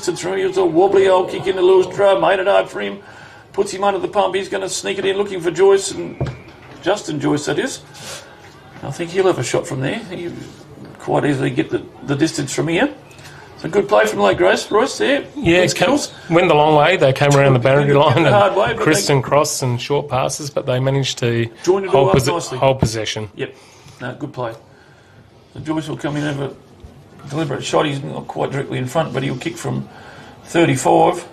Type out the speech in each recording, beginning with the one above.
distance from him. It's a wobbly old kick into Lewis Drove, made it hard for him. Puts him under the pump. He's going to sneak it in, looking for Joyce, and Justin Joyce, that is. I think he'll have a shot from there. He quite easily get the distance from here. It's a good play from Lake Grace. Royce there. Yeah, went the long way. They came around the boundary line and Kristen cross and short passes, but they managed to hold possession. Yep. No, good play. So Joyce will come in and have a deliberate shot. He's not quite directly in front, but he'll kick from 35.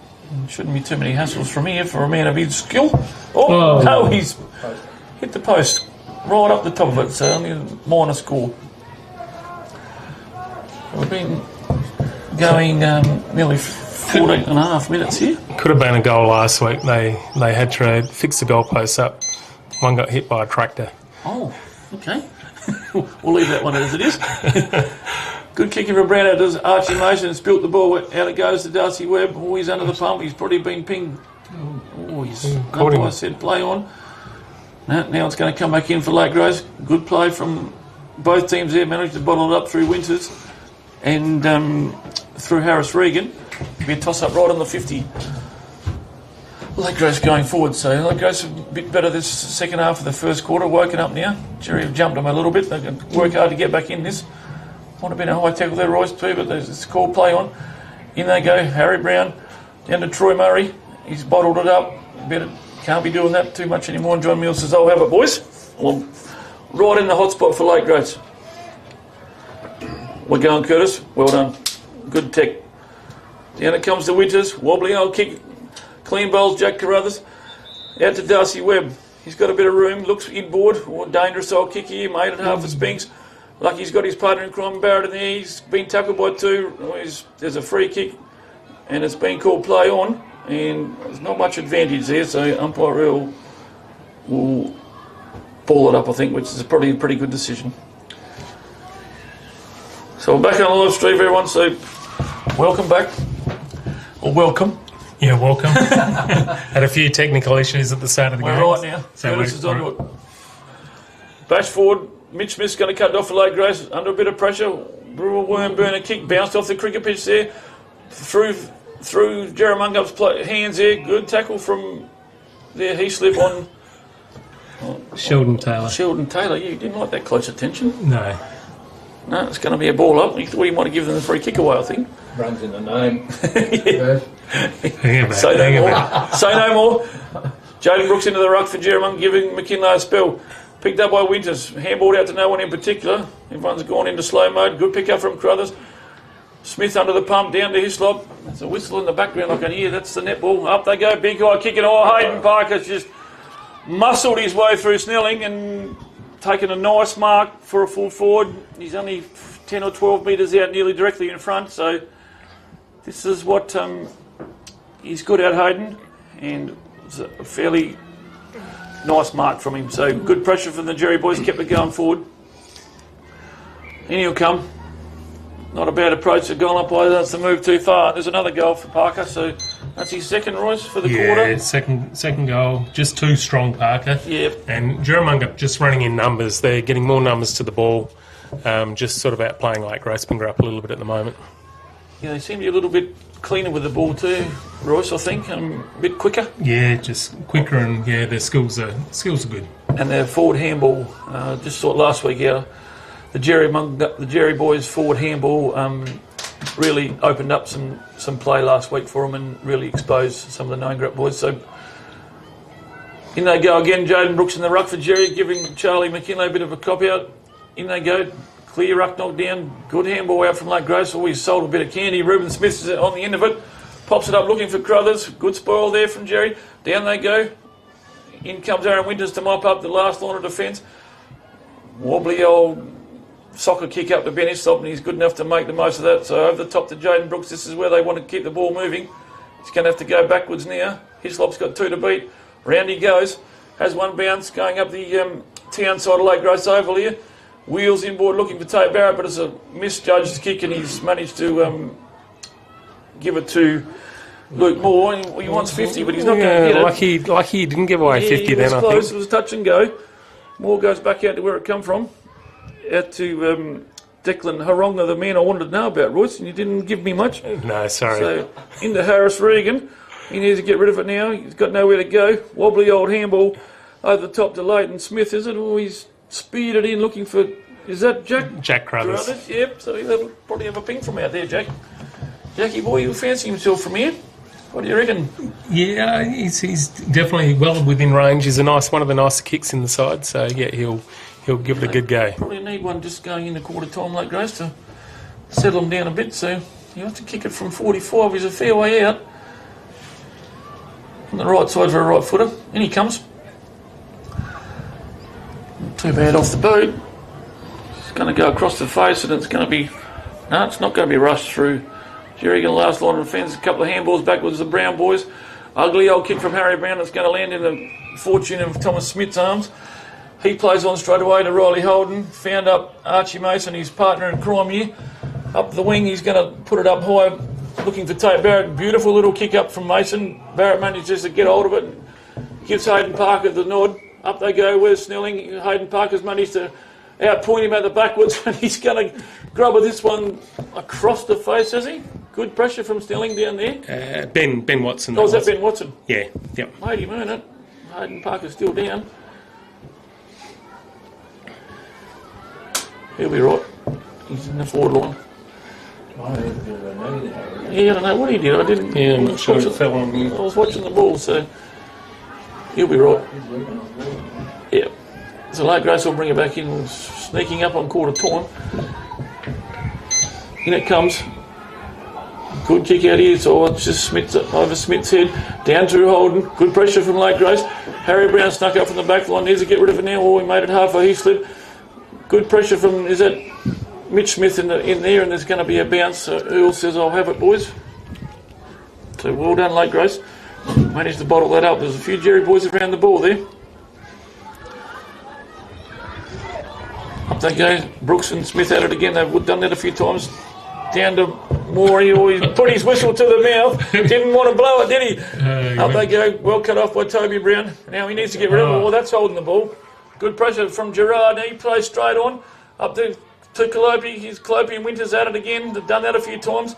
Shouldn't be too many hassles from here for a man of his skill. Oh, no, he's hit the post right up the top of it, so only a minor score. We've been going nearly 14 and a half minutes here. Could have been a goal last week. They had to fix the goalposts up. One got hit by a tractor. Oh, okay. We'll leave that one as it is. Good kicking from Brown. Does Archie motion and spilt the ball. Out it goes to Darcy Webb. Oh, he's under the pump. He's probably been pinged. Oh, he's not what I said. Play on. Now it's going to come back in for Lake Grace. Good play from both teams there. Managed to bottle it up through Winters and through Harris Regan. Be a toss up right on the 50. Lake Grace going forward, so Lake Grace a bit better this second half of the first quarter. Woken up now. Jerry have jumped them a little bit. They can work hard to get back in this. Might have been a high tackle there, Royce, too, but it's called play on. In they go. Harry Brown down to Troy Murray. He's bottled it up. Can't be doing that too much anymore. And John Mills says, "I'll have it, boys." Well, right in the hot spot for Lake Grace. We're going, Curtis. Well done. Good tech. Down it comes to Winters. Wobbly old kick. Clean bowls, Jack Carruthers. Out to Darcy Webb. He's got a bit of room. Looks inboard. Oh, dangerous old kick here. Made it half a Spinks. Lucky he's got his partner in crime, Barrett, in there. He's been tackled by two. There's a free kick, and it's been called play on. And there's not much advantage there, so umpire Earl will ball it up, I think, which is probably a pretty good decision. So we're back on the live stream, everyone. So welcome back. Or welcome. Yeah, welcome. Had a few technical issues at the start of the game. We're right now. So Curtis is on it. Bash forward. Mitch Smith's going to cut it off for Lake Grace. Under a bit of pressure. Worm burner kick. Bounced off the cricket pitch there. Through Jerramungup's hands there. Good tackle from there. He slipped on. Sheldon Taylor. Sheldon Taylor. You didn't like that close attention. No. No, it's going to be a ball up. He thought he might have given them the free kick away, I think. Runs in the name. Say no more. Say no more. Jaden Brooks into the ruck for Jerramungup, giving McKinley a spell. Picked up by Winters. Handballed out to no one in particular. Everyone's gone into slow mode. Good pick up from Carruthers. Smith under the pump, down to Hislop. There's a whistle in the background I can hear. That's the netball. Up they go. Big high kick it. Oh, Hayden Parker's just muscled his way through Snelling and taken a nice mark for a full forward. He's only 10 or 12 metres out, nearly directly in front. So this is what he's good at, Hayden. And it's a fairly nice mark from him. So good pressure from the Jerry boys. Kept it going forward. In he'll come. Not a bad approach. A goal up by that's the move too far. There's another goal for Parker. So that's his second, Royce, for the quarter. Yeah, second goal. Just too strong, Parker. Yeah. And Jerramungup just running in numbers. They're getting more numbers to the ball. Just sort of outplaying Lake Grace Pingrup a little bit at the moment. Yeah, they seem to be a little bit cleaner with the ball too, Royce, I think. A bit quicker. Yeah, just quicker, and yeah, their skills are good. And their forward handball, just saw it last week, the Jerry boys forward handball really opened up some play last week for them and really exposed some of the Ongerup boys. So in they go again. Jaden Brooks in the ruck for Jerry, giving Charlie McKinley a bit of a cop out. In they go. Clear ruck knocked down. Good handball out from Lake Grace. Always sold a bit of candy. Ruben Smith is on the end of it. Pops it up looking for Carruthers. Good spoil there from Jerry. Down they go. In comes Aaron Winters to mop up the last line of defence. Wobbly old soccer kick up to Ben Hislop, and he's good enough to make the most of that. So over the top to Jaden Brooks. This is where they want to keep the ball moving. He's going to have to go backwards now. Hislop's got two to beat. Round he goes. Has one bounce going up the town side of Lake Grace Oval here. Wheels inboard looking for Tate Barrett, but it's a misjudged kick, and he's managed to give it to Luke Moore. He wants 50, but he's not going to get it. Lucky he didn't give away 50 then, I think. It was touch and go. Moore goes back out to where it come from. Out to Declan Haronga, the man I wanted to know about, Royce, and you didn't give me much. No, sorry. So, into Harris Regan. He needs to get rid of it now. He's got nowhere to go. Wobbly old handball over the top to Leighton Smith, is it? Oh, he's speeded in looking for... Is that Jack? Jack Crothers. Yep, so he'll probably have a ping from out there, Jack. Jackie boy, he'll fancy himself from here. What do you reckon? Yeah, he's definitely well within range. He's one of the nicer kicks in the side, so yeah, he'll give it a good go. Probably need one just going into quarter time like Grace to settle him down a bit, so you have to kick it from 45. He's a fair way out. On the right side for a right footer. In he comes. Not too bad off the boot. It's going to go across the face and it's going to be... No, it's not going to be rushed through. Jerry going to last line of defence. A couple of handballs backwards the Brown boys. Ugly old kick from Harry Brown that's going to land in the fortune of Thomas Smith's arms. He plays on straight away to Riley Holden. Found up Archie Mason, his partner in crime here. Up the wing, he's going to put it up high, looking for Tate Barrett. Beautiful little kick up from Mason. Barrett manages to get hold of it. Gives Hayden Parker the nod. Up they go with Snelling. Hayden Parker's managed to outpoint him at the backwards, and he's going to grab this one across the face, has he? Good pressure from Snelling down there. Ben Watson. Oh, was that Ben Watson? Yeah, yep. Made him earn it. Hayden Parker's still down. He'll be right. He's in the forward line. Yeah, I don't know what he did. I didn't. Yeah, I'm not sure it fell on him. I was watching the ball, so he'll be right. Yeah. So late Grace will bring it back in, sneaking up on quarter time. In it comes. Good kick out here, so it's just over Smith's head. Down to Holden. Good pressure from late Grace. Harry Brown snuck up from the back line. Needs to get rid of it now. Oh, he made it halfway. He slid. Good pressure from, is that Mitch Smith in there, and there's going to be a bounce. So Earl says, I'll have it, boys. So well done, late Grace. Managed to bottle that up. There's a few Jerry boys around the ball there. Up they go. Brooks and Smith at it again. They've done that a few times. Down to Morey. He put his whistle to the mouth. Didn't want to blow it, did he? Up they go. Well cut off by Toby Brown. Now he needs to get rid of it. Well, that's holding the ball. Good pressure from Gerard. He plays straight on. Up to Calopi. He's Calopi and Winters at it again. They've done that a few times.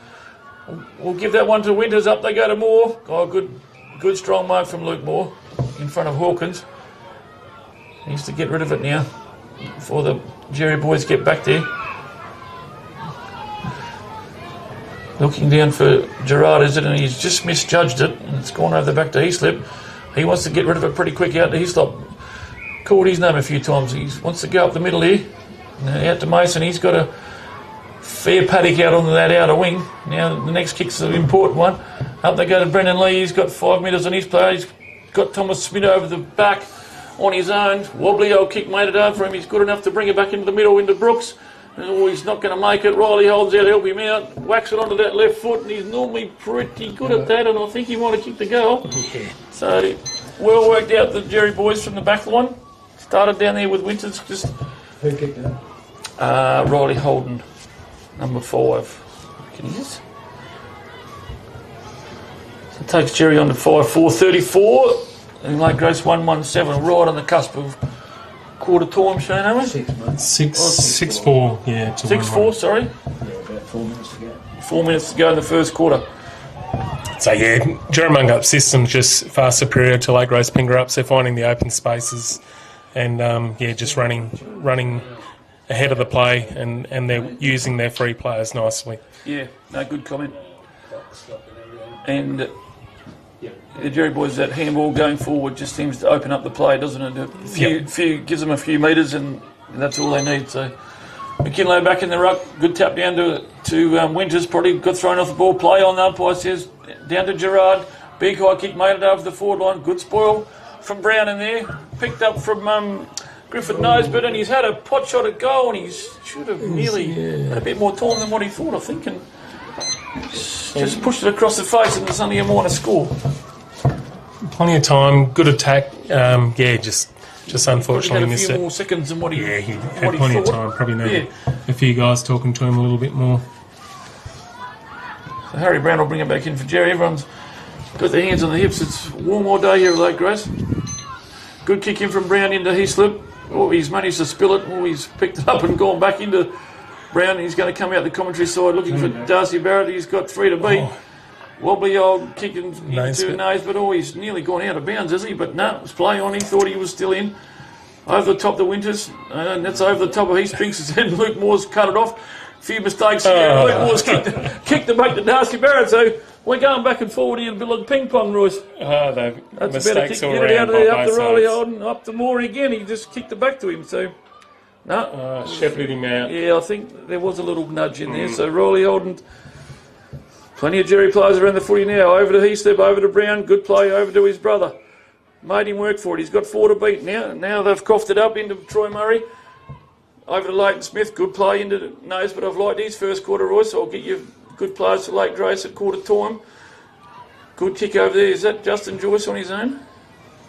We'll give that one to Winters. Up they go to Moore. Oh, good strong mark from Luke Moore in front of Hawkins. He needs to get rid of it now before the Jerry boys get back there. Looking down for Gerard, is it? And he's just misjudged it. And it's gone over the back to Heaslip. He wants to get rid of it pretty quick out to Heaslip. Called his name a few times. He wants to go up the middle here. Out to Mason. He's got a fair paddock out on that outer wing. Now the next kick's an important one. Up they go to Brendan Lee. He's got 5 metres on his play. He's got Thomas Smith over the back on his own. Wobbly old kick made it over him. He's good enough to bring it back into the middle into Brooks. Oh, he's not going to make it. Riley holds out, help him out. Whacks it onto that left foot, and he's normally pretty good at that, and I think he might have kicked the goal. Yeah. So, well worked out the Jerry boys from the back line. Started down there with Winters. Just who kicked that? Riley Holden, number 5. I reckon he is. So it takes Jerry on to 5-4-34. And Lake Grace 1-1-7, right on the cusp of quarter time, Shane, are we? 6 months. 6-4, yeah. 6-4, sorry. Yeah, about 4 minutes to go. 4 minutes to go in the first quarter. So yeah, Jerramungup system's just far superior to Lake Grace Pingrups. They're finding the open spaces and just running ahead of the play and they're using their free players nicely. Yeah, no, good comment. And the Jerry boys, that handball going forward just seems to open up the play, doesn't it? Few gives them a few metres and that's all they need. So McKinley back in the ruck, good tap down to Winters, probably got thrown off the ball. Play on the umpire says down to Gerard. Big high kick made it over the forward line. Good spoil from Brown in there. Picked up from Griffith Nosebit, and he's had a pot shot at goal, and he should have nearly had a bit more time than what he thought, I think, and just pushed it across the face, and there's only a more to score. Plenty of time, good attack. Just unfortunately missed it. He had a few more seconds than what he he had plenty of time. Probably needed a few guys talking to him a little bit more. So Harry Brown will bring it back in for Jerry. Everyone's got their hands on the hips. It's a warm all day here at Lake Grace. Good kick in from Brown into Heaslip. Oh, he's managed to spill it. Oh, he's picked it up and gone back into Brown. He's going to come out the commentary side looking for Darcy Barrett. He's got 3 to beat. Wobbly old kicking into Naismith. Oh, he's nearly gone out of bounds, is he? But no, it's play on. He thought he was still in. Over the top of the Winters, and that's over the top of Heath Spinks, and Luke Moore's cut it off. A few mistakes here. Luke Moore's kicked the back to Darcy Barrett, so we're going back and forward here a bit like ping pong, Royce. That's mistakes all get around. It out of there, up the Rolly Holden, up to Moore again. He just kicked it back to him, so no. Shepherded him out. Yeah, I think there was a little nudge in there. So Rolly Holden, plenty of Jerry players around the footy now. Over to Heathslip, over to Brown, good play over to his brother. Made him work for it. He's got 4 to beat now. Now they've coughed it up into Troy Murray. Over to Leighton Smith. Good play into the nose, but I've liked his first quarter, Royce. So I'll get you good players to Lake Grace at quarter time. Good kick over there. Is that Justin Joyce on his own?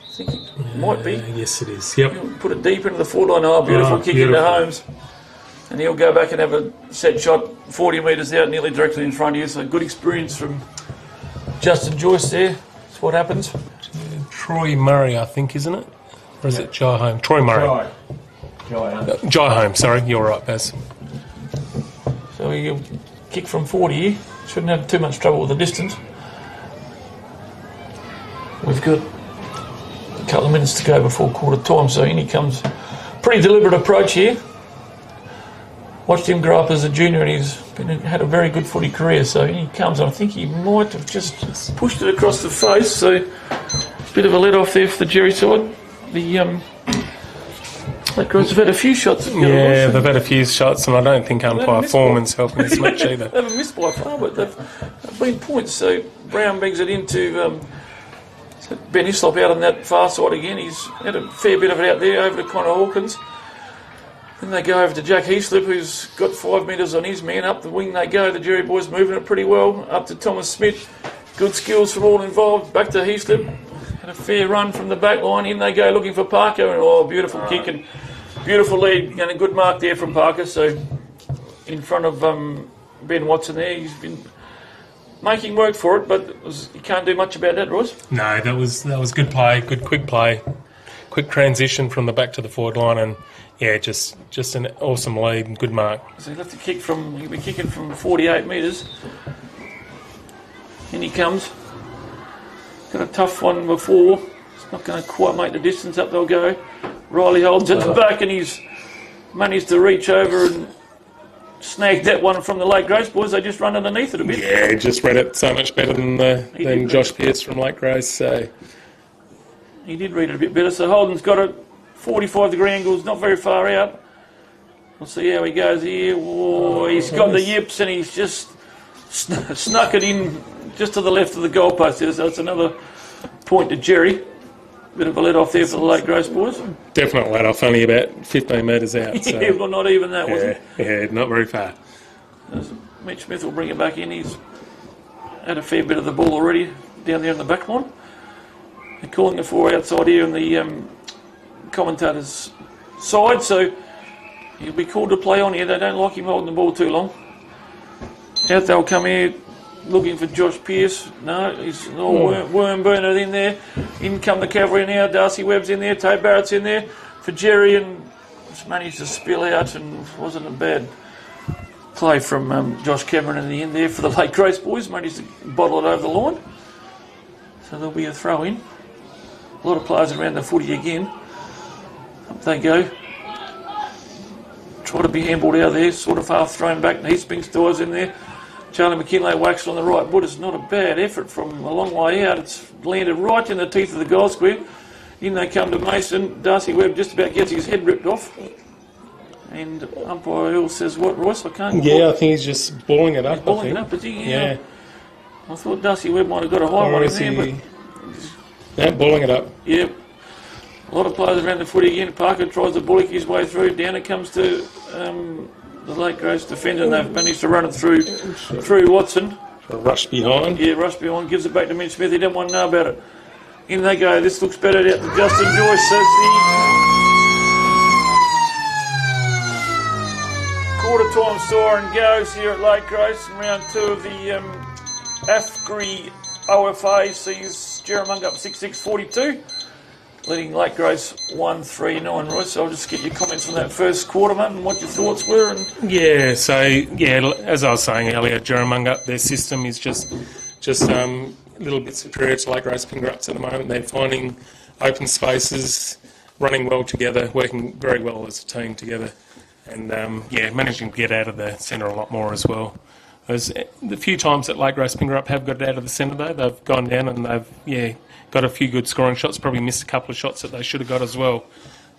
I think it might be. Yes, it is. Yep. He'll put it deep into the forward line. Oh, beautiful kick into Holmes. And he'll go back and have a set shot 40 metres out, nearly directly in front of you. So good experience from Justin Joyce there. That's what happens. Troy Murray, I think, isn't it? Or is it Jai Home? Troy Murray. Jai Home, sorry. You're right, Baz. So he'll kick from 40. Shouldn't have too much trouble with the distance. We've got a couple of minutes to go before quarter time, so in he comes. Pretty deliberate approach here. Watched him grow up as a junior, and he's had a very good footy career. So in he comes, and I think he might have just pushed it across the face. So a bit of a let off there for the Jerry side. The Lake Grace have had a few shots. Yeah, they've had a few shots, and I don't think umpire Foreman's helping as much either. They haven't missed by far, but they've been points. So Brown brings it into Ben Hislop out on that far side again. He's had a fair bit of it out there over to Connor Hawkins. Then they go over to Jack Heaslip, who's got 5 metres on his man. Up the wing they go. The Jerry boys moving it pretty well. Up to Thomas Smith. Good skills from all involved. Back to Heaslip. Had a fair run from the back line. In they go looking for Parker. And beautiful kick and beautiful lead. And a good mark there from Parker. So in front of Ben Watson there. He's been making work for it, but you can't do much about that, Royce. No, that was good play. Good quick play. Quick transition from the back to the forward line, and yeah, just an awesome lead and good mark. So he'll have to kick he'll be kicking from 48 metres. In he comes. Got a tough one before. It's not going to quite make the distance up, they'll go. Riley holds at the back, and he's managed to reach over and snag that one from the Lake Grace boys. They just run underneath it a bit. Yeah, just read it so much better than Josh Pearce from Lake Grace. So he did read it a bit better. So Holden's got it 45 degree angles, not very far out. We'll see how he goes here. Whoa, he's got the yips, and he's just snuck it in just to the left of the goalpost there. So it's another point to Jerry. Bit of a let off there for the Lake Grace boys. Definite let off, only about 15 metres out. So. Yeah, well, not even that, was it? Yeah, not very far. Mitch Smith will bring it back in. He's had a fair bit of the ball already down there on the back line. They're calling it for outside here on the commentator's side, so he'll be called to play on here. They don't like him holding the ball too long. Out they'll come here looking for Josh Pearce. No, he's worm burner in there. In come the cavalry now. Darcy Webb's in there. Tate Barrett's in there for Jerry, and just managed to spill out, and wasn't a bad play from Josh Cameron in the end there for the Lake Grace boys. Managed to bottle it over the line. So there'll be a throw in. A lot of players around the footy again. Up they go. Try to be handballed out there, sort of half thrown back. Heath Spinks doors in there. Charlie McKinlay whacks on the right foot. It's not a bad effort from a long way out. It's landed right in the teeth of the goal square. In they come to Mason. Darcy Webb just about gets his head ripped off. And umpire Earl says, what, Royce? I can't... Yeah, I think he's just balling it up. He's balling it up, is he? Yeah. I thought Darcy Webb might have got a high one in there, but... No, balling it up. Yeah. A lot of players around the footy again. Parker tries to bullock his way through. Down it comes to the Lake Grace defender, and they've managed to run it through Watson. Rush behind. Yeah, rush behind. Gives it back to Mitch Smith. He didn't want to know about it. In they go. This looks better out to Justin Joyce. Says the quarter-time siren goes here at Lake Grace in round 2 of the AFGRI OFA sees Jerramungup 66-42. leading Lake Grace 1-3-9, Royce. So I'll just get your comments on that first quarter, mate, and what your thoughts were. And Yeah, so, as I was saying earlier, Jerramungup, their system is just a little bit superior to Lake Grace Pingrups at the moment. They're finding open spaces, running well together, working very well as a team together, and managing to get out of the centre a lot more as well. There's the few times that Lake Grace Pingrup have got out of the centre, though, they've gone down and they've got a few good scoring shots, probably missed a couple of shots that they should have got as well.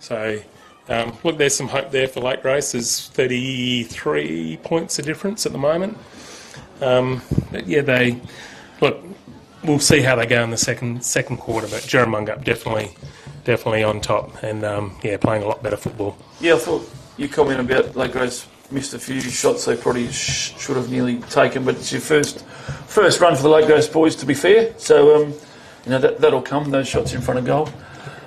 So, look, there's some hope there for Lake Grace. There's 33 points of difference at the moment. But yeah, we'll see how they go in the second quarter, but Jerramungup definitely on top and playing a lot better football. yeah, I thought your comment about Lake Grace missed a few shots they probably should have nearly taken, but it's your first run for the Lake Grace boys, to be fair. So that'll come, those shots in front of goal.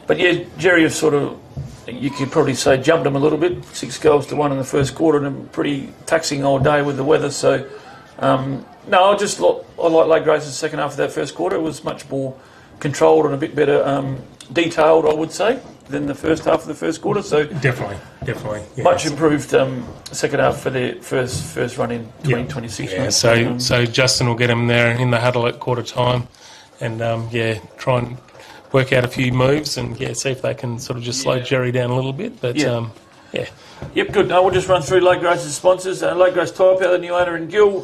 But yeah, Jerry have sort of, you could probably say, jumped them a little bit. 6-1 in the first quarter, and a pretty taxing old day with the weather. So no, I like Lake Grace's second half of that first quarter. It was much more controlled and a bit better detailed, I would say, than the first half of the first quarter. So Definitely. Yeah. much improved second half for their first run in 2026. Yeah, so Justin will get him there in the huddle at quarter time, and try and work out a few moves and see if they can sort of just slow Jerry down a little bit. But Yep, good. Now we'll just run through Lake Grace's sponsors. Lake Grace Tyre Power, the new owner in Gill.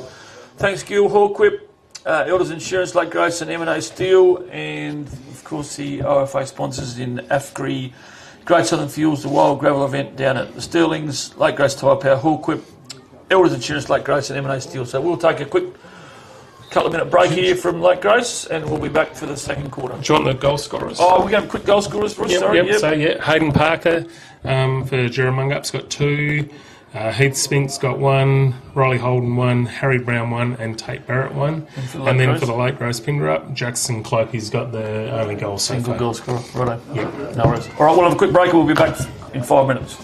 Thanks, Gill. Hawquip, Elders Insurance, Lake Grace and M&A Steel, and of course the OFA sponsors in AFGRI, Great Southern Fuels, the Wild Gravel event down at the Stirlings, Lake Grace Tyre Power, Hawquip, Elders Insurance, Lake Grace and M&A Steel. So we'll take a quick couple of minute break here from Lake Grace, and we'll be back for the second quarter. Do you want the goal scorers? Oh, we're going to quick goal scorers for us. Sorry. So Hayden Parker for Jerramungup's got 2. Heath Spink's got 1, Riley Holden 1, Harry Brown 1, and Tate Barrett 1. And then for the Lake Grace Pingrup, Jackson Clopey's got the only goal so Single far. goal scorer. Righto. Yep. No worries. All right, we'll have a quick break and we'll be back in 5 minutes.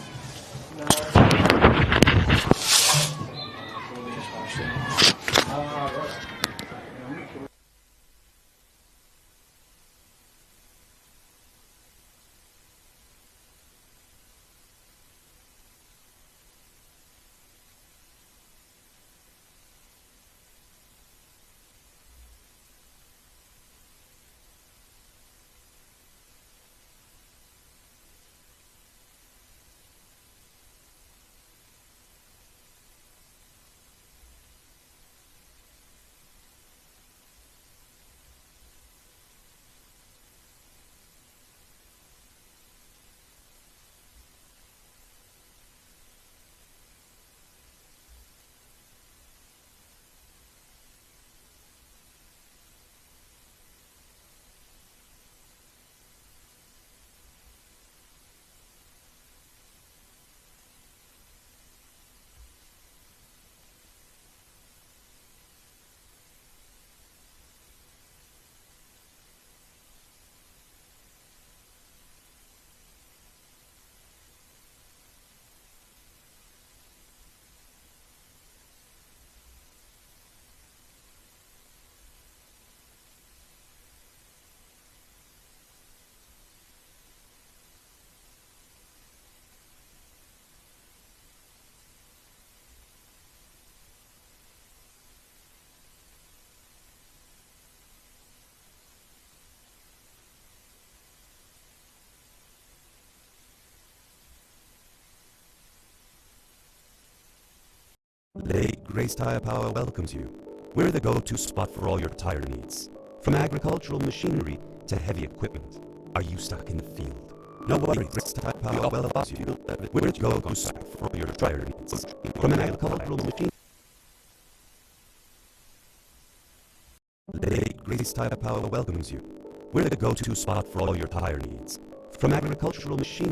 Lake Grace Tire Power welcomes you. We're the go-to spot for all your tire needs. From agricultural machinery to heavy equipment. Are you stuck in the field? No worries, Grace Tire Power well allows you. We're the go-to spot for all your tire needs. From an agricultural machine. Lake Grace Tire Power welcomes you. We're the go-to spot for all your tire needs. From agricultural machinery.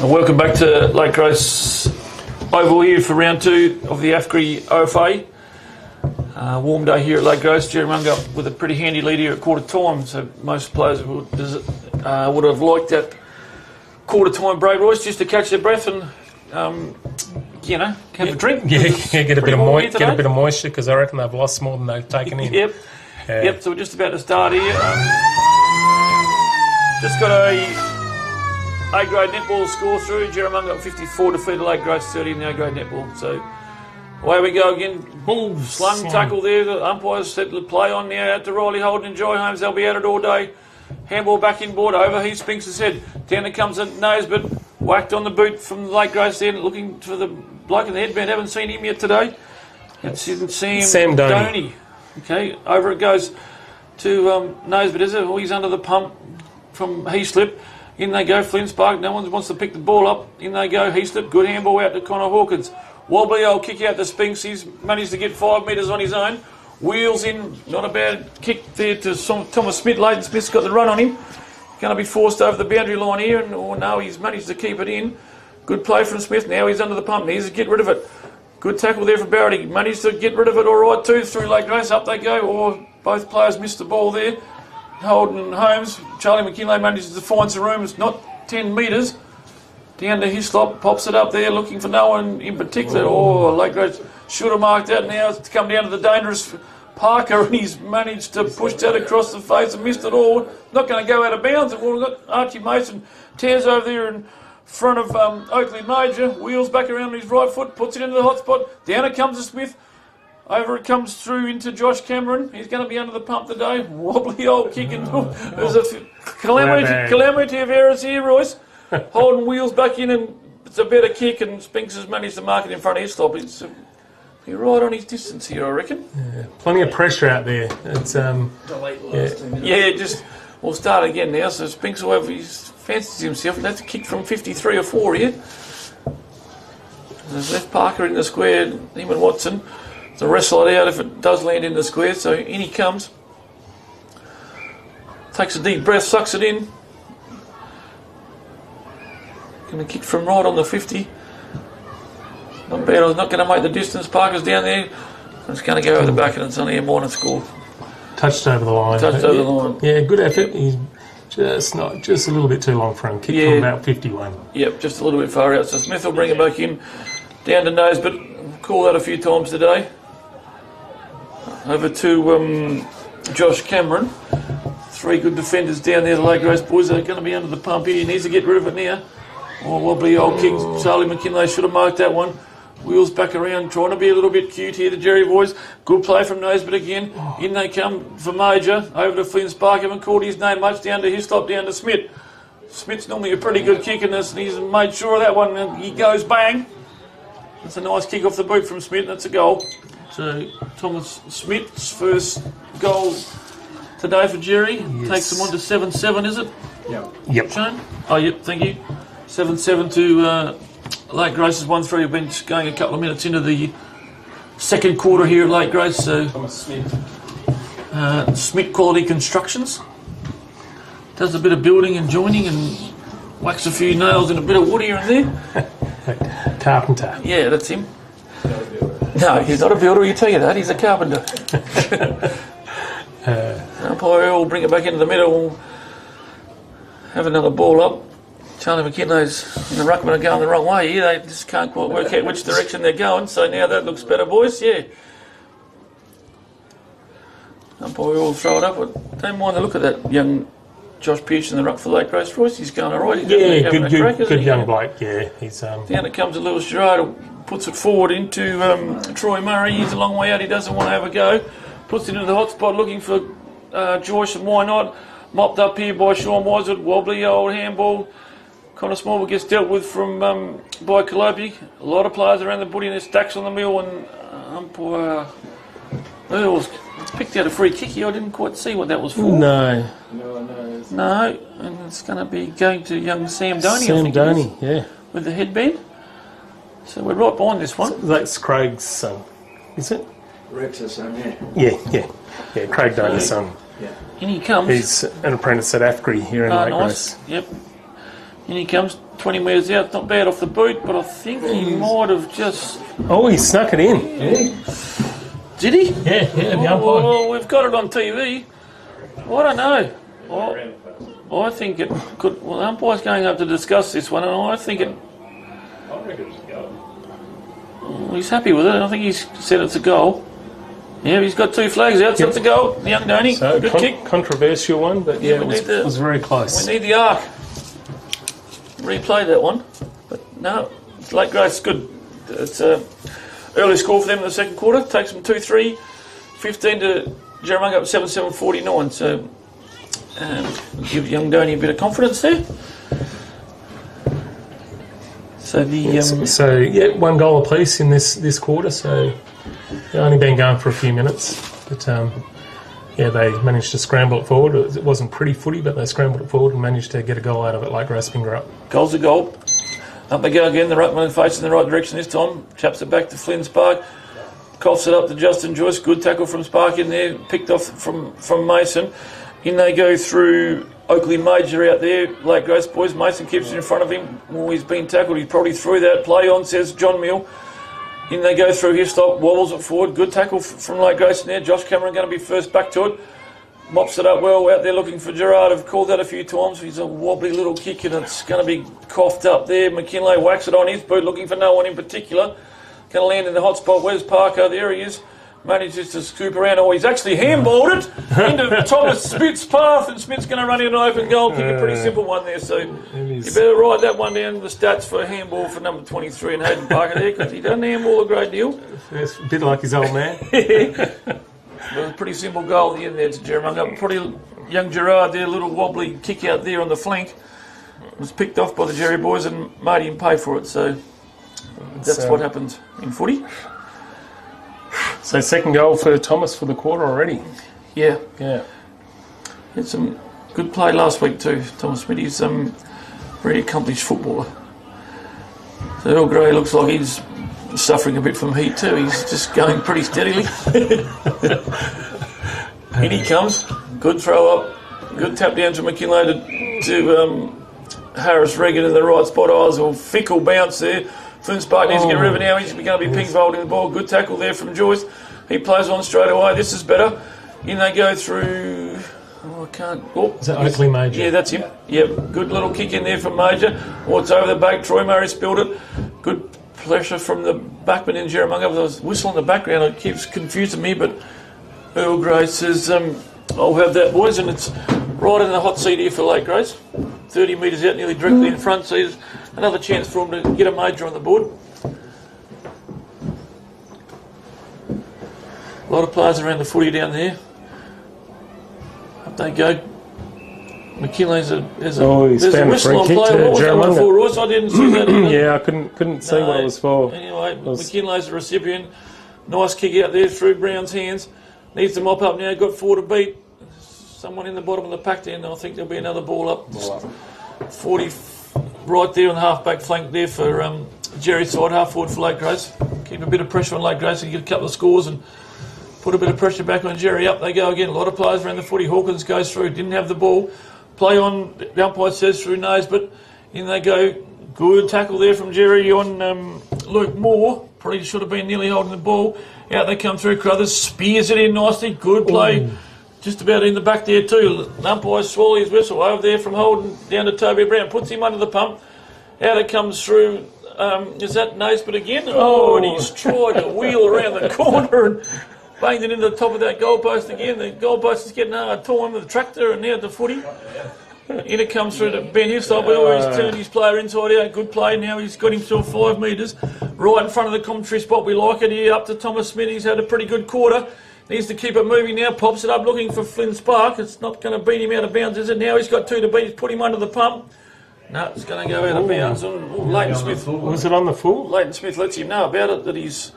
And welcome back to Lake Grace Oval here for round 2 of the AFGRI OFA. Warm day here at Lake Grace. Jerramungup with a pretty handy lead here at quarter time, so most players would have liked that quarter time break, Royce, just to catch their breath and have a drink. Yeah, get a bit of moisture, because I reckon they've lost more than they've taken in. Yep. So we're just about to start here. Just got a A-grade netball score through. Jerramungup 54 defeated Lake Grace 30 in the A-grade netball. So away we go again. Slung tackle there. The umpires set the play on now out to Riley Holden and Joy Holmes. They'll be at it all day. Handball back inboard over. He spinks his head. Down it comes the nose, but whacked on the boot from Lake Grace there, looking for the bloke in the headband. Haven't seen him yet today. It's Sam Doney. Okay, over it goes to Nosebit, is it? Oh, he's under the pump from Heaslip. In they go, Flynn Spark. No one wants to pick the ball up. In they go, Heaslip. Good handball out to Connor Hawkins. Wobbly old kick out to Spinks. He's managed to get 5 metres on his own. Wheels in. Not a bad kick there to Thomas Smith. Leighton Smith's got the run on him. Going to be forced over the boundary line here. And no, he's managed to keep it in. Good play from Smith. Now he's under the pump. He needs to get rid of it. Good tackle there for Barrett. He managed to get rid of it all right too through Lake Grace. Up they go. Or both players missed the ball there. Holden and Holmes. Charlie McKinlay manages to find some room. It's not 10 metres. Down to Hislop. Pops it up there looking for no one in particular. Oh, Lake Grace should have marked that. Now it's come down to the dangerous Parker, and he's managed to push that across the face and missed it all. Not going to go out of bounds. We've got Archie Mason tears over there in front of Oakley Major. Wheels back around on his right foot. Puts it into the hot spot. Down it comes to Smith. Over it comes through into Josh Cameron. He's going to be under the pump today. Wobbly old kick. And there's a calamity of errors here, Royce. Holden wheels back in, and it's a better kick, and Spinks has managed to mark it in front of Hislop. It's he's right on his distance here, I reckon. Yeah, plenty of pressure out there. It's we'll start again now. So Spinks will have fancies himself. That's a kick from 53 or 4 here. There's left Parker in the square. Him and Watson. To wrestle it out if it does land in the square. So in he comes. Takes a deep breath, sucks it in. Going to kick from right on the 50. Not bad. I was not going to make the distance. Parker's down there. It's going to go over the back, and it's only a minor score. Touched over the line. Yeah, good effort. He's just a little bit too long for him. Kicked from about 51. Yep, just a little bit far out. So Smith will bring it back in. Down to nose, but call that a few times today. Over to Josh Cameron. 3 good defenders down there. The Lake Grace boys are going to be under the pump here. He needs to get rid of it now. Oh, wobbly old kick. Charlie McKinlay should have marked that one. Wheels back around, trying to be a little bit cute here, the Jerry boys. Good play from Nosebit again. In they come for Major. Over to Flynn Spark. Haven't called his name much. Down to Hislop, down to Smith. Smith's normally a pretty good kick in this, and he's made sure of that one. And he goes bang. That's a nice kick off the boot from Smith. That's a goal. So Thomas Smith's first goal today for Jerry. Yes. Takes them on to 7-7, is it? Yep. Shane? Oh, yep, thank you. 7-7 to Lake Grace's 1-3. We've been just going a couple of minutes into the second quarter here at Lake Grace. So Smith Quality Constructions does a bit of building and joining and whacks a few nails and a bit of wood here and there. Carpenter. Yeah, that's him. No, he's not a builder, you tell you that. He's a carpenter. Umpire will bring it back into the middle. We'll have another ball up. Charlie McKinley's and the ruckman are going the wrong way here. They just can't quite work out which direction they're going. So now that looks better, boys. Yeah. Umpire will throw it up. I don't mind the look of that young Josh Pearce in the ruck for Lake Grace. Royce, he's going all right. He's good young bloke. Yeah, he's down it comes to Lewis Gerard. Puts it forward into Troy Murray. He's a long way out. He doesn't want to have a go. Puts it into the hot spot looking for Joyce, and why not? Mopped up here by Sean Wisewood. Wobbly old handball. Connor Smallwood gets dealt with from by Calopi. A lot of players around the body and their stacks on the mill, and umpire Earls picked out a free kick here. I didn't quite see what that was for. No, and it's going to be going to young Sam Doney. Sam Doney, yeah, with the headband. So we're right behind this one. That's Craig's son, is it? Rex's son, yeah. Craig Doney's son. Yeah. In he comes. He's an apprentice at AFGRI here in Lake Grace. Yep. In he comes. 20 metres out. It's not bad off the boot, but I think he might have just... Oh, he snuck it in. Did he? Yeah, the umpire. Well, we've got it on TV. I don't know. I think it could... Well, the umpire's going up to discuss this one, and I think it... Well, he's happy with it. I think he's said it's a goal. Yeah, he's got 2 flags out, so it's a goal. The young Donny, So, good kick. controversial one, but yeah, it was very close. We need the arc. Replay that one. But no, it's Lake Grace good. It's early score for them in the second quarter. Takes them 2-3, 15 to Jerramungup 7-7-49. So give young Donny a bit of confidence there. So the 1 goal apiece in this quarter. So they've only been going for a few minutes, but they managed to scramble it forward. It wasn't pretty footy, but they scrambled it forward and managed to get a goal out of it. Like Grace Pingrup. Goal's a goal. Up they go again. The ruckman facing the right direction this time. Chaps it back to Flynn Spark. Coughs it up to Justin Joyce. Good tackle from Spark in there. Picked off from Mason. In they go through Oakley Major out there. Lake Grace boys. Mason keeps it in front of him. Oh, he's been tackled. He's probably through that. Play on, says John Mill. In they go through here. Stop. Wobbles it forward. Good tackle from Lake Grace in there. Josh Cameron going to be first back to it. Mops it up well out there looking for Gerard. I've called that a few times. He's a wobbly little kick and it's going to be coughed up there. McKinlay whacks it on his boot looking for no one in particular. Going to land in the hot spot. Where's Parker? There he is. Manages to scoop around. Oh, he's actually handballed it into Thomas Smith's path, and Smith's going to run in an open goal kick. A pretty simple one there. So you better write that one down. The stats for handball for number 23 and Hayden Parker there, because he doesn't handball a great deal. It's a bit like his old man. It was a pretty simple goal at the end there to Jerramungup. Pretty young Gerard there, little wobbly kick out there on the flank. It was picked off by the Jerry boys and made him pay for it. So that's what happens in footy. So second goal for Thomas for the quarter already. Yeah. Had some good play last week too, Thomas Smith. He's a very accomplished footballer. So Earl Grey looks like he's suffering a bit from heat too. He's just going pretty steadily. In he comes. Good throw up. Good tap down to McKinlay to Harris Regan in the right spot. A fickle bounce there. Flynn Spark needs to get rid of it now. He's going to be ping-folding the ball. Good tackle there from Joyce. He plays on straight away. This is better. In they go through... Oh, I can't... Oh, is that Oakley Major? Yeah, that's him. Yep, good little kick in there from Major. Oh, it's over the back. Troy Murray spilled it. Good pressure from the backman in Jerramungup. There was a whistle in the background. It keeps confusing me, but Earl Grey says, I'll have that, boys, and it's right in the hot seat here for Lake Grace. 30 metres out, nearly directly in front, so there's another chance for him to get a major on the board. A lot of players around the footy down there. Up they go. McKinley's there's a whistle on play. What was that one for, Royce? I didn't see that either. Yeah, I couldn't see what it was for. Anyway, McKinley's the recipient. Nice kick out there through Brown's hands. Needs to mop up now. Got 4 to beat. Someone in the bottom of the pack there, and I think there'll be another ball up. 40 right there on the half-back flank there for Jerry's side, half-forward for Lake Grace. Keep a bit of pressure on Lake Grace and get a couple of scores and put a bit of pressure back on Jerry. Up they go again. A lot of players around the footy. Hawkins goes through. Didn't have the ball. Play on, the umpire says through nose, but in they go. Good tackle there from Jerry on Luke Moore. Probably should have been nearly holding the ball. Out they come through. Crothers spears it in nicely. Good play. Ooh. Just about in the back there too. The umpire swallow his whistle over there from Holden down to Toby Brown. Puts him under the pump. Out it comes through. Is that Naismith again? Oh, and he's tried to wheel around the corner and banged it into the top of that goalpost again. The goalpost is getting hard. Torn with the tractor and now the footy. In it comes through to Ben Hislop, where he's turned his player inside out. Good play now. He's got himself 5 metres. Right in front of the commentary spot. We like it here. Up to Thomas Smith. He's had a pretty good quarter. Needs to keep it moving now. Pops it up looking for Flynn Spark. It's not going to beat him out of bounds, is it? Now he's got 2 to beat. He's put him under the pump. No, it's going to go out of bounds. Leighton Smith. Was it on the full? Leighton Smith lets him know about it, that he's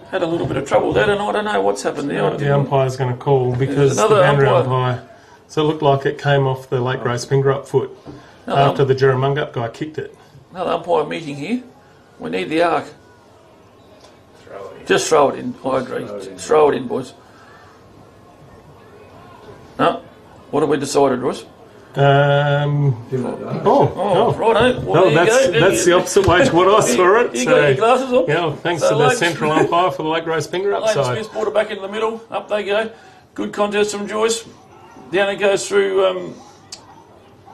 had a little bit of trouble with that, and I don't know what's happened there. The umpire's going to call because the boundary umpire. So it looked like it came off the Lake Grace Pingrup foot after the Jerramungup guy kicked it. Another umpire meeting here. We need the arc. Just throw it in. I agree. Throw it in, boys. No. What have we decided, Royce? Righto. Well, that's the opposite way to what I saw it. You got your glasses on? Yeah, thanks to the central umpire for the Lake Rose Pingrup Leighton side. Smith's brought it back into the middle. Up they go. Good contest from Joyce. Down it goes through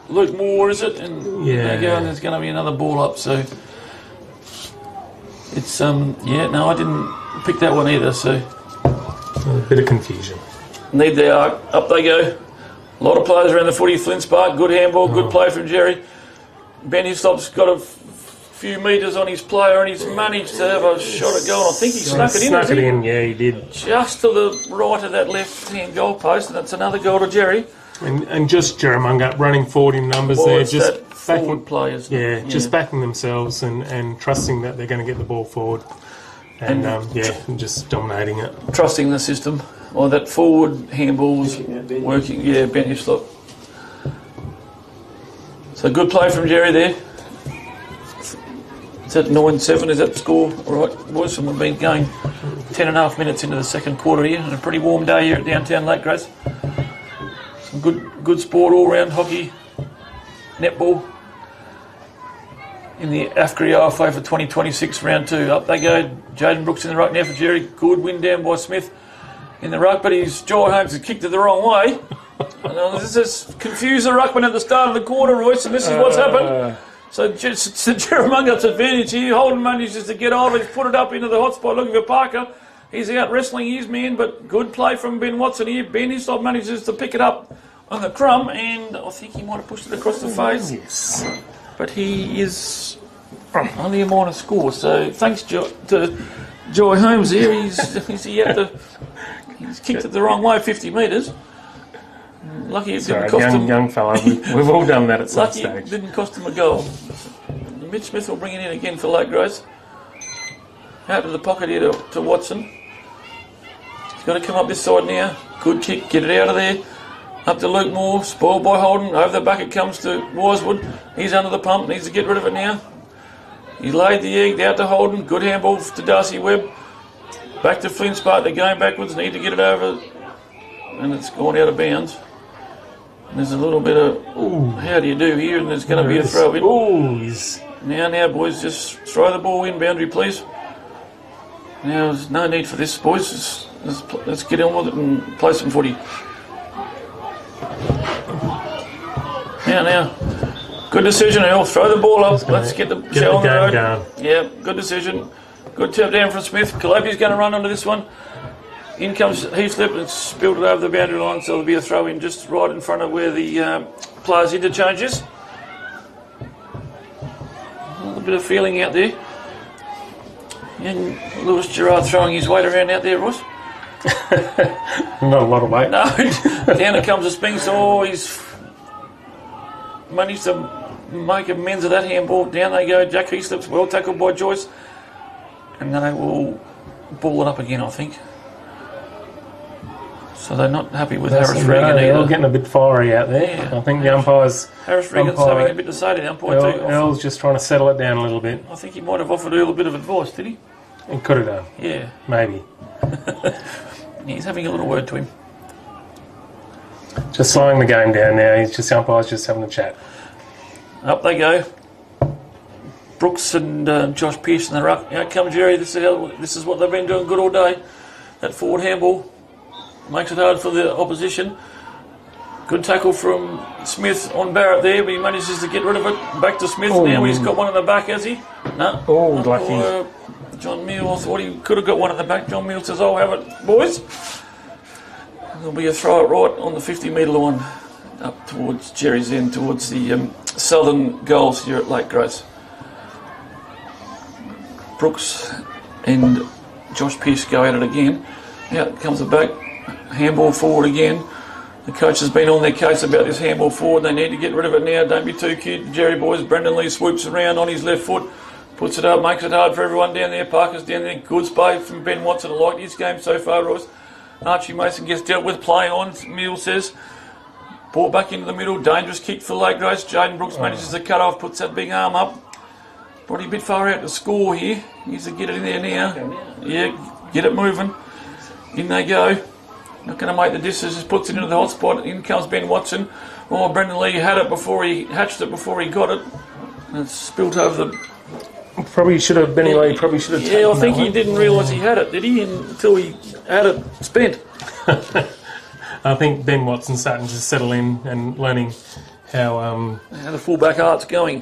Luke Moore, is it? And they go, and there's going to be another ball up. So it's no, I didn't pick that one either. So a bit of confusion. Need the arc. Up they go. A lot of players around the footy. Flint Spark, good handball, good play from Jerry. Ben Hislop's got a few metres on his player and he's managed to have a shot at goal. I think he snuck it in. Snuck it in, yeah, he did. Just to the right of that left-hand goal post, and that's another goal to Jerry. And just Jerramungup running forward in numbers Well, there, it's just that forward players. just backing themselves and trusting that they're going to get the ball forward. And just dominating it. Trusting the system. Or that forward handball's working. Yeah, Ben Hislop. So good play from Jerry there. Is that 9-7? Is that the score? All right, boys, and we've been going 10.5 minutes into the second quarter here, and a pretty warm day here at downtown Lake Grace. Some good sport all round, hockey, netball. In the AFGRI RFA for 2026 round 2. Up they go. Jaden Brooks in the ruck now for Jerry. Good win down by Smith in the ruck, but his Joy Holmes has kicked it the wrong way. This has confused the ruckman at the start of the quarter, Royce, and this is what's happened. So it's Jerramungup's advantage here. Holden manages to get hold of it, put it up into the hot spot looking for Parker. He's out wrestling his man, but good play from Ben Watson here. Ben Hislop manages to pick it up on the crumb, and I think he might have pushed it across the face. Yes. But he is only a minor score, so thanks to Joy Holmes here. He's kicked it the wrong way, 50 metres. Lucky it didn't cost him. Young fella, we've all done that at some Lucky stage. it didn't cost him a goal. Mitch Smith will bring it in again for Lake Grace. Out of the pocket here to Watson. He's got to come up this side now. Good kick, get it out of there. Up to Luke Moore, spoiled by Holden. Over the back it comes to Wisewood. He's under the pump, needs to get rid of it now. He laid the egg out to Holden. Good handball to Darcy Webb. Back to Flint Spark. They're going backwards. Need to get it over. And it's gone out of bounds. And there's a little bit of, how do you do here? And there's going to be a throw in. Now, boys, just throw the ball in. Boundary, please. Now, there's no need for this, boys. Let's get on with it and play some footy. Now. Good decision, Earl. Throw the ball up. Let's get the show on the road. Down. Yeah, good decision. Good tap down from Smith. Calopi's going to run onto this one. In comes Heathslip and spilled it over the boundary line, so there'll be a throw in just right in front of where the players' interchange is. A little bit of feeling out there. And Lewis Gerard throwing his weight around out there, Ross. Not a lot of weight. No, down it comes the Spinks. Oh, he's managed to make amends of that handball. Down they go. Jack Heaslip's well tackled by Joyce. And then they will ball it up again, I think. So they're not happy with Harris Regan either. They're all getting a bit fiery out there. Yeah. I think the umpires... Harris Regan's having a bit to say to the umpire too. Earl's just trying to settle it down a little bit. I think he might have offered Earl a bit of advice, did he? He could have done. Yeah. Maybe. He's having a little word to him. Just slowing the game down now. The umpire's just having a chat. Up they go. Brooks and Josh Pearce in the ruck. Out comes Jerry. This is what they've been doing good all day. That forward handball makes it hard for the opposition. Good tackle from Smith on Barrett there, but he manages to get rid of it. Back to Smith now. He's got one in the back, has he? No. Oh, lucky. John Mills thought he could have got one at the back. John Mills says, I'll have it, boys. There'll be a throw it right on the 50-metre line up towards Jerry's end, towards the southern goals here at Lake Grace. Brooks and Josh Pearce go at it again. Out comes the back. Handball forward again. The coach has been on their case about this handball forward. They need to get rid of it now. Don't be too cute. Jerry boys. Brendan Lee swoops around on his left foot. Puts it up. Makes it hard for everyone down there. Parker's down there. Good play from Ben Watson. I like his game so far, Royce. Archie Mason gets dealt with. Play on. Mule says. Brought back into the middle. Dangerous kick for Lake Grace. Jaden Brooks manages to cut off. Puts that big arm up. Probably a bit far out to score here. Needs to get it in there now. Yeah, get it moving. In they go. Not going to make the distance. Just puts it into the hot spot. In comes Ben Watson. Oh, Brendan Lee had it before he hatched it before he got it. And it's spilt over the... Probably should have, Benny Lee probably should have taken Yeah, I think that he one. didn't realise he had it, did he? Until he had it spent. I think Ben Watson's starting to settle in and learning how, How the fullback art's going.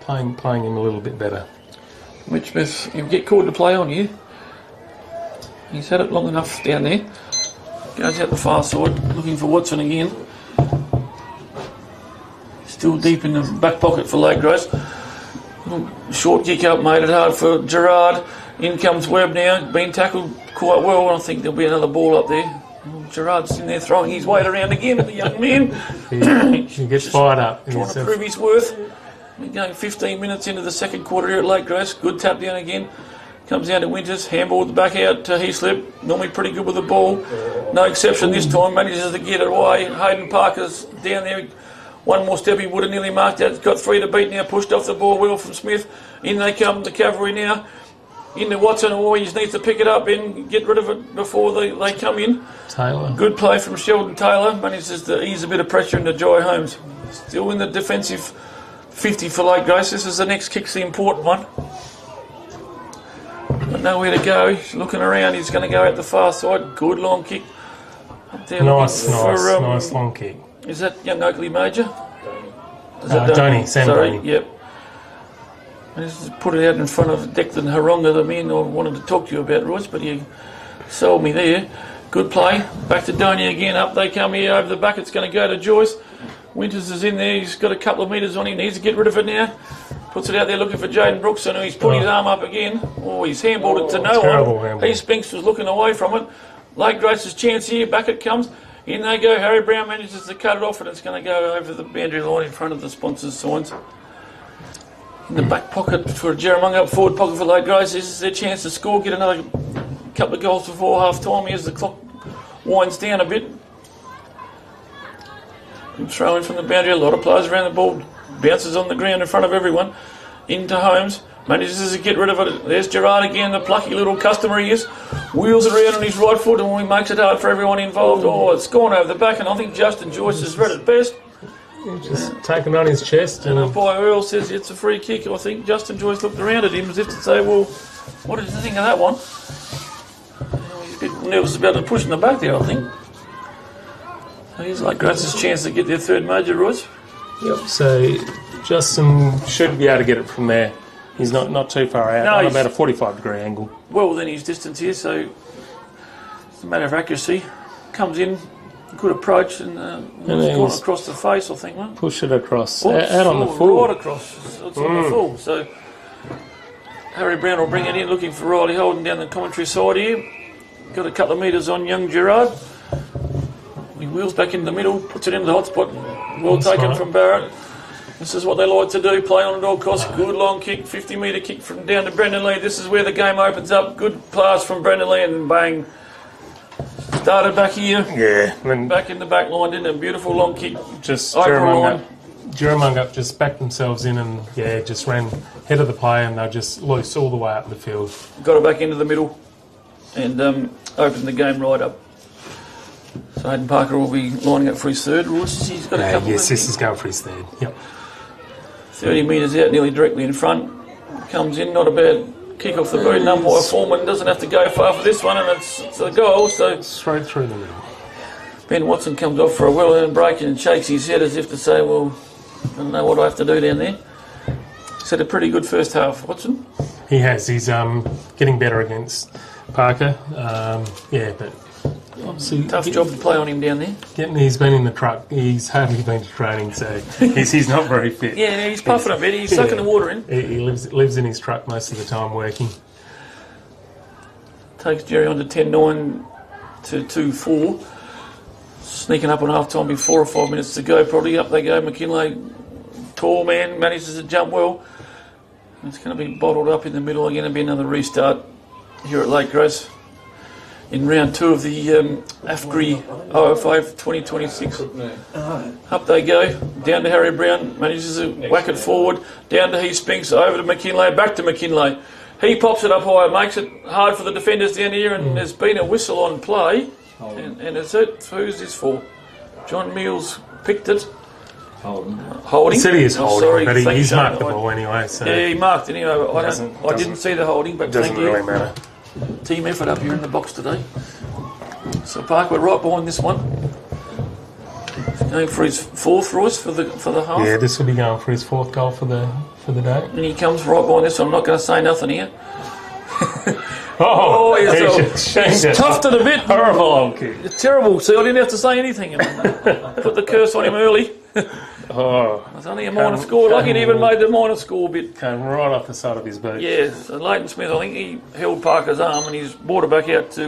playing him a little bit better. Mitch Smith, he'll get called to play on you. He's had it long enough down there. Goes out the far side, looking for Watson again. Still deep in the back pocket for Lake Grace. Short kick up, made it hard for Gerard. In comes Webb now, been tackled quite well. I think there'll be another ball up there. Gerard's in there throwing his weight around again at the young man. He gets fired up. Trying to prove his worth. We're going 15 minutes into the second quarter here at Lake Grace. Good tap down again. Comes down to Winters. Handball the back out to Heaslip. Normally pretty good with the ball. No exception this time. Manages to get it away. Hayden Parker's down there. One more step he would have nearly marked that. Got 3 to beat now. Pushed off the ball well from Smith. In they come, the cavalry now. Into Watson. Oh, he needs to pick it up and get rid of it before they come in. Taylor. Good play from Sheldon Taylor. Manages to ease a bit of pressure into Joy Holmes. Still in the defensive 50 for Lake Grace. This is the next kick's the important one. Got nowhere to go. He's looking around. He's going to go out the far side. Good long kick. Up there Nice long kick. Is that young Oakley Major? Donny, Sam Sorry, Donny. yep. I just put it out in front of Declan Haronga, the man I wanted to talk to you about, Royce, but you sold me there. Good play. Back to Donny again. Up they come here over the back. It's going to go to Joyce. Winters is in there. He's got a couple of metres on him. Needs to get rid of it now. Puts it out there looking for Jaden Brooks, and he's put his arm up again. Oh, he's handballed it to no one. Handball. He Spinks was looking away from it. Lake Grace's chance here. Back it comes. In they go. Harry Brown manages to cut it off, and it's going to go over the boundary line in front of the sponsors' signs. In the back pocket for Jerramungup, forward pocket for Lake Grace. This is their chance to score, get another couple of goals before half time. Here's the clock winds down a bit. Throw in from the boundary. A lot of players around the ball. Bounces on the ground in front of everyone. Into Holmes. Manages to get rid of it. There's Gerard again, the plucky little customer he is. Wheels it around on his right foot and he makes it hard for everyone involved. Oh, it's gone over the back, and I think Justin Joyce has read it best. Just taken on his chest. And umpire Earl says it's a free kick. I think Justin Joyce looked around at him as if to say, well, what did you think of that one? He's a bit nervous about pushing the back there, I think. So here's Lake Grace's chance to get their third major, Royce. Yep. So Justin should be able to get it from there. He's not too far out. No, on he's about a 45-degree angle. well within his distance here, so it's a matter of accuracy. Comes in, good approach, and it's gone across the face, I think, mate. Push it across. Oops, Out on the full. Right across. It's on the full. So Harry Brown will bring it in, looking for Riley Holden down the commentary side here. Got a couple of metres on young Gerard. He wheels back in the middle, puts it into the hot spot. Well taken from Barrett. This is what they like to do, play on at all costs. Good long kick, 50-metre kick from down to Brendan Lee. This is where the game opens up. Good pass from Brendan Lee, and bang. Started back here. Yeah. And Back in the back line, didn't it? Beautiful long kick. just Over Jerramungup just backed themselves in and just ran head of the play, and they're just loose all the way up the field. Got it back into the middle and opened the game right up. So Hayden Parker will be lining up for his third. He's got a couple Yes, of this is going for his third. Yep. 30 metres out, nearly directly in front. Comes in, not a bad kick off the boot. Umpire Foreman doesn't have to go far for this one, and it's a goal. So Straight through the middle. Ben Watson comes off for a well-earned break and shakes his head as if to say, well, I don't know what I have to do down there. He's had a pretty good first half, Watson. He has. He's getting better against Parker. But obviously Tough job to play on him down there. He's been in the truck. He's hardly been to training, so he's not very fit. Yeah, he's puffing a bit. He's sucking the water in. He lives in his truck most of the time working. Takes Jerry on to 10-9 to 2-4. Sneaking up on half-time with 4 or 5 minutes to go, probably. Up they go. McKinley, tall man, manages to jump well. It's going to be bottled up in the middle. Again, it'll be another restart here at Lake Grace in round 2 of the AFGRI OFA 2026. Up they go. Down to Harry Brown. Manages to whack it forward. Down to Spinks. Over to McKinley. Back to McKinley. He pops it up high. Makes it hard for the defenders down here, and there's been a whistle on play. And it's it. Who's this for? John Mills picked it. Holding. Holding. He said he is Oh, holding, sorry, but thank he's you, marked the Shane. ball anyway, so Yeah, he marked it anyway. I Doesn't- didn't see the holding, but it doesn't thank you. really matter. Team effort up here in the box today. So Parker right behind this one. He's going for his fourth, Royce, for the half. Yeah, this will be going for his 4th goal for the day. And he comes right behind this one. I'm not going to say nothing here. Oh, he's he's toughed it a bit. Horrible old kick. It's terrible, so I didn't have to say anything. Put the curse on him early. Oh, It's only a minor score. Lucky it even made the minor score bit. came right off the side of his boot. Yeah, so Leighton Smith, I think he held Parker's arm and he's brought it back out to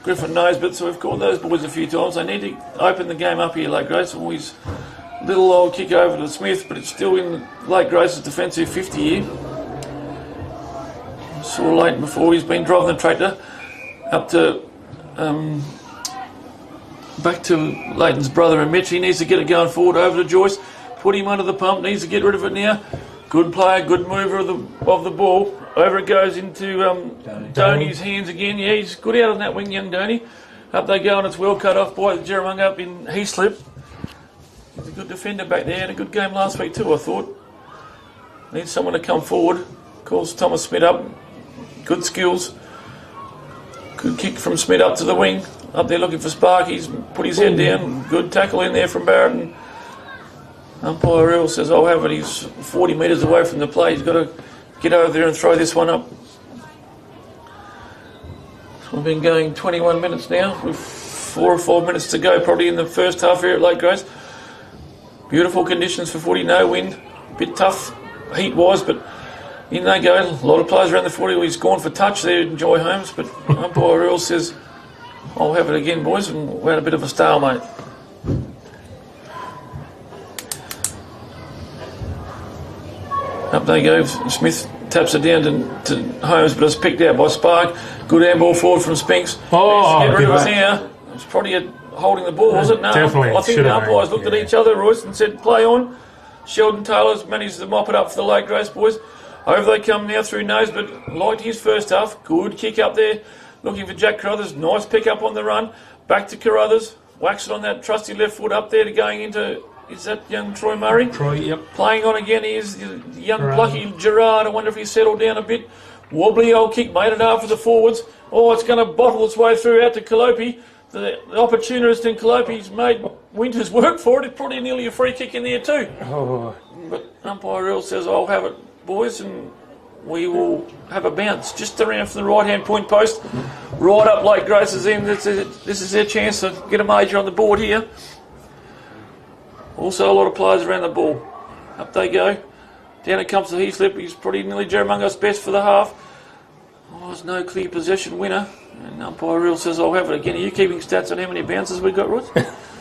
Griffin Nosebit. So we've called those boys a few times. They need to open the game up here, Lake Grace. Always little old kick over to Smith, but it's still in Lake Grace's defensive 50 here. Saw Leighton before. He's been driving the tractor up to back to Leighton's brother and Mitch. He needs to get it going forward over to Joyce. Put him under the pump. Needs to get rid of it now. Good player, good mover of the ball. Over it goes into Donny's hands again. Yeah, he's good out on that wing, young Donny. Up they go and it's well cut off by Jerramungup in Heaslip. He's a good defender back there and a good game last week too, I thought. Needs someone to come forward. Calls Thomas Smith up. Good skills. Good kick from Smith up to the wing. Up there looking for Spark. He's put his head down. Good tackle in there from Barrett. And umpire Earl says, I'll have it. He's 40 metres away from the play. He's got to get over there and throw this one up. So we've been going 21 minutes now with 4 or 5 minutes to go probably in the first half here at Lake Grace. Beautiful conditions for footy. No wind. Bit tough heat-wise, but in they go. A lot of players around the 40. He's gone for touch there in Joy Holmes, but umpire Earl says, I'll have it again, boys, and we had a bit of a stalemate. Up they go. Smith taps it down to Holmes, but it's picked out by Spark. Good handball forward from Spinks. Oh, get rid of it good now. It's probably holding the ball, was it? No, Definitely. I think Should the have umpires been, looked at each other, Royce, and said, play on. Sheldon Taylor's managed to mop it up for the Lake Grace boys. Over they come now through nose, but liked his first half. Good kick up there. Looking for Jack Carruthers. Nice pick up on the run. Back to Carruthers. Whacks it on that trusty left foot up there to going into, is that young Troy Murray? Troy, yep. Playing on again, he is the young plucky Gerard. I wonder if he settled down a bit. Wobbly old kick, made it hard for the forwards. Oh, it's going to bottle its way through out to Calliope. The opportunist in Calliope's made Winters work for it. It's probably nearly a free kick in there too. Oh, But umpire Earl says, I'll have it, boys, and we will have a bounce just around from the right-hand point post. Right up Lake Grace's end. This is their chance to get a major on the board here. Also a lot of players around the ball. Up they go. Down it comes to Heaslip. He's probably nearly Jerramungup's best for the half. Oh, there's no clear possession winner. And umpire Earl says, I'll have it again. Are you keeping stats on how many bounces we've got, Ross?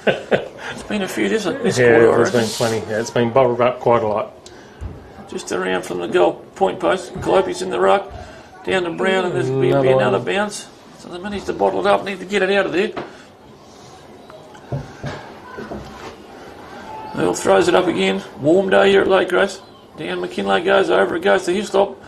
It's been a few this quarter, I there's reckon. been plenty. Yeah, it's been bubbled up quite a lot. Just around from the goal point post. Calliope's in the ruck. Down to Brown, and there's be another bounce. So they managed to bottle it up. Need to get it out of there. Earl throws it up again. Warm day here at Lake Grace. Down McKinlay goes over. It goes to Hislop.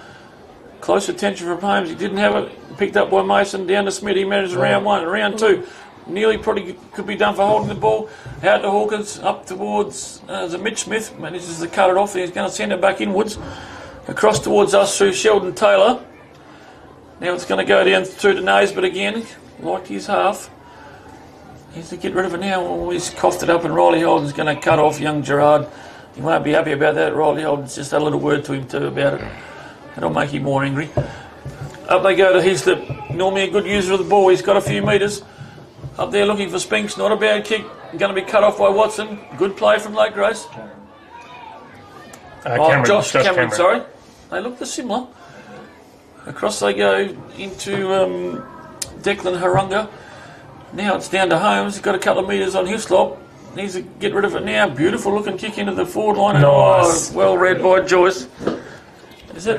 Close attention from Holmes. He didn't have it. Picked up by Mason. Down to Smith. He managed round one. Round two. Nearly probably could be done for holding the ball. Out to Hawkins. Up towards Mitch Smith. Manages to cut it off. He's going to send it back inwards. Across towards us through Sheldon Taylor. Now it's going to go down through the nose, but again, like his half. He's to get rid of it now. Oh, he's coughed it up, and Riley Holden's going to cut off young Gerard. He won't be happy about that. Riley Holden's just had a little word to him too about it. That'll make him more angry. Up they go to Heaslip. Normally a good user of the ball. He's got a few metres. Up there looking for Spinks. Not a bad kick. Going to be cut off by Watson. Good play from Lake Grace. Josh Cameron, sorry. They look similar. Across they go into Declan Harunga. Now it's down to Holmes. He's got a couple of metres on Hislop. Needs to get rid of it now. Beautiful looking kick into the forward line. Nice. Oh, well read by Joyce. Is that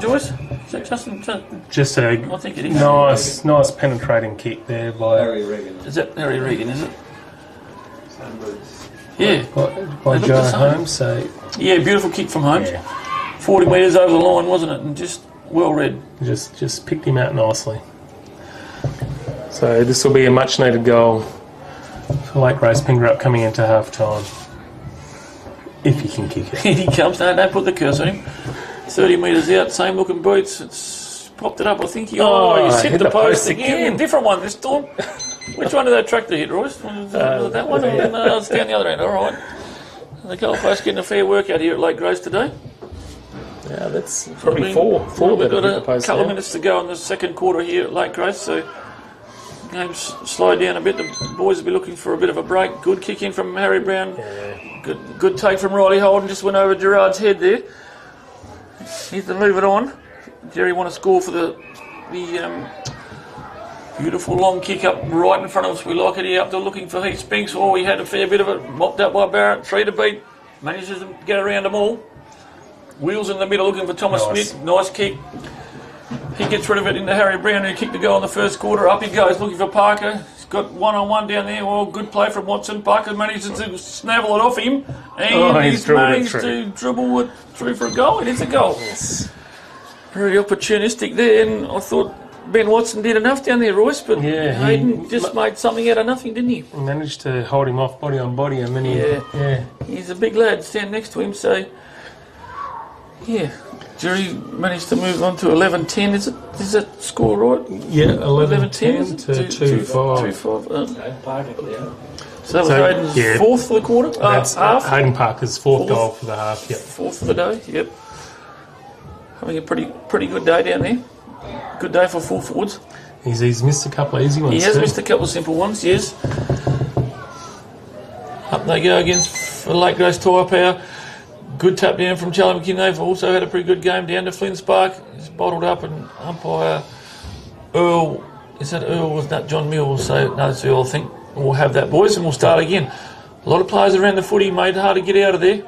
Joyce? Is that Justin? Just a I think it is. nice penetrating kick there by Harry Regan. Is that Harry Regan, is it? Yeah. by They look Joe the same. Holmes. So Yeah, beautiful kick from Holmes. yeah, 40 metres over the line, wasn't it? And just well read. just picked him out nicely. So this will be a much needed goal for Lake Grace Pingrup coming into half time. If he can kick it. In he comes. No, don't put the curse on him. 30 metres out, same looking boots. It's popped it up. I think he hit the post again. Different one this time. Which one did that tractor hit, Royce? Was that one? No, it's down the other end. All right. The goalpost getting a fair workout here at Lake Grace today. Yeah, that's probably four. We've got a couple of minutes to go in the second quarter here at Lake Grace, so the game's slowed down a bit. The boys will be looking for a bit of a break. Good kick in from Harry Brown. Yeah. Good take from Riley Holden. Just went over Gerard's head there. Needs to move it on. Jerry want to score for the beautiful long kick up right in front of us. We like it here up there looking for Heath Spinks. Oh, he had a fair bit of it. Mopped up by Barrett. 3 to beat. Manages to get around them all. Wheels in the middle looking for Thomas Smith. Nice kick. He gets rid of it into Harry Brown, who kicked the goal in the first quarter. Up he goes looking for Parker. He's got one-on-one down there. Well, good play from Watson. Parker manages to snavel it off him. And he's managed to dribble it through for a goal. It is a goal. Yes. Very opportunistic there. And I thought Ben Watson did enough down there, Royce. But Hayden just made something out of nothing, didn't he? Managed to hold him off body on body. And then he's a big lad standing next to him. So, Jerry managed to move on to 11-10. Is that score right? Yeah, 11-10 to 2-5. So that was Hayden's fourth for the quarter? That's half? Hayden Parker's fourth goal for the half, yep. Fourth for the day, yep. Having a pretty good day down there. Good day for full forwards. He's missed a couple of easy ones. He has missed a couple of simple ones, yes. Up they go against Lake Grace Tyre Power. Good tap down from Charlie McKinley. Also had a pretty good game down to Flynn Spark. He's bottled up, and umpire Earl, is that Earl? Was that John Mills? So no, it's Earl, I think. We'll have that, boys, and we'll start again. A lot of players around the footy, made it hard to get out of there.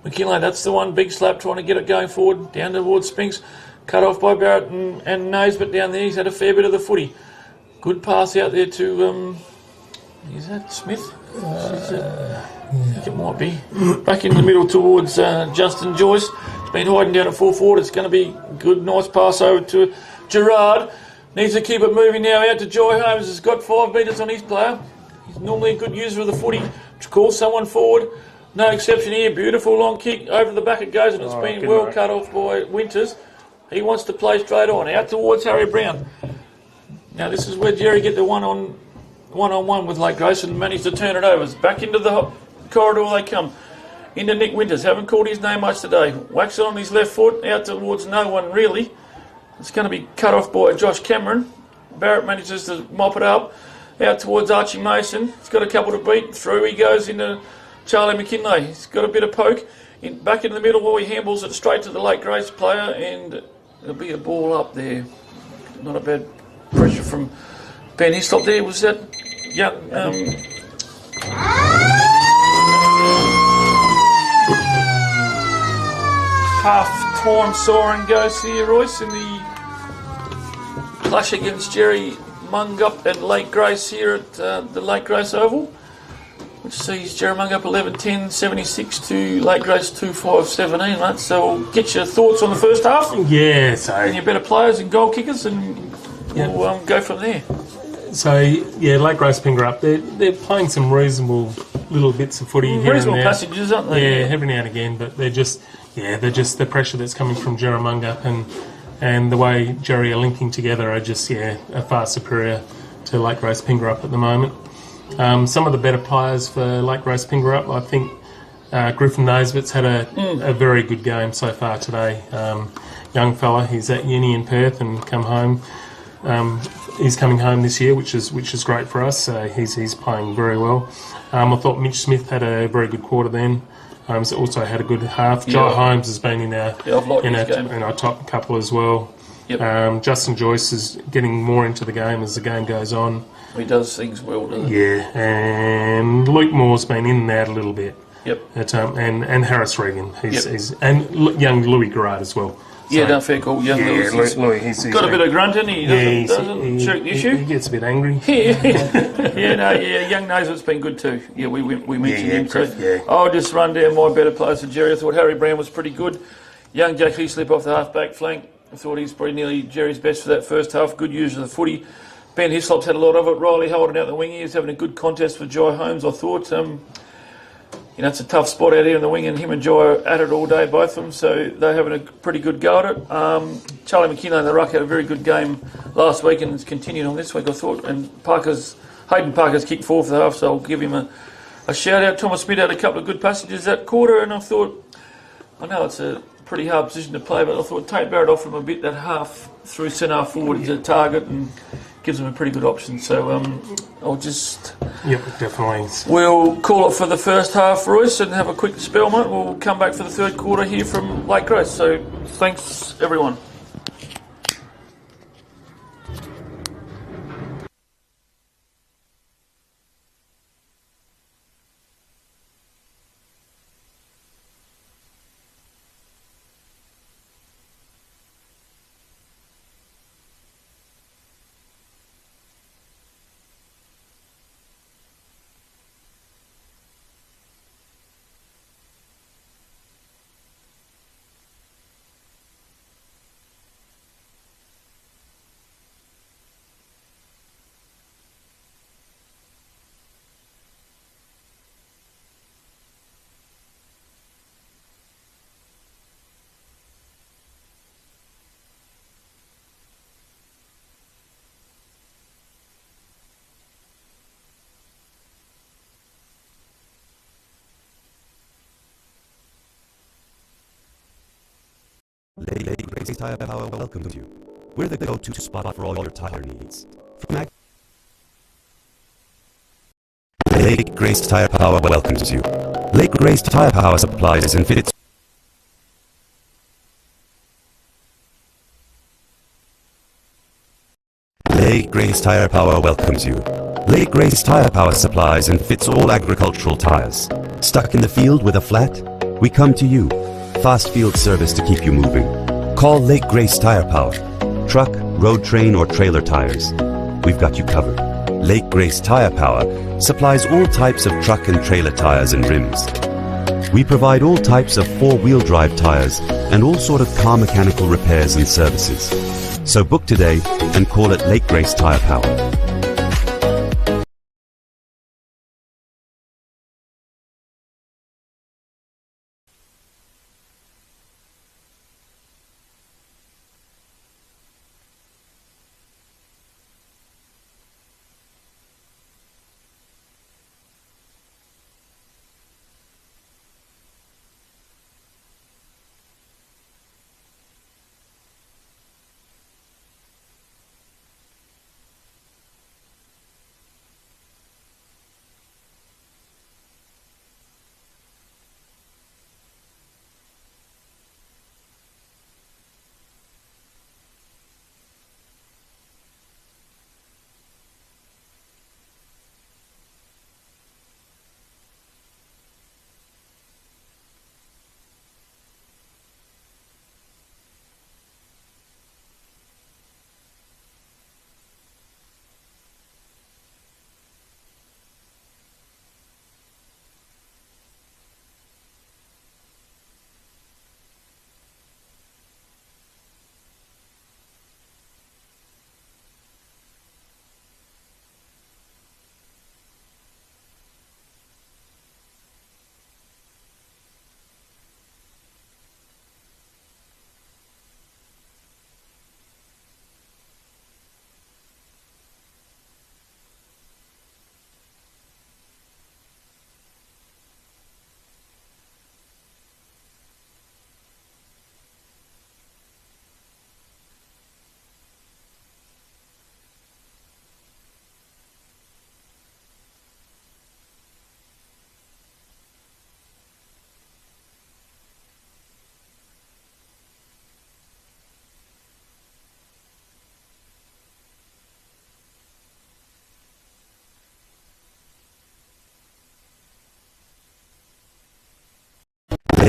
McKinley, that's the one, big slap, trying to get it going forward, down towards Spinks. Cut off by Barrett and Naismith down there. He's had a fair bit of the footy. Good pass out there to, is that Smith? I think it might be. Back in the middle towards Justin Joyce. He's been hiding down at full forward. It's going to be good, nice pass over to Gerard. Needs to keep it moving now out to Joy Holmes. Has got 5 metres on his player. He's normally a good user of the footy. Call someone forward. No exception here. Beautiful long kick. Over the back it goes, and it's been well cut off by Winters. He wants to play straight on. Out towards Harry Brown. Now this is where Jerry get the one-on-one with Lake Grace and managed to turn it over. It's back into the corridor they come. Into Nick Winters. Haven't called his name much today. Whacks it on his left foot. Out towards no one really. It's going to be cut off by Josh Cameron. Barrett manages to mop it up. Out towards Archie Mason. He's got a couple to beat. Through he goes into Charlie McKinley. He's got a bit of poke. Back in the middle while he handles it straight to the Lake Grace player, and there'll be a ball up there. Not a bad pressure from Ben Hislop there. Was that half-time siren goes here, Royce, in the clash against Jerramungup and Lake Grace here at the Lake Grace Oval, which sees Jerramungup 11-10, 76 to Lake Grace 2-5-17, mate. So we'll get your thoughts on the first half. Yeah, so... And your better players and goal kickers, and we'll go from there. So, Lake Grace Pingrup, they're playing some reasonable little bits of footy here and there. Reasonable passages, aren't they? Yeah, every now and again, but they're just the pressure that's coming from Jerramungup and the way Jerry are linking together are just, are far superior to Lake Grace Pingrup at the moment. Some of the better players for Lake Grace Pingrup, I think Griffin Naismith's had a very good game so far today. Young fella, he's at uni in Perth and come home. He's coming home this year, which is great for us. He's playing very well. I thought Mitch Smith had a very good quarter then. He's also had a good half. Jai Holmes has been in our top couple as well. Yep. Justin Joyce is getting more into the game as the game goes on. He does things well, doesn't he? Yeah, and Luke Moore's been in and out a little bit. Yep. And Harris Regan, and young Louis Gerard as well. So, fair call. Young Louis, he's got a bit of grunt in him. He doesn't shoot the issue. He gets a bit angry. Young Naismith's been good too. Yeah, we mentioned him too. Yeah. I'll just run down my better players for Jerry. I thought Harry Brown was pretty good. Young Jack Heaslip off the half-back flank. I thought he's probably nearly Jerry's best for that first half. Good use of the footy. Ben Hislop's had a lot of it. Riley holding out the wing. He's having a good contest with Jai Holmes, I thought. It's a tough spot out here in the wing, and him and Jai are at it all day, both of them, so they're having a pretty good go at it. Charlie McKinley in the ruck had a very good game last week and has continued on this week, I thought. And Hayden Parker's kicked 4 for the half, so I'll give him a shout out. Thomas Smith had a couple of good passages that quarter, and I thought, I know it's a pretty hard position to play, but I thought Tate Barrett offered him a bit that half through centre half forward as a target and gives them a pretty good option. So I'll just... Yep, definitely. We'll call it for the first half, Royce, and have a quick spell, mate. We'll come back for the third quarter here from Lake Grace. So thanks, everyone. Lake Grace Tire Power welcomes you. We're the go-to spot for all your tire needs. From Lake Grace Tire Power welcomes you. Lake Grace Tire Power supplies and fits. Lake Grace Tire Power welcomes you. Lake Grace Tire Power supplies and fits all agricultural tires. Stuck in the field with a flat? We come to you. Fast field service to keep you moving. Call Lake Grace Tire Power. Truck, road train, or trailer tires. We've got you covered. Lake Grace Tire Power supplies all types of truck and trailer tires and rims. We provide all types of four-wheel drive tires and all sort of car mechanical repairs and services. So book today and call it Lake Grace Tire Power.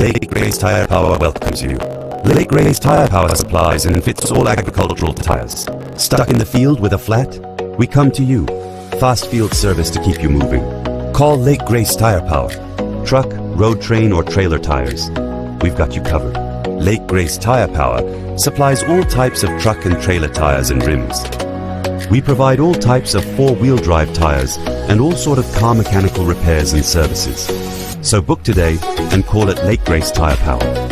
Lake Grace Tire Power welcomes you. Lake Grace Tire Power supplies and fits all agricultural tires. Stuck in the field with a flat? We come to you. Fast field service to keep you moving. Call Lake Grace Tire Power. Truck, road train, or trailer tires. We've got you covered. Lake Grace Tire Power supplies all types of truck and trailer tires and rims. We provide all types of four-wheel drive tires and all sort of car mechanical repairs and services. So book today and call at Lake Grace Tire Power.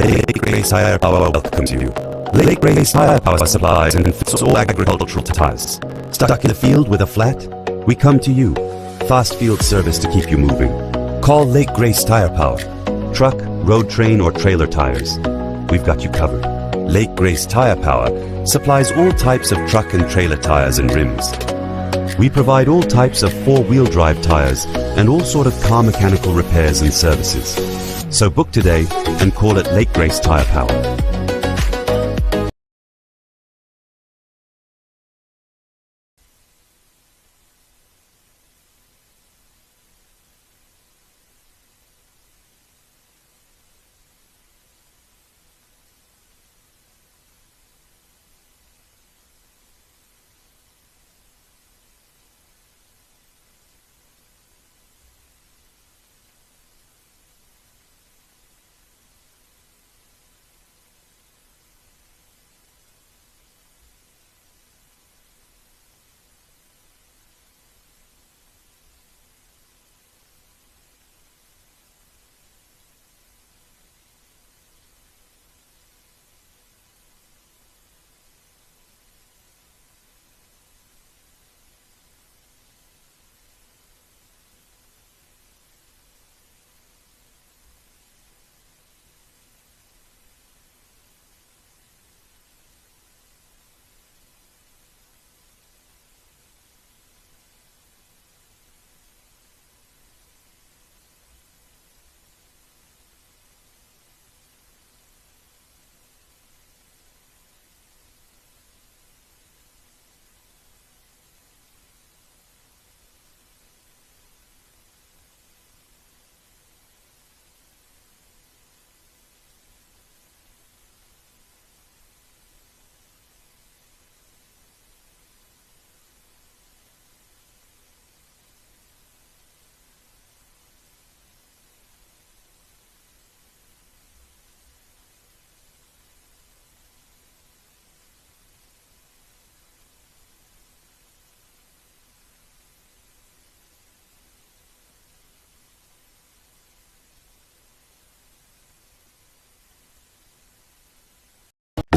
Lake Grace Tire Power welcomes you. Lake Grace Tire Power supplies and fits all agricultural tires. Stuck in the field with a flat? We come to you. Fast field service to keep you moving. Call Lake Grace Tire Power. Truck, road train, or trailer tires. We've got you covered. Lake Grace Tire Power supplies all types of truck and trailer tires and rims. We provide all types of four-wheel drive tires and all sort of car mechanical repairs and services. So book today and call at Lake Grace Tire Power.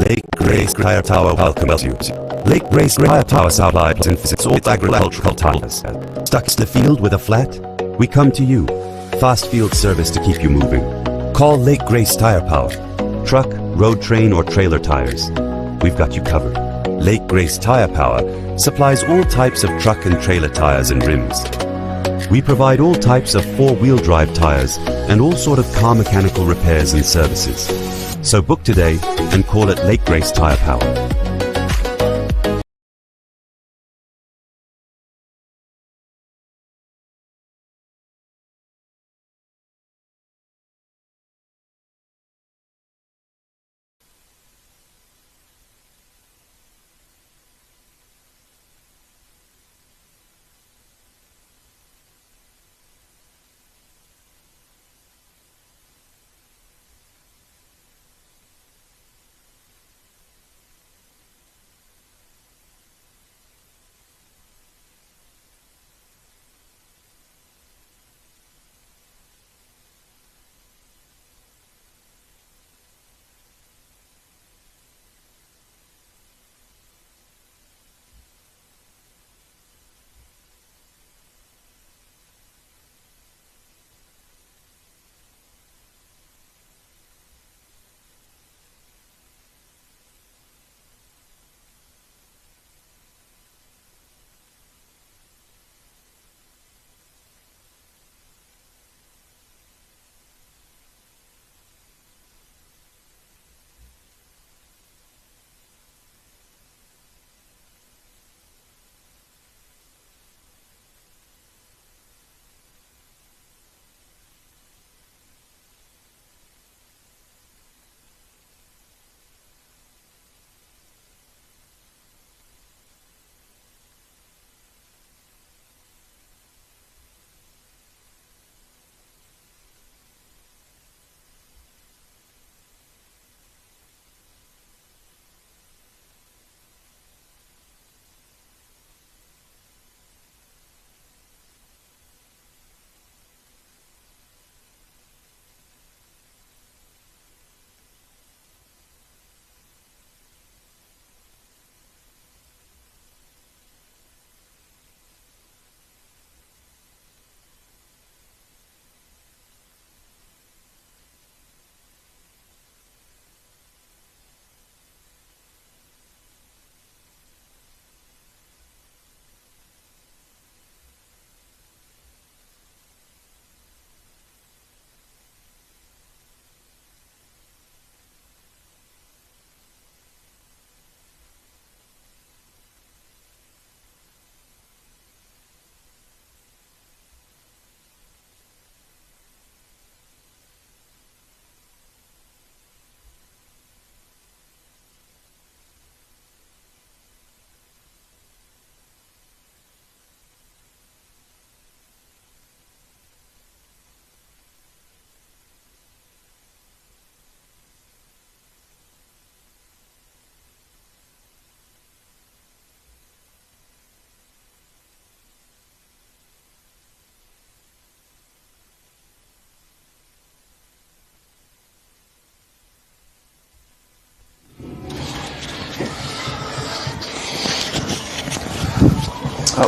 Lake Grace Tire Tower welcomes you. Lake Grace Tire Tower supplies and visits all agricultural tires. Stuck in the field with a flat? We come to you. Fast field service to keep you moving. Call Lake Grace Tire Power. Truck, road train, or trailer tires. We've got you covered. Lake Grace Tire Power supplies all types of truck and trailer tires and rims. We provide all types of four-wheel drive tires and all sort of car mechanical repairs and services. So book today and call it Lake Grace Tire Power.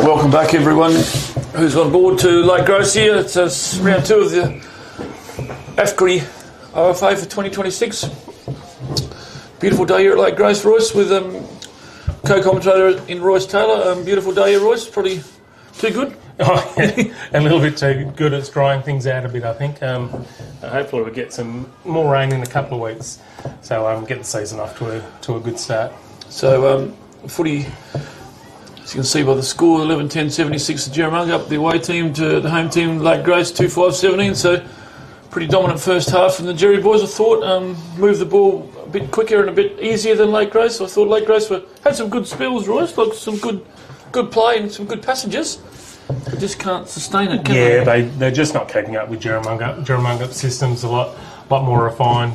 Welcome back, everyone who's on board to Lake Grace here. It's round 2 of the AFGRI OFA for 2026. Beautiful day here at Lake Grace, Royce, with co-commentator in Royce Taylor. Beautiful day here, Royce. Probably too good. Oh, yeah. A little bit too good. It's drying things out a bit, I think. Hopefully we'll get some more rain in a couple of weeks, so get the season off to a good start. So footy, as you can see by the score, 11-10-76 the Jerramungup, the away team to the home team, Lake Grace, 2-5-17. So pretty dominant first half from the Jerry boys, I thought. Moved the ball a bit quicker and a bit easier than Lake Grace. I thought Lake Grace had some good spells, Royce, like some good play and some good passengers. They just can't sustain it, can they? Yeah, they're just not keeping up with Jerramungup. Jerramungup's system's a lot more refined.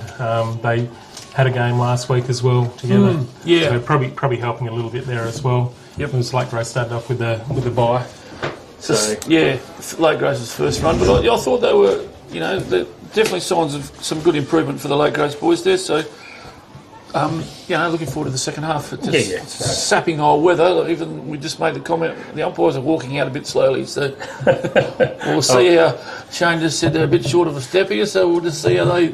They had a game last week as well together. Yeah. So probably helping a little bit there as well. Yep. It was Lake Grace started off with the bye. So yeah, Lake Grace's first run, but I thought they were, definitely signs of some good improvement for the Lake Grace boys there. So Looking forward to the second half. It's just Yeah. sapping old weather. Even we just made the comment, the umpires are walking out a bit slowly, so we'll see how Shane just said they're a bit short of a step here, so we'll just see how they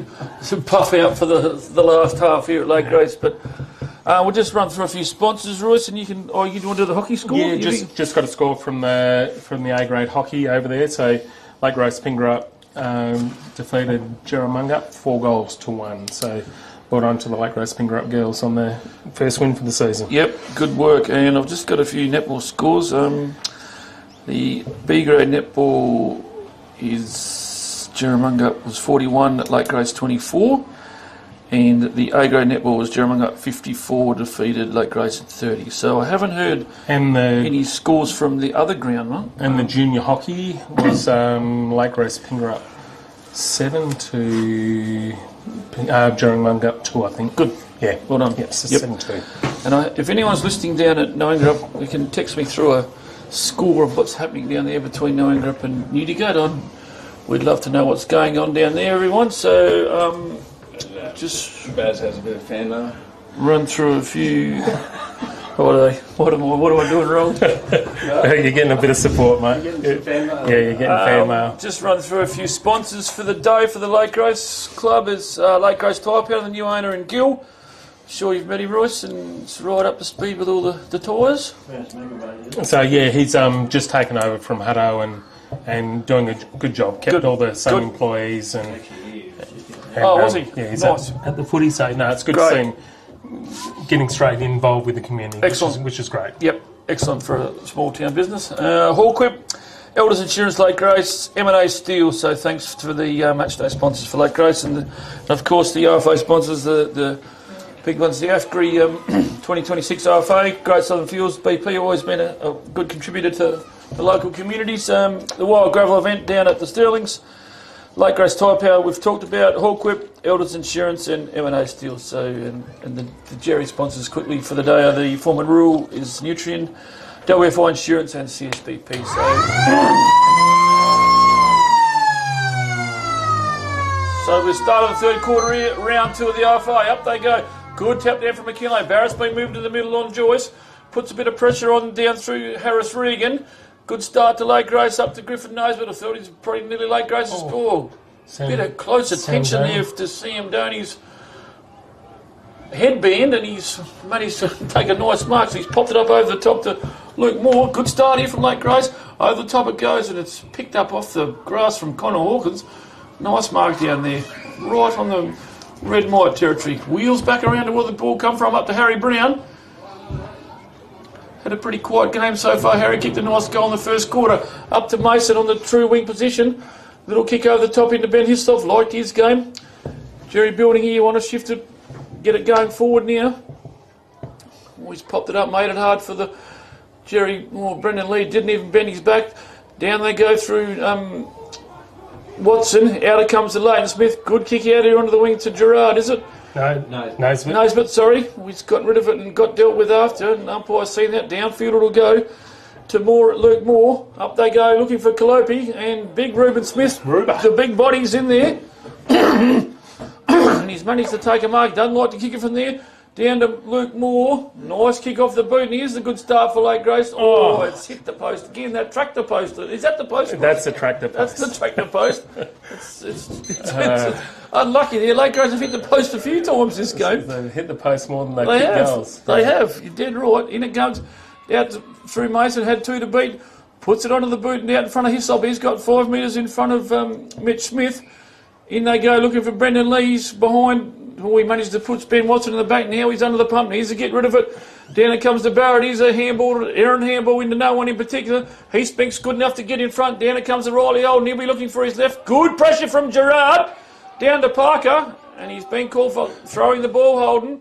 puff out for the last half here at Lake Grace. But we'll just run through a few sponsors, Royce, and you want to do the hockey score? Yeah, just got a score from the A-grade hockey over there. So Lake Grace Pingrup defeated Jerramungup 4-1. So brought on to the Lake Grace Pingrup girls on their first win for the season. Yep, good work. And I've just got a few netball scores. The B-grade netball is Jerramungup was 41, Lake Grace 24. And the A-grade netball was Jerramungup 54, defeated Lake Grace at 30. So I haven't heard any scores from the other ground, right? And the junior hockey was Lake Grace Pingrup 7 to Jerramungup 2, I think. Good. Yeah. Well done. Yep, 7-2. And if anyone's listening down at Ongerup, you can text me through a score of what's happening down there between Ongerup and Newdigate. We'd love to know what's going on down there, everyone. So just Baz has a bit of fan mail. run through a few. What am I doing wrong? You're getting a bit of support, mate. You're getting some fan mail. Yeah, you're getting fan mail. Just run through a few sponsors for the day for the Lake Grace Club. Is Lake Grace Tyre Powder, the new owner in Gill. Sure you've met him, Royce, and it's right up to speed with all the tyres. So yeah, he's just taken over from Hutto and doing a good job. Kept all the same employees and was he? Yeah, he's Nice. at the footy. So no, it's good Great. to see him getting straight involved with the community. Excellent. which is great. Yep, excellent for a small town business. Hallquip, Elders Insurance, Lake Grace, M&A Steel. So thanks for the matchday sponsors for Lake Grace, and of course the OFA sponsors, the big ones, the AFGRI 2026 OFA, Great Southern Fuels, BP, always been a good contributor to the local communities. The Wild Gravel event down at the Sterlings, Lake Grace Tyre Power we've talked about, Hallquip, Elders Insurance and M&A Steel. So, and the Jerry sponsors quickly for the day are the Foreman Rural is Nutrien, WFI Insurance and CSBP. So we start on the third quarter here, round 2 of the RFA. Up they go. Good tap down from McKinley. Barrett's been moved to the middle on Joyce. Puts a bit of pressure on down through Harris Regan. Good start to Lake Grace, up to Griffin Nosebit. I thought he's probably nearly Lake Grace's score. Bit of close attention there to Sam Doney's headband, and he's managed to take a nice mark. So he's popped it up over the top to Luke Moore. Good start here from Lake Grace. Over the top it goes, and it's picked up off the grass from Connor Hawkins. Nice mark down there, right on the red and white territory. Wheels back around to where the ball come from, up to Harry Brown. Had a pretty quiet game so far. Harry kicked a nice goal in the first quarter. Up to Mason on the true wing position. Little kick over the top into Ben Histoff. Liked his game. Jerry building here. You want to shift it, get it going forward now. He's popped it up, made it hard for the Jerry. Brendan Lee didn't even bend his back. Down they go through Watson. Out it comes to Leighton Smith. Good kick out here onto the wing to Gerard, is it? No. Nosebit, sorry. He's got rid of it and got dealt with after. And umpire's seen that. Downfield it'll go to Luke Moore. Up they go looking for Calopi and big Reuben Smith. The big body's in there. And he's managed to take a mark. Doesn't like to kick it from there. Down to Luke Moore. Nice kick off the boot. And here's the good start for Lake Grace. Oh, it's hit the post again. That tractor post. Is that the post? That's the tractor post. That's the tractor post. It's unlucky there. Lake Grace have hit the post a few times this game. They've hit the post more than they've kicked goals. They have. You're dead right. In it goes. Out through Mason. Had 2 to beat. Puts it onto the boot and out in front of Hislop. He's got 5 metres in front of Mitch Smith. In they go looking for Brendan Lee's behind. He managed to put Ben Watson in the back. Now he's under the pump. He's to get rid of it. Down it comes to Barrett. He's a handball, Aaron handball into no one in particular. He's good enough to get in front. Down it comes to Riley Old. He'll be looking for his left. Good pressure from Gerard. Down to Parker. And he's been called for throwing the ball, Holden.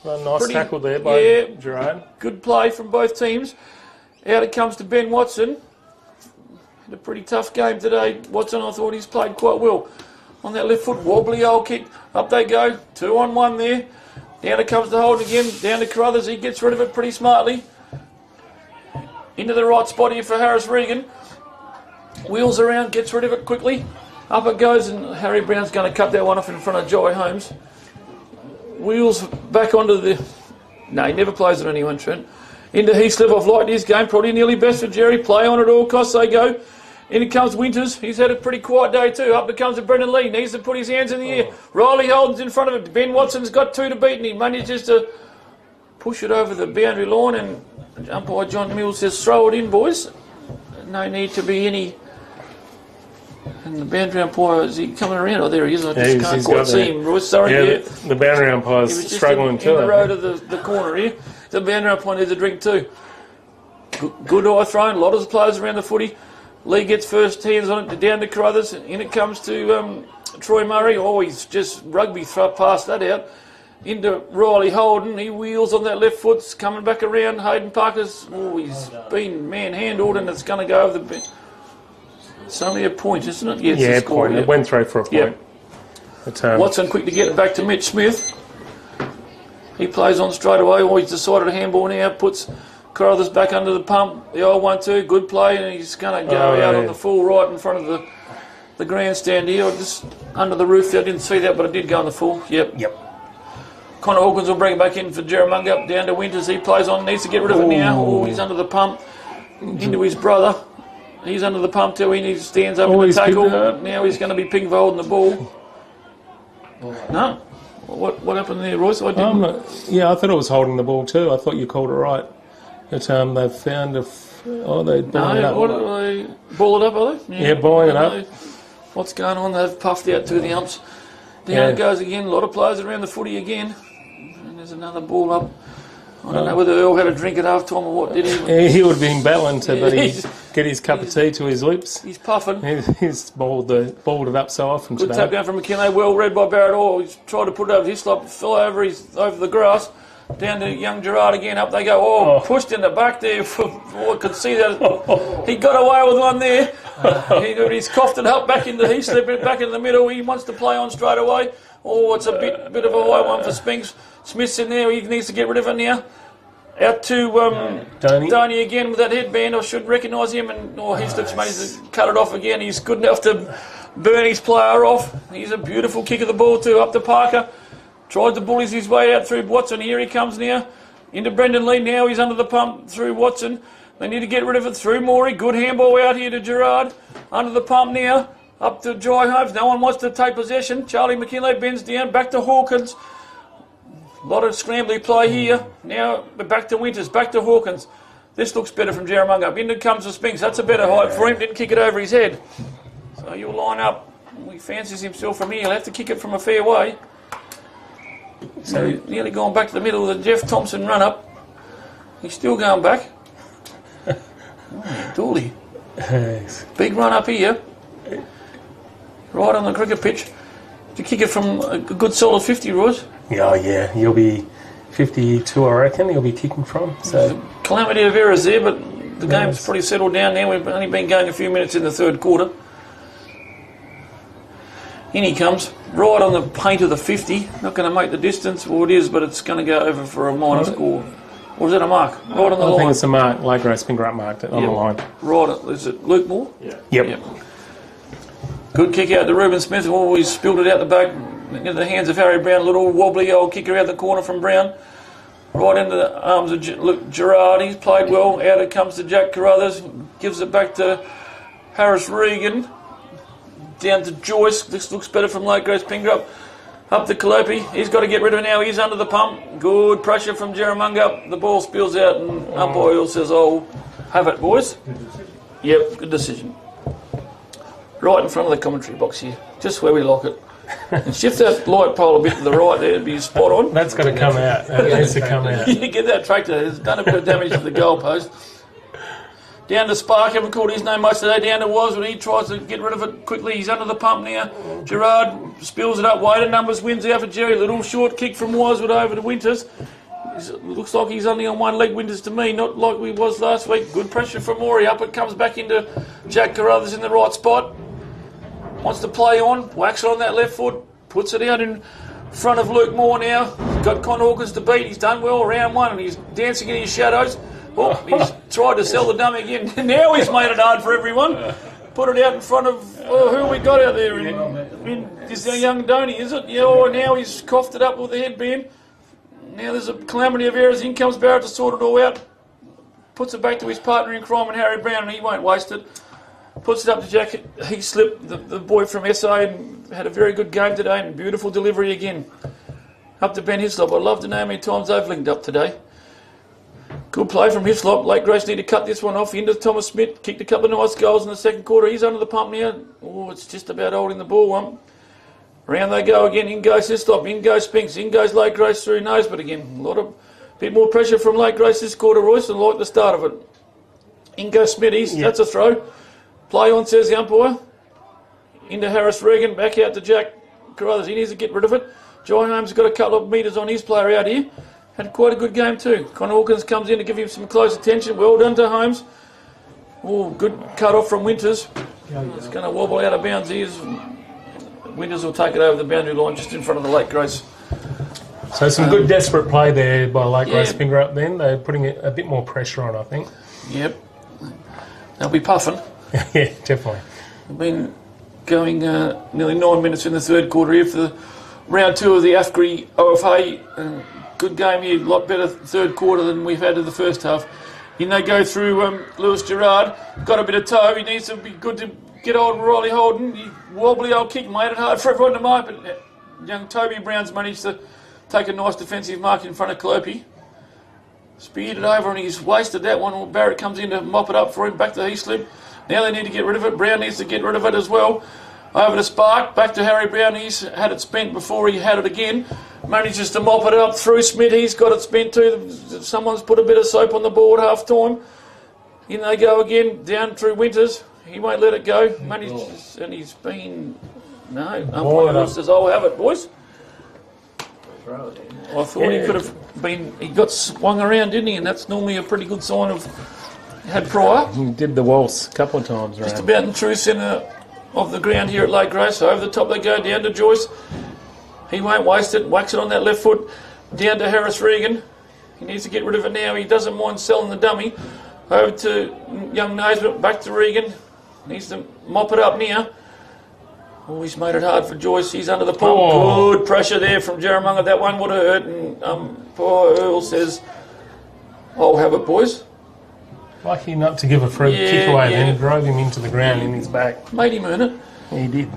Well, nice tackle there by Gerard. Good play from both teams. Out it comes to Ben Watson. Had a pretty tough game today. Watson, I thought he's played quite well. On that left foot, wobbly old kick. Up they go. 2-on-1 there. Down it comes to Holden again. Down to Carruthers. He gets rid of it pretty smartly. Into the right spot here for Harris Regan. Wheels around, gets rid of it quickly. Up it goes, and Harry Brown's going to cut that one off in front of Joey Holmes. Wheels back onto the... No, he never plays on anyone, Trent. Into Heathcliff off light in his game. Probably nearly best for Jerry. Play on at all costs they go. In it comes Winters. He's had a pretty quiet day too. Up comes Brendan Lee. Needs to put his hands in the air. Riley Holden's in front of it. Ben Watson's got 2 to beat and he manages to push it over the boundary line, and umpire John Mills says throw it in, boys. No need to be any... And the boundary umpire, is he coming around? Oh, there he is. I just can't quite see him. Royce, sorry. Yeah, the boundary umpire's struggling too. In the road of the corner here. The boundary umpire needs a drink too. Good eye thrown. A lot of the players around the footy. Lee gets first hands on it, down to Carruthers. In it comes to Troy Murray. Oh, he's just rugby past that out. Into Riley Holden. He wheels on that left foot. Coming back around. Hayden Parker's... Oh, he's been man-handled and it's going to go over the... It's only a point, isn't it? Yes, yeah, point. It went through for a point. Yep. But, Watson quick to get it back to Mitch Smith. He plays on straight away. Oh, he's decided a handball now. Puts Carruthers back under the pump. The old 1-2. Good play. And he's going to go out on the full right in front of the grandstand here. Just under the roof there. I didn't see that, but I did go on the full. Yep. Connor Hawkins will bring it back in for Jerramungup. Down to Winters. He plays on. Needs to get rid of it now. Oh, he's under the pump. Into his brother. He's under the pump too. He stands up in the tackle. Now he's going to be ping for holding the ball. No? What happened there, Royce? I thought it was holding the ball too. I thought you called it right. But they've found they're balling it up. What are they? Ball it up, are they? Yeah, balling it up. What's going on? They've puffed out to the umps. Down it goes again. A lot of players around the footy again. And there's another ball up. I don't know whether Earl had a drink at half time or what, did he? He would have been battling to get his cup of tea to his lips. He's puffing. He's balled it up so often Good today. tap down from McKinley, well read by Barrett Orr. He's tried to put it over his slop, fell over the grass. Down to young Gerard again, up they go. Pushed in the back there. I could see that. He got away with one there. He's coughed it up back into Heathcliff, back in the middle. He wants to play on straight away. Oh, it's a bit of a high one for Spinks. Smith's in there. He needs to get rid of it now. Out to Donny again with that headband. I should recognise him. And Heathcliff's managed to cut it off again. He's good enough to burn his player off. He's a beautiful kick of the ball too. Up to Parker. Tried to bullies his way out through Watson. Here he comes now. Into Brendan Lee now. He's under the pump through Watson. They need to get rid of it through Morey. Good handball out here to Gerard. Under the pump now. Up to Dry Hopes. No one wants to take possession. Charlie McKinley bends down. Back to Hawkins. A lot of scrambly play here. Now back to Winters. Back to Hawkins. This looks better from Jerramungup. In comes the Spinks. That's a better height for him. Didn't kick it over his head. So you'll line up. He fancies himself from here. He'll have to kick it from a fair way. So he's nearly gone back to the middle of the Jeff Thompson run up. He's still going back. Dooley. Big run up here. Right on the cricket pitch. To kick it from a good solid 50, Royce. Yeah. He'll be 52, I reckon. He'll be kicking from. So calamity of errors there, but the game's pretty settled down now. We've only been going a few minutes in the third quarter. In he comes, right on the paint of the 50. Not going to make the distance. Well, it is, but it's going to go over for a minor score. Or is that a mark? Right on the line. I think it's a mark. Like Grace Pingrup marked it on the line. Right. Is it Luke Moore? Yeah. Yep. Good kick out to Reuben Smith. Oh, he's spilled it out the back into the hands of Harry Brown. A little wobbly old kicker out the corner from Brown. Right into the arms of Gerard. He's played well. Out it comes to Jack Carruthers. Gives it back to Harris Regan. Down to Joyce. This looks better from Lake Grace Pingrup. Up to Calopi. He's got to get rid of it now. He's under the pump. Good pressure from Jerramungup. The ball spills out and umpire says, have it, boys. Yep, good decision. Right in front of the commentary box here. Just where we lock it. And shift that light pole a bit to the right there. It'd be spot on. That's got to come out. That needs to come out. You get that tractor. It's done a bit of damage to the goalpost. Down to Spark, haven't called his name much today. Down to Was, but he tries to get rid of it quickly. He's under the pump now. Gerard spills it up. Wader numbers wins out for Jerry. Little short kick from Wisewood over to Winters. Looks like he's only on one leg, Winters, to me, not like we was last week. Good pressure from Morey. Up it comes back into Jack Carruthers in the right spot. Wants to play on. Whacks it on that left foot. Puts it out in front of Luke Moore now. Got Con Hawkins to beat. He's done well round one and he's dancing in his shadows. Oh, he's tried to sell the dummy again. Now he's made it hard for everyone. Put it out in front of, who we got out there? mean, this young Donny, is it? Yeah, oh, now he's coughed it up with the headband. Now there's a calamity of errors. In comes Barrett to sort it all out. Puts it back to his partner in crime and Harry Brown, and he won't waste it. Puts it up to Jack. He slipped, the boy from SA, and had a very good game today, and beautiful delivery again. Up to Ben Hislop. I'd love to know how many times they've linked up today. Good play from Hislop. Lake Grace need to cut this one off. Into Thomas Smith. Kicked a couple of nice goals in the second quarter. He's under the pump now. Oh, it's just about holding the ball one. Round they go again. In goes Hislop. In goes Spinks. In goes Lake Grace through nose. But again, bit more pressure from Lake Grace this quarter, Royce, than like the start of it. In goes Smitties. That's a throw. Play on, says the umpire. Into Harris Regan. Back out to Jack Carruthers. He needs to get rid of it. John Holmes got a couple of metres on his player out here. Had quite a good game too. Connor Hawkins comes in to give him some close attention. Well done to Holmes. Oh, good cut off from Winters. It's going to wobble out of bounds here. Winters will take it over the boundary line just in front of the Lake Grace. So some good desperate play there by Lake Grace Pingrup then. They're putting a bit more pressure on, I think. Yep. They'll be puffing. Yeah, definitely. We've been going nearly 9 minutes in the third quarter here for the round 2 of the AFGRI OFA. Good game here, a lot better third quarter than we've had in the first half. In they go through Lewis Gerard. Got a bit of toe. He needs to be good to get old Riley Holden. He wobbly old kick made it hard for everyone to mark, but young Toby Brown's managed to take a nice defensive mark in front of Clopey. Speared it over and he's wasted that one. Barrett comes in to mop it up for him. Back to Heaslip. Now they need to get rid of it. Brown needs to get rid of it as well. Over to Spark. Back to Harry Brown. He's had it spent before he had it again. Manages to mop it up through Smith. He's got it spent too. Someone's put a bit of soap on the board half time. In they go again. Down through Winters. He won't let it go. Manages, and he's been... No. Umpire says, I'll have it, boys. I thought he could have been... He got swung around, didn't he? And that's normally a pretty good sign of... Had prior. He did the waltz a couple of times around. Just about in true centre of the ground here at Lake Grace. So over the top they go, down to Joyce. He won't waste it. Whacks it on that left foot. Down to Harris Regan. He needs to get rid of it now. He doesn't mind selling the dummy. Over to young Naismith. Back to Regan. Needs to mop it up now. Oh, he's made it hard for Joyce. He's under the pump. Oh. Good pressure there from Jerramungup. That one would have hurt. And poor Earl says, I'll have it, boys. Lucky not to give a free kick away then. Drove him into the ground in his back. Made him earn it. He did.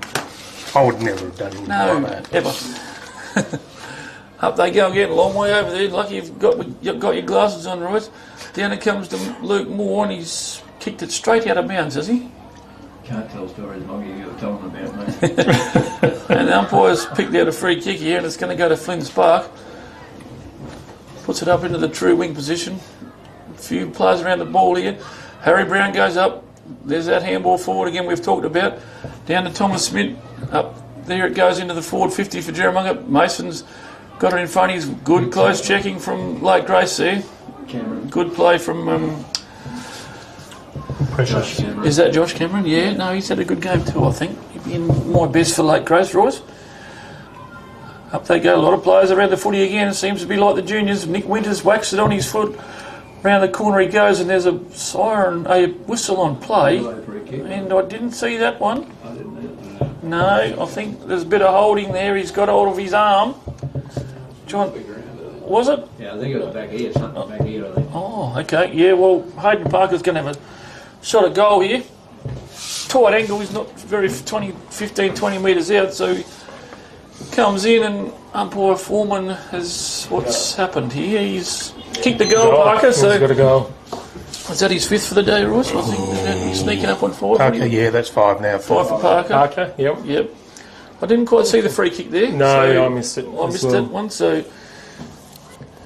I would never have done anything like that. Ever. Up they go again, a long way over there. Lucky you've got your glasses on, Royce. Down it comes to Luke Moore, and he's kicked it straight out of bounds, has he? Can't tell stories, Moggy. You're telling them about, mate. And the umpire's picked out a free kick here, and it's going to go to Flynn Spark. Puts it up into the true wing position. A few players around the ball here. Harry Brown goes up. There's that handball forward again we've talked about. Down to Thomas Smith. Up there it goes into the forward 50 for Jerramungup. Mason's got it in front. He's good close checking from Lake Grace there. Cameron. Good play from... Precious. Is that Josh Cameron? Yeah, no, he's had a good game too, I think. He'd be in my best for Lake Grace, Royce. Up they go. A lot of players around the footy again. It seems to be like the juniors. Nick Winters whacks it on his foot. Round the corner he goes, and there's a siren, a whistle on play, and I didn't see that one. No, I think there's a bit of holding there. He's got hold of his arm. John, was it? Yeah, I think it was back here. Something back here, I think. Oh, okay. Yeah, well, Hayden Parker's going to have a shot at goal here. Tight angle. He's not very 15, 20 metres out, so he comes in, and umpire Foreman has what's happened here. He's kicked the goal, Parker. So he's got a goal. Is that his fifth for the day, Royce? I think he's sneaking up on 5. Parker, yeah, that's 5 now. 5 for Parker. Parker, yep. Yep. I didn't quite see the free kick there. No, so I missed it. I missed that one. So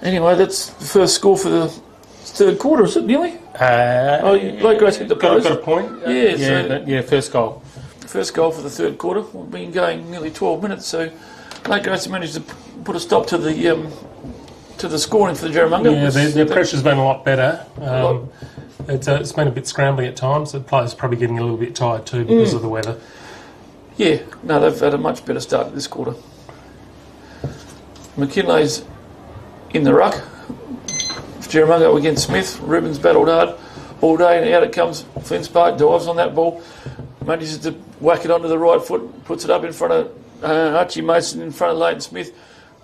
anyway, that's the first score for the third quarter, is it nearly? Lake Grace hit the post. Got a point? Yeah, first goal. First goal for the third quarter. We've been going nearly 12 minutes, so Lake Grace managed to put a stop to the scoring for the Jerramungup. Yeah, their pressure's been a lot better. It's been a bit scrambly at times. The players are probably getting a little bit tired too because of the weather. Yeah, no, they've had a much better start to this quarter. McKinley's in the ruck. Jerramungup against Smith. Rubens battled hard all day, and out it comes. Flynn Spark dives on that ball. manages to whack it onto the right foot, puts it up in front of Archie Mason, in front of Leighton Smith.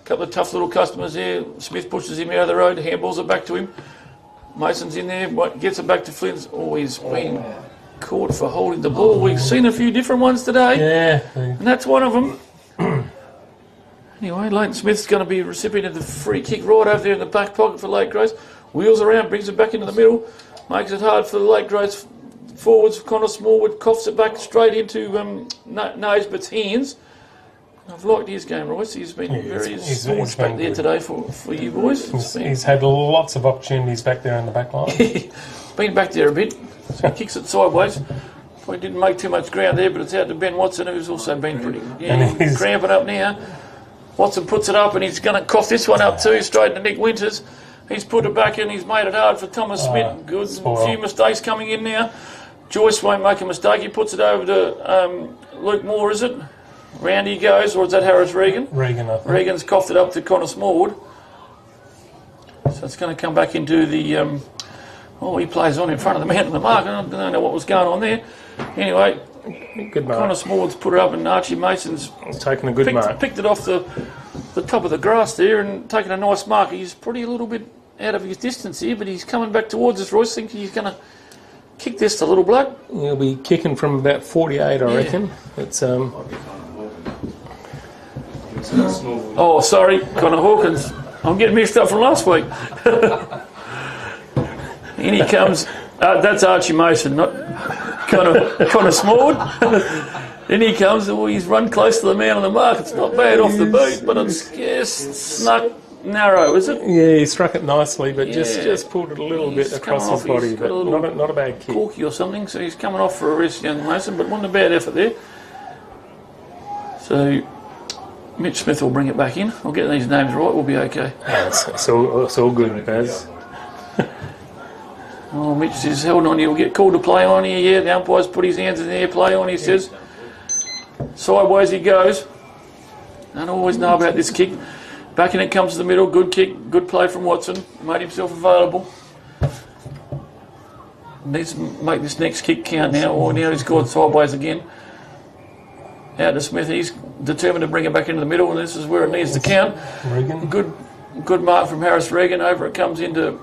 A couple of tough little customers there. Smith pushes him out of the road, handballs it back to him. Mason's in there, gets it back to Flint. Oh, he's been caught for holding the ball. We've seen a few different ones today. Yeah. And that's one of them. Anyway, Leighton Smith's going to be recipient of the free kick right over there in the back pocket for Lake Grace. Wheels around, brings it back into the middle, makes it hard for the Lake Grace forwards. Connor Smallwood coughs it back straight into Naisbitt's hands. I've liked his game, Royce. He's been very staunch back there today for you boys. He's had lots of opportunities back there in the back line. Been back there a bit. So he kicks it sideways. Probably didn't make too much ground there, but it's out to Ben Watson, who's also been pretty. Yeah, he's cramping up now. Watson puts it up, and he's going to cough this one up too, straight to Nick Winters. He's put it back in. He's made it hard for Thomas Smith. Good. A few mistakes coming in now. Joyce won't make a mistake. He puts it over to Luke Moore, is it? Round he goes, or is that Harris Regan? Regan, I think. Regan's coughed it up to Connor Smallwood. So it's going to come back into the... he plays on in front of the man in the mark. I don't know what was going on there. Anyway, good mark. Connor Smallwood's put it up, and Archie Mason's taken a good mark. Picked it off the top of the grass there and taken a nice mark. He's probably a little bit out of his distance here, but he's coming back towards us. Royce thinks he's going to kick this to Little Blood. He'll be kicking from about 48, I reckon. It's Oh, sorry, Connor Hawkins. I'm getting mixed up from last week. In he comes. That's Archie Mason, not Connor Smallwood. In he comes. Oh, he's run close to the man on the mark. It's not bad off the boot, but it's just snuck narrow, is it? Yeah, he struck it nicely, but just pulled it a little bit across his body. But not a bad kick. Corky or something, so he's coming off for a rest, young Mason, but wasn't a bad effort there. So Mitch Smith will bring it back in. I'll get these names right, we'll be okay. It's all good, Baz. Oh, Mitch is held on. He'll get called to play on here. Yeah, the umpire's put his hands in the air. Play on, he says. Sideways he goes. Don't always know about this kick. Back in it comes to the middle. Good kick. Good play from Watson. Made himself available. Needs to make this next kick count now. Oh, now he's gone sideways again. Out to Smith. He's determined to bring it back into the middle, and this is where it needs to count. Regan. Good mark from Harris Regan. Over it comes into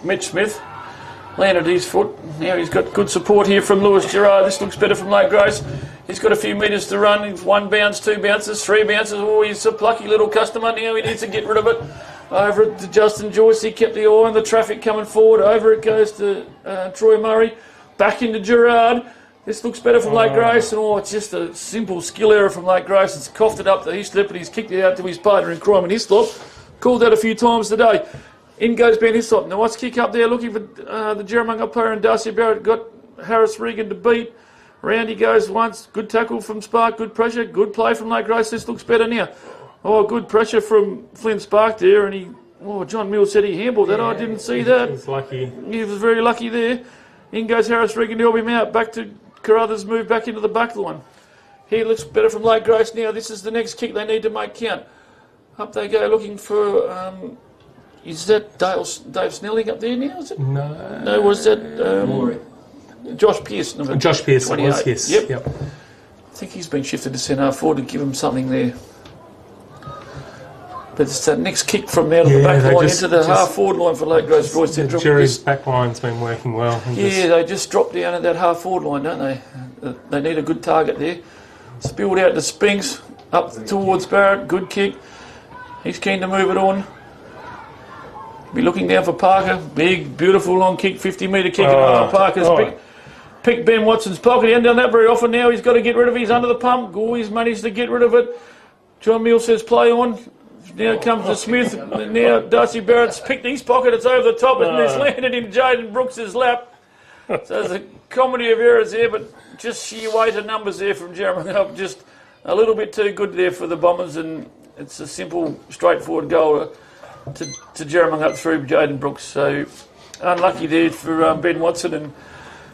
Mitch Smith. Landed his foot. Now he's got good support here from Lewis Gerard. This looks better from Lake Grace. He's got a few metres to run. He's 1 bounce, 2 bounces, 3 bounces. Oh, he's a plucky little customer. Now he needs to get rid of it. Over it to Justin Joyce. He kept the eye on the traffic coming forward. Over it goes to Troy Murray. Back into Gerard. This looks better from Lake Grace. And it's just a simple skill error from Lake Grace. It's coughed it up to Hislop, and he's kicked it out to his partner in crime and Hislop. Called that a few times today. In goes Ben Hislop. Now what's kick up there looking for the Jerramungup player, and Darcy Barrett got Harris Regan to beat. Round he goes once. Good tackle from Spark. Good pressure. Good play from Lake Grace. This looks better now. Oh, good pressure from Flynn Spark there. And John Mills said he handballed that. I didn't see that. He was lucky. He was very lucky there. In goes Harris Regan to help him out. Back to Carruthers, move back into the back line. He looks better from Lake Grace now. This is the next kick they need to make count. Up they go looking for... is that Dave Snelling up there now? Is it? No. No, was that Josh Pearce? Josh Pearce, it was, yes. Yep. I think he's been shifted to centre half forward to give him something there. But it's that next kick from out of the back line into the half forward line for Lake Grace. Royce, Jerry's back line's been working well. They just drop down at that half forward line, don't they? They need a good target there. Spilled out to Spinks, up towards Barrett. Good kick. He's keen to move it on. Be looking down for Parker. Big, beautiful long kick, 50-metre kick. Parker's picked Ben Watson's pocket. He hasn't done that very often now. He's got to get rid of it. He's under the pump. He's managed to get rid of it. John Mills says play on. Now it comes to Smith. Now Darcy Barrett's picked his pocket. It's over the top and it's landed in Jaden Brooks' lap. So there's a comedy of errors there, but just sheer weight of numbers there from Jerramungup. Just a little bit too good there for the Bombers, and it's a simple, straightforward goal to Jerramungup through Jaden Brooks. So unlucky there for Ben Watson and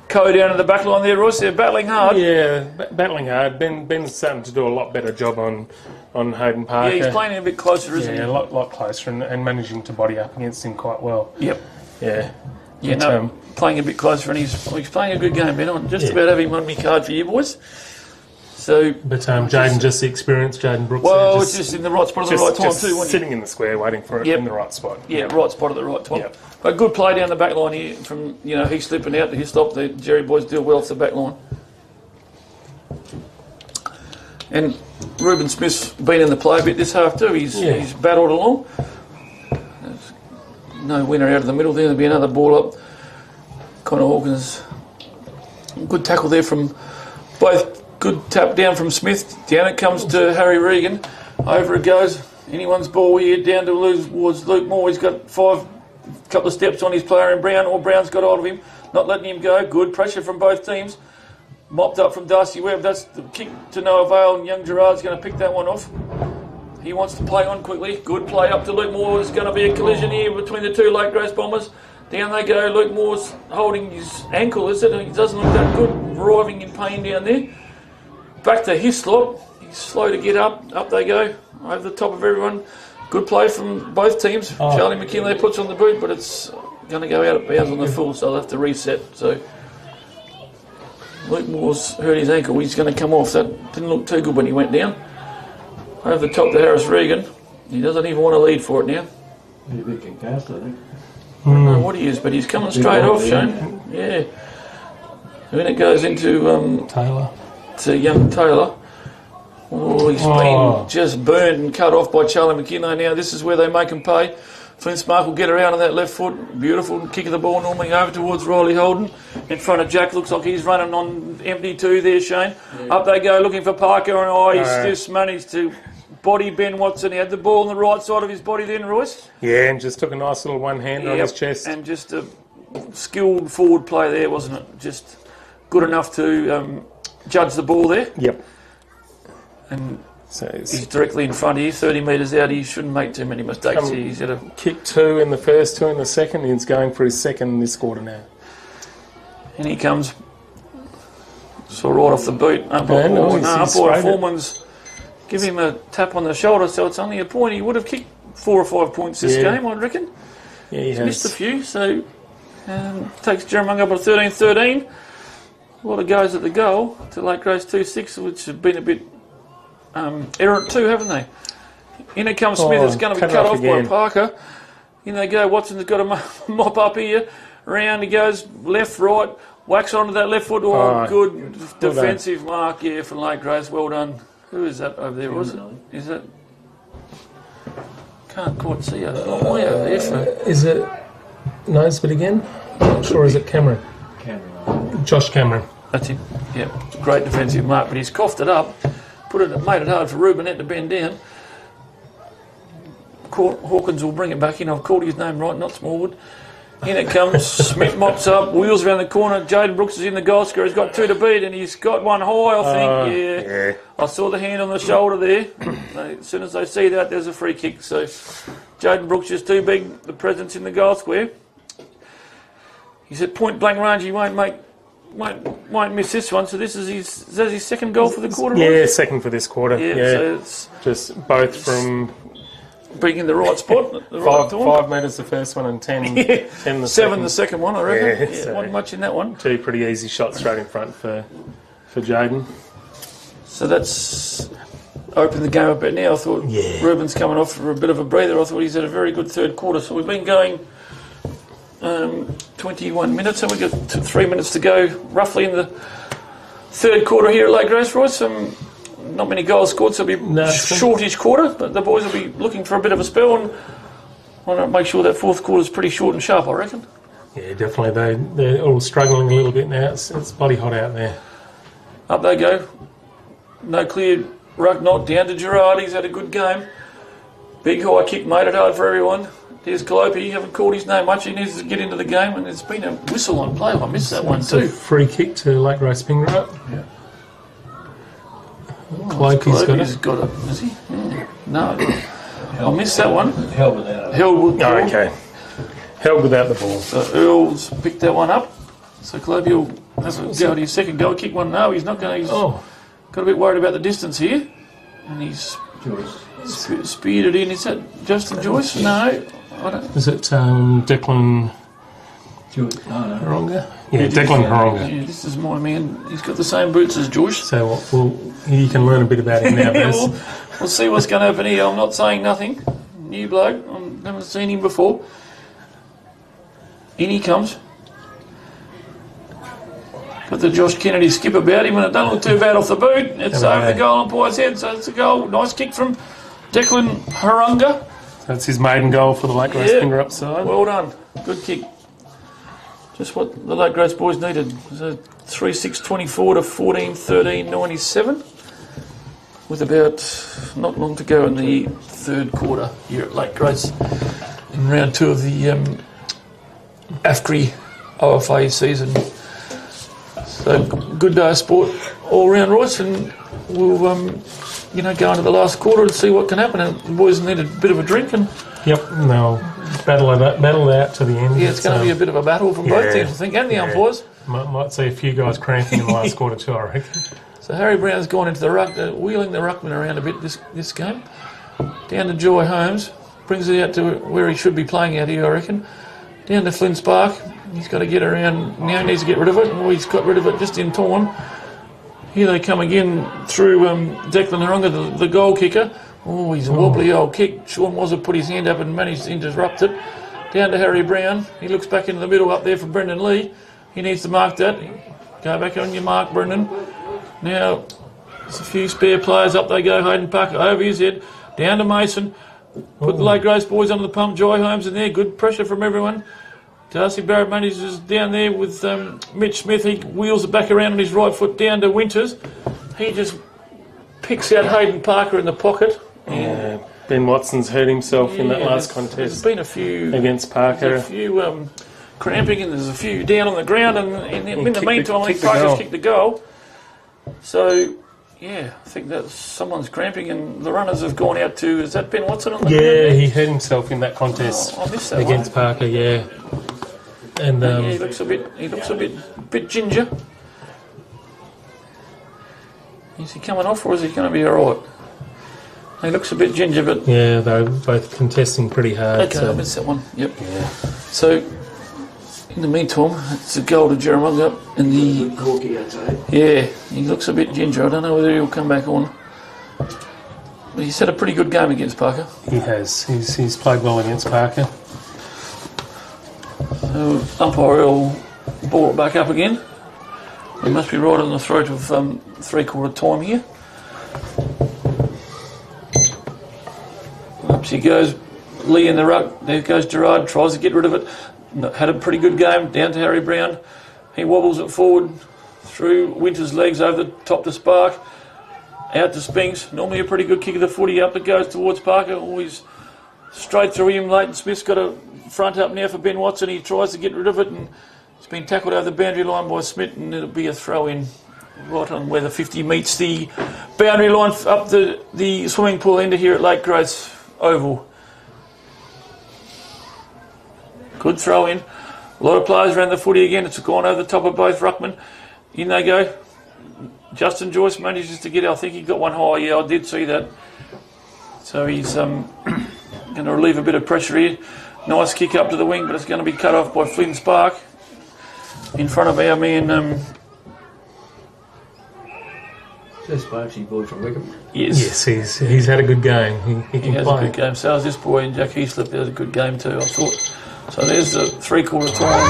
Co down in the back line there, Royce. They're battling hard. Yeah, battling hard. Ben's starting to do a lot better job on Hayden Parker. Yeah, he's playing a bit closer, isn't he? Yeah, a lot closer and managing to body up against him quite well. Yep. Yeah. Yeah, no, playing a bit closer, and he's playing a good game, Ben. I just about have him on my card for you boys. So, but Jaden, just the experience, Jaden Brooks. Well, it's just in the right spot at the right time too. Sitting in the square, waiting for it in the right spot. Yeah, right spot at the right time. Yep. But good play down the back line here from, he's slipping out to his stop. The Jerry boys deal well off the back line. And Ruben Smith's been in the play a bit this half too. He's battled along. There's no winner out of the middle there. There'll be another ball up. Connor Hawkins. Good tackle there from both. Good tap down from Smith. Down it comes to Harry Regan. Over it goes. Anyone's ball here down towards Luke Moore. He's got couple of steps on his player in Brown, or Brown's got hold of him, not letting him go. Good pressure from both teams. Mopped up from Darcy Webb. That's the kick to no avail, and young Gerard's going to pick that one off. He wants to play on quickly. Good play up to Luke Moore. There's going to be a collision here between the two Lake Grace Bombers. Down they go. Luke Moore's holding his ankle, is it? He doesn't look that good. Writhing in pain down there. Back to Hislop. He's slow to get up. Up they go. Over the top of everyone. Good play from both teams. Charlie McKinley puts on the boot, but it's going to go out of bounds on the full, so they'll have to reset. So Luke Moore's hurt his ankle. He's going to come off. That didn't look too good when he went down. Over the top to Harris Regan. He doesn't even want to lead for it now. He's a bit concussed, I think. I don't know what he is, but he's coming straight off, Shane. Yeah. And then it goes into Taylor. To young Taylor. Oh, he's been just burned and cut off by Charlie McKinley. Now this is where they make him pay. Flintsmark will get around on that left foot. Beautiful kick of the ball normally over towards Riley Holden. In front of Jack. Looks like he's running on empty too there, Shane. Yeah. Up they go looking for Parker, and he's just managed to body Ben Watson. He had the ball on the right side of his body then, Royce. Yeah, and just took a nice little one-hander on his chest. And just a skilled forward play there, wasn't it? Just good enough to judge the ball there. Yep. And so he's directly in front of you, 30 metres out. He shouldn't make too many mistakes here. He's had a kick 2 in the first, 2 in the second. He's going for his second in this quarter now. And he comes sort of right off the boot. Umpire Foreman's give him a tap on the shoulder, so it's only a point. He would have kicked 4 or 5 points this game, I reckon. Yeah, he has. Missed a few, so takes Jerramungup at 13-13. A lot of goes at the goal to Lake Grace 2-6, which have been a bit errant too, haven't they? In it comes Smith. It's going to be cut off by Parker. In they go. Watson's got a mop up here. Around he goes, left, right, whacks onto that left foot. Good defensive mark here for Lake Grace. Well done. Who is that over there? Was it? Is that? Can't quite see it. Way over there. Is it Nosebit again? I'm not sure. Is it Cameron? Josh Cameron. That's him. Yeah, great defensive mark, but he's coughed it up. Made it hard for Rubenette to bend down. Hawkins will bring it back in. I've called his name right, not Smallwood. In it comes. Smith mops up, wheels around the corner. Jaden Brooks is in the goal scorer. He's got 2 to beat, and he's got one high, I think. Yeah. I saw the hand on the shoulder there. As soon as they see that, there's a free kick. So Jaden Brooks is too big, the presence in the goal square. He's at point blank range. He won't miss this one. So this is his second goal for the quarter. Yeah, second for this quarter. Yeah. So it's just both from being in the right spot at the 5 metres the first one and 10 the 7 second. The second one, I reckon. So wasn't much in that one. 2 pretty easy shots straight in front for Jaden. So that's opened the game a bit now. I thought Ruben's coming off for a bit of a breather. I thought he's had a very good third quarter. So we've been going 21 minutes, and we've got 3 minutes to go roughly in the third quarter here at Lake Grace, Royce. Not many goals scored, so it'll be shortish quarter, but the boys will be looking for a bit of a spell, and want to make sure that fourth quarter is pretty short and sharp, I reckon. Yeah, definitely. They're all struggling a little bit now. It's bloody hot out there. Up they go. No clear ruck knock down to Gerard. He's had a good game. Big high kick, made it hard for everyone. There's Calliope. Haven't called his name much. He needs to get into the game, and there's been a whistle on play. I missed that one too. Free kick to Lake Grace Pingrup. Yeah. Calliope's got it. Is he? No. I missed that one. Held without it. Okay. Held without the ball. So Earl's picked that one up. So Calliope will have a go at his second goal. Kick one. No, he's not going to. He's got a bit worried about the distance here. And he's speared it in. Is that Justin Joyce? No. Is it Declan Haronga? Yeah, Declan Haronga. Yeah, this is my man. He's got the same boots as Joyce. So you can learn a bit about him now. Yeah, we'll see what's going to happen here. I'm not saying nothing. New bloke. I haven't seen him before. In he comes. Got the Josh Kennedy skip about him, and it don't look too bad off the boot. It's over the goal umpire's head, so it's a goal. Nice kick from Declan Haronga. That's his maiden goal for the Lake Grace Pingrup side. Well done. Good kick. Just what the Lake Grace boys needed. So 3-6-24 to 14-13-97. With about not long to go in the third quarter here at Lake Grace in round 2 of the AFGRI OFA season. So good day of sport all round, Royce, and we'll go into the last quarter and see what can happen. And the boys need a bit of a drink, and yep, they'll battle out to the end. Yeah, it's going to be a bit of a battle from both teams, I think, and the umpires. Might see a few guys cramping in the last quarter too, I reckon. So Harry Brown's gone into the ruck, wheeling the ruckman around a bit this game. Down to Joy Holmes, brings it out to where he should be playing out here, I reckon. Down to Flynn Spark. He's got to get around now. He needs to get rid of it. Oh, he's got rid of it just in time. Here they come again through Declan Haronga, the goal kicker. Oh, he's a wobbly old kick. Sean Wazza put his hand up and managed to interrupt it. Down to Harry Brown. He looks back into the middle up there for Brendan Lee. He needs to mark that. Go back on your mark, Brendan. Now, there's a few spare players. Up they go. Hayden Parker over his head. Down to Mason. Put the Lake Grace boys under the pump. Joy Holmes in there. Good pressure from everyone. Darcy Barrett manages down there with Mitch Smith. He wheels it back around on his right foot down to Winters. He just picks out Hayden Parker in the pocket. Yeah, Ben Watson's hurt himself in that last contest. There's been a few against Parker. There's a few cramping, and there's a few down on the ground. And in the meantime, I think Parker's kicked the goal. So, yeah, I think that someone's cramping, and the runners have gone out to. Is that Ben Watson on the ground? Yeah, he hurt himself in that contest I missed that against Parker. Yeah. And he looks a bit ginger. Is he coming off, or is he going to be all right? He looks a bit ginger, but yeah, they're both contesting pretty hard. Okay, I missed that one. Yep. Yeah. So in the meantime, it's a goal to Jerramungup in the Corky, I'd say. Yeah, he looks a bit ginger. I don't know whether he'll come back on. But he's had a pretty good game against Parker. He has. He's played well against Parker. So umpire will ball it back up again. We must be right on the throat of 3/4 time here. Up he goes, Lee in the ruck. There goes Gerard, tries to get rid of it. Had a pretty good game. Down to Harry Brown. He wobbles it forward through Winter's legs over the top to Spark. Out to Spinks. Normally a pretty good kick of the footy. Up it goes towards Parker. Always straight through him. Leighton Smith's got a front up now for Ben Watson. He tries to get rid of it, and it's been tackled over the boundary line by Smith, and it'll be a throw in right on where the 50 meets the boundary line up the swimming pool end here at Lake Grace Oval. Good throw in. A lot of players around the footy again. It's gone over the top of both ruckmen. In they go. Justin Joyce manages to get it. I think he got one high. Yeah, I did see that. So he's going to relieve a bit of pressure here. Nice kick up to the wing, but it's going to be cut off by Flynn Spark in front of our man. This Sparksy boy from Wickham. Yes, he's had a good game. He can has play. a good game. So has this boy, Jack Heaslip, has a good game too, I thought. So there's the 3/4 time.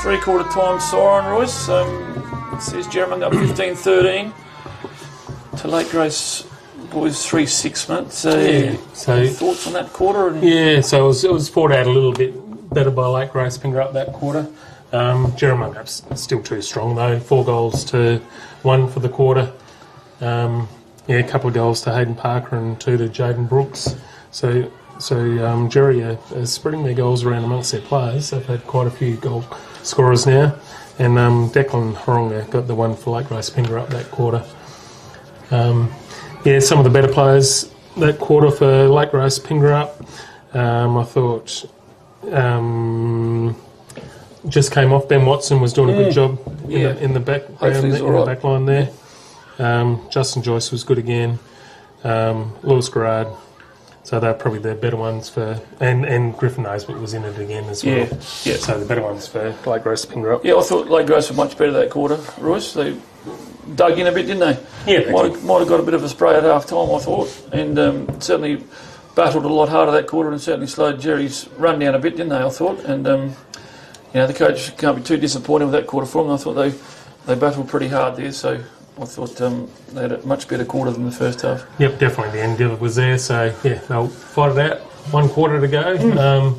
Three-quarter time siren, Royce. It says Jerramungup 15-13 to Lake Grace boys 3-6, mate. So thoughts on that quarter? Yeah, so it was fought out a little bit better by Lake Grace Pingrup that quarter. Jerramungup's still too strong though. 4-1 for the quarter. A couple of goals to Hayden Parker and 2 to Jaden Brooks. So Jerry are spreading their goals around amongst their players. They've had quite a few goal scorers now. And Declan Haronga got the one for Lake Grace Pingrup that quarter. Some of the better players that quarter for Lake Grace Pingrup. I thought just came off. Ben Watson was doing a good job in the back line there. Justin Joyce was good again. Lewis Garrard So they're probably the better ones for, and Griffin Nosebit was in it again as well. Yeah. So the better ones for Lake Grace Pingrup. Yeah, I thought Lake Grace were much better that quarter, Royce. They dug in a bit, didn't they? Yeah, might have got a bit of a spray at half time, I thought, and certainly battled a lot harder that quarter and certainly slowed Jerry's run down a bit, didn't they, I thought. And, the coach can't be too disappointed with that quarter for them. I thought they battled pretty hard there, so I thought they had a much better quarter than the first half. Yep, definitely. The end was there, so yeah, they'll fight it out. 1 quarter to go.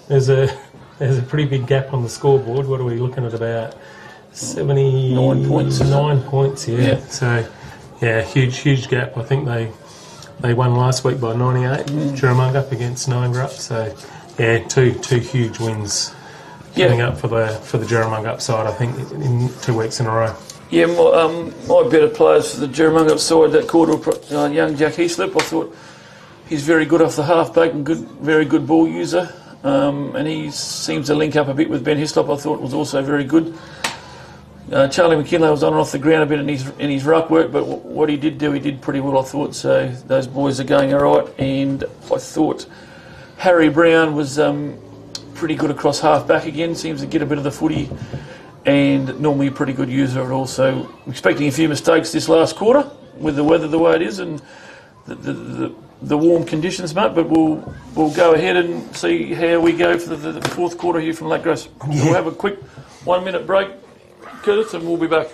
There's a pretty big gap on the scoreboard. What are we looking at, about 79 points? 9 points, yeah. So, yeah, huge gap. I think they won last week by 98. Jerramungup against Ongerup. So, yeah, two huge wins coming up for the Jerramungup side, I think, in 2 weeks in a row. Yeah, my better players for the Jerramungup side that quarter, young Jack Heaslip. I thought he's very good off the halfback and very good ball user. And he seems to link up a bit with Ben Hislop. I thought was also very good. Charlie McKinley was on and off the ground a bit in his ruck work, but what he did do, he did pretty well, I thought. So those boys are going all right. And I thought Harry Brown was pretty good across half-back again, seems to get a bit of the footy, and normally a pretty good user at all. So expecting a few mistakes this last quarter with the weather the way it is and the warm conditions, mate, but we'll go ahead and see how we go for the fourth quarter here from Lake Grace. Yeah. So we'll have a quick 1 minute break, Curtis, and we'll be back.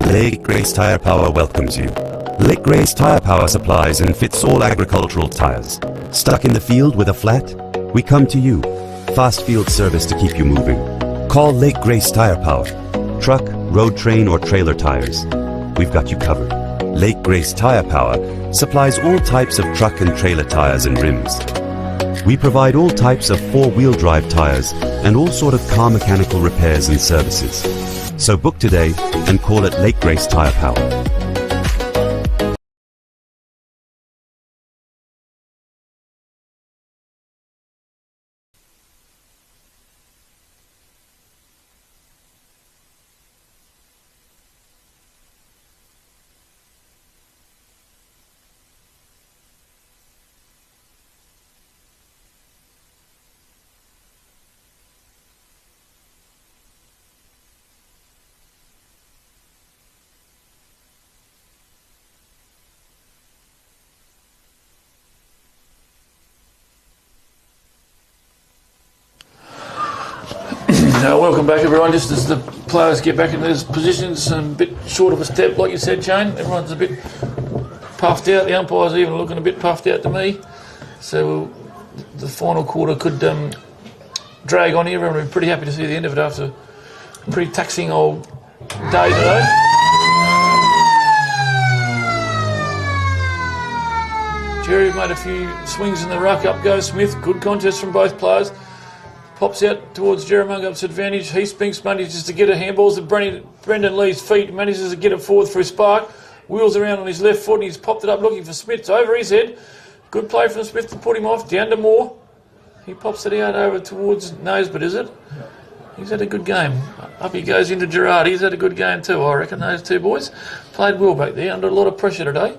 Lake Grace Tire Power welcomes you. Lake Grace Tire Power supplies and fits all agricultural tires. Stuck in the field with a flat? We come to you. Fast field service to keep you moving. Call Lake Grace Tire Power. Truck, road train, or trailer tires. We've got you covered. Lake Grace Tire Power supplies all types of truck and trailer tires and rims. We provide all types of 4-wheel drive tires and all sort of car mechanical repairs and services. So book today and call it Lake Grace Tire Power. Welcome back, everyone. Just as the players get back into those positions, a bit short of a step, like you said, Shane. Everyone's a bit puffed out. The umpire's even looking a bit puffed out to me. So the final quarter could drag on here. Everyone will be pretty happy to see the end of it after a pretty taxing old day today. Jerry made a few swings in the ruck. Up goes Smith. Good contest from both players. Pops out towards Jerramungup's advantage. He Spinks manages to get a handballs at Brendan Lee's feet. Manages to get it forward through Spark. Wheels around on his left foot and he's popped it up looking for Smith. It's over his head. Good play from Smith to put him off. Down to Moore. He pops it out over towards Nosebit, is it? Yeah. He's had a good game. Up he goes into Gerard. He's had a good game too, I reckon, those two boys. Played well back there, under a lot of pressure today.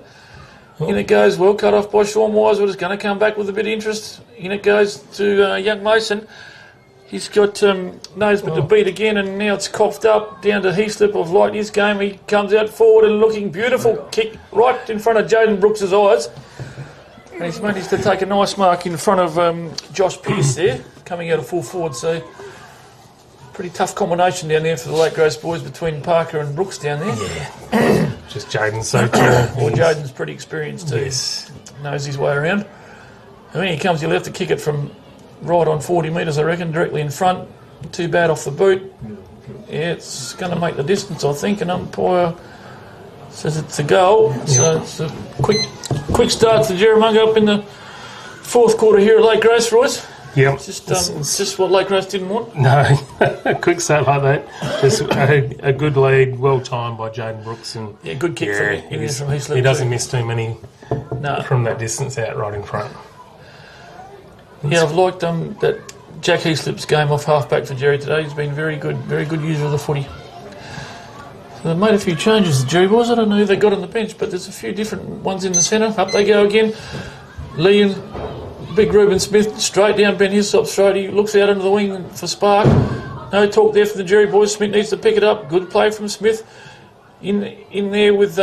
In it goes, well cut off by Sean Wisewood. Is going to come back with a bit of interest. In it goes to Young Mason. He's got Nosebit to beat again, and now it's coughed up down to Heaslip of light his game. He comes out forward and looking beautiful. Kick right in front of Jaden Brooks' eyes. And he's managed to take a nice mark in front of Josh Pearce there, coming out of full forward. So, pretty tough combination down there for the Lake Grace boys between Parker and Brooks down there. Yeah. Just Jaden's so tall. Well, Jaden's pretty experienced too. Yes. Knows his way around. And when he comes, he'll have to kick it from right on 40 metres, I reckon, directly in front. Too bad off the boot. Yeah, it's going to make the distance, I think. And umpire says it's a goal. Yep. So it's a quick start to Jerramungup in the fourth quarter here at Lake Grace, Royce. Yep. It's just what Lake Grace didn't want. No, a quick start like that. Just a good lead, well timed by Jaden Brooks. And yeah, good kick from Heaslip. He doesn't miss too many no. from that distance out right in front. Yeah, I've liked that Jack Heaslip's game off half-back for Jerry today. He's been very good user of the footy. So they've made a few changes, the Jerry boys. I don't know who they got on the bench, but there's a few different ones in the centre. Up they go again. Lee and Big Reuben Smith straight down Ben Hislop's throat. He looks out into the wing for Spark. No talk there for the Jerry boys. Smith needs to pick it up. Good play from Smith. In there with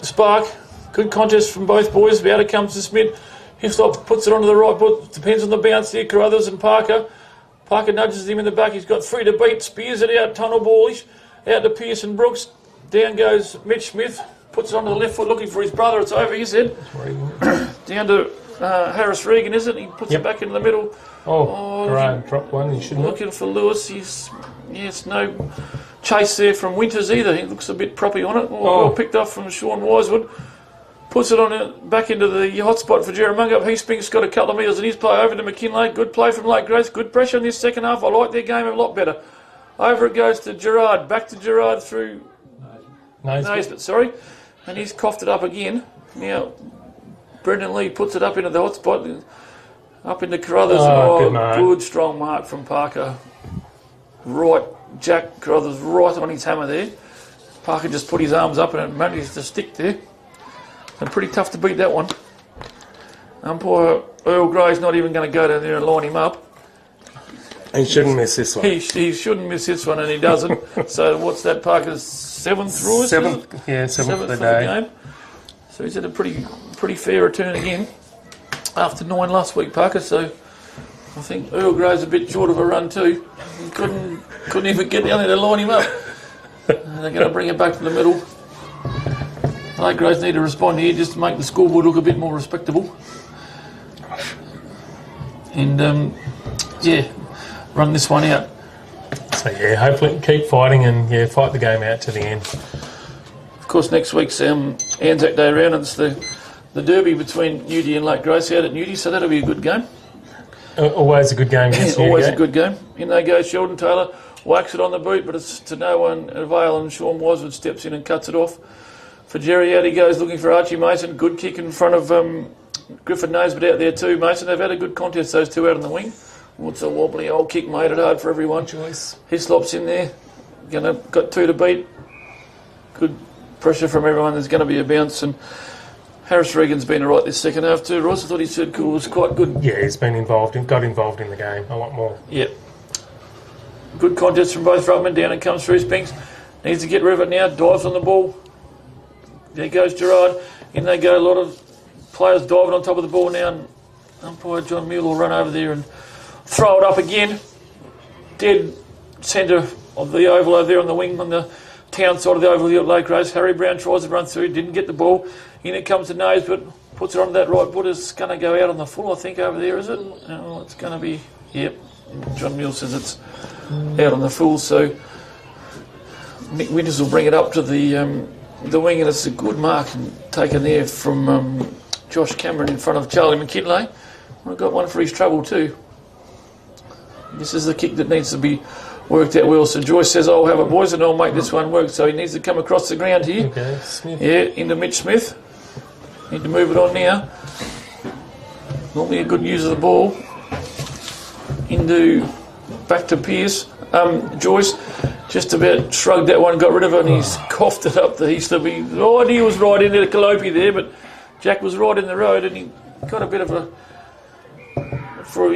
Spark. Good contest from both boys. Out it comes to Smith. Hislop puts it onto the right foot. Depends on the bounce there. Carruthers and Parker. Parker nudges him in the back. He's got 3 to beat. Spears it out. Tunnel ballish. Out to Pearce and Brooks. Down goes Mitch Smith. Puts it onto the left foot looking for his brother. It's over his head. Down to Harris Regan, isn't it? He puts it back in the middle. Right. Drop one. You shouldn't. Looking for Lewis. It's no chase there from Winters either. He looks a bit proppy on it. Well picked up from Sean Wisewood. Puts it on back into the hot spot for Jerramungup. Heaspink's got a couple of metres in his play over to McKinlay. Good play from Lake Grace. Good pressure in this second half. I like their game a lot better. Over it goes to Gerard. Back to Gerard through Naismith, sorry. And he's coughed it up again. Now, Brendan Lee puts it up into the hot spot. Up into Carruthers. Good strong mark from Parker. Right, Jack Carruthers right on his hammer there. Parker just put his arms up and it managed to stick there. And pretty tough to beat that one. Umpire Earl Gray's not even going to go down there and line him up. He shouldn't miss this one. He shouldn't miss this one, and he doesn't. So what's that, Parker's seventh, Royce? Seventh for the game. So he's had a pretty fair return again after 9 last week, Parker. So I think Earl Gray's a bit short of a run too. He couldn't even get down there to line him up. And they're going to bring it back to the middle. Lake Grace need to respond here just to make the scoreboard look a bit more respectable. And, run this one out. So, hopefully keep fighting and, fight the game out to the end. Of course, next week's Anzac Day round, it's the derby between Newdy and Lake Grace out at Newdy, so that'll be a good game. Always a good game. Always a good game. In they go, Sheldon Taylor whacks it on the boot, but it's to no one avail, and Sean Wisewood steps in and cuts it off. For Jerry, out he goes looking for Archie Mason. Good kick in front of Griffin Nosebit out there too, Mason. They've had a good contest, those two out on the wing. What's a wobbly old kick, made it hard for everyone. Hislop's in there. Got 2 to beat. Good pressure from everyone. There's going to be a bounce. And Harris Regan's been all right this second half too, Ross. I thought his third quarter was quite good. Yeah, he's been got involved in the game a lot more. Yeah. Good contest from both ruckmen. Down and comes through Spinks. Needs to get rid of it now. Dives on the ball. There goes Gerard. In they go. A lot of players diving on top of the ball now. And umpire John Mule will run over there and throw it up again. Dead centre of the oval over there on the wing on the town side of the oval here at Lake Grace. Harry Brown tries to run through. Didn't get the ball. In it comes to Nose, but puts it onto that right foot. It's going to go out on the full, I think, over there, is it? Oh, it's going to be... Yep. John Mule says it's out on the full, so Nick Winters will bring it up to the wing, and it's a good mark taken there from Josh Cameron in front of Charlie McKinlay. I've got one for his trouble too. This is the kick that needs to be worked out well. So Joyce says, I'll have it, boys, and I'll make this one work. So he needs to come across the ground here. Okay, Smith. Yeah, into Mitch Smith. Need to move it on now. Normally a good use of the ball. Back to Pearce. Joyce just about shrugged that one, got rid of it, and he's coughed it up. He was right into the Calliope there, but Jack was right in the road, and he got a bit of a for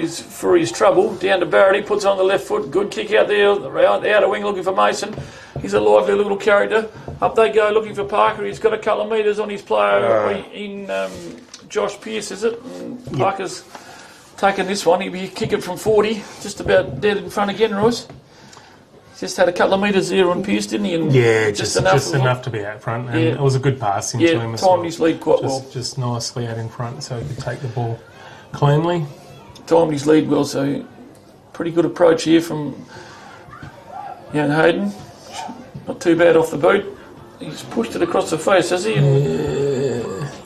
his trouble. Down to Barrett, he puts it on the left foot. Good kick out there, around the outer wing, looking for Mason. He's a lively little character. Up they go, looking for Parker. He's got a couple of metres on his player in Josh Pearce, is it? And Parker's taking this one. He'll kick it from 40, just about dead in front again, Royce. Just had a couple of metres there on Pearce, didn't he? And yeah, just enough to be out front. And it was a good pass into him as well. Timed his lead quite well. Just nicely out in front so he could take the ball cleanly. Timed his lead well, so pretty good approach here from young Hayden. Not too bad off the boot. He's pushed it across the face, has he?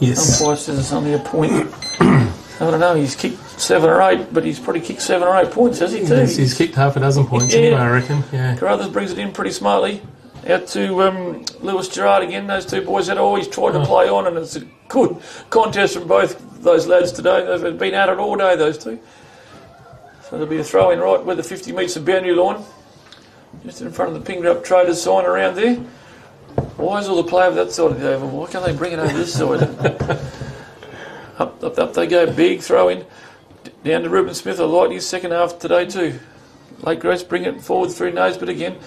Yes. Umpire says it's only a point. I don't know, he's kicked 7 or 8, but he's probably kicked 7 or 8 points, has he too? Yes, he's kicked half a dozen points anyway, I reckon. Yeah. Carruthers brings it in pretty smartly. Out to Lewis Gerard again. Those two boys had always tried to play on, and it's a good contest from both those lads today. They've been at it all day, those two. So there'll be a throw in right where the 50 meets the boundary line. Just in front of the Pingrup Traders sign around there. Why is all the play over that side of the oval? Why can't they bring it over this side? Up they go. Big throw in. Down to Ruben Smith. I like his second half today too. Late Grace bring it forward through nose, but again,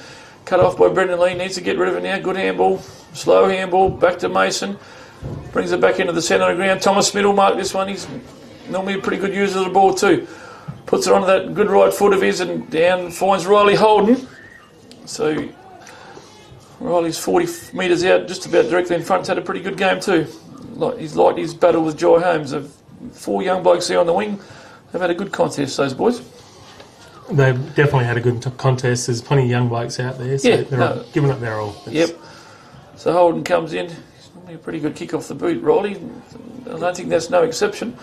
cut off by Brendan Lee. Needs to get rid of it now. Good handball. Slow handball. Back to Mason. Brings it back into the centre of the ground. Thomas Smith will mark this one. He's normally a pretty good user of the ball too. Puts it onto that good right foot of his and down finds Riley Holden. So Riley's 40 metres out, just about directly in front. Had a pretty good game too. He's liked his battle with Joy Holmes. 4 young blokes there on the wing. They've had a good contest, those boys. They've definitely had a good contest. There's plenty of young blokes out there, so they're giving up their all. Yep. So Holden comes in. He's normally a pretty good kick off the boot, Riley. I don't think that's no exception.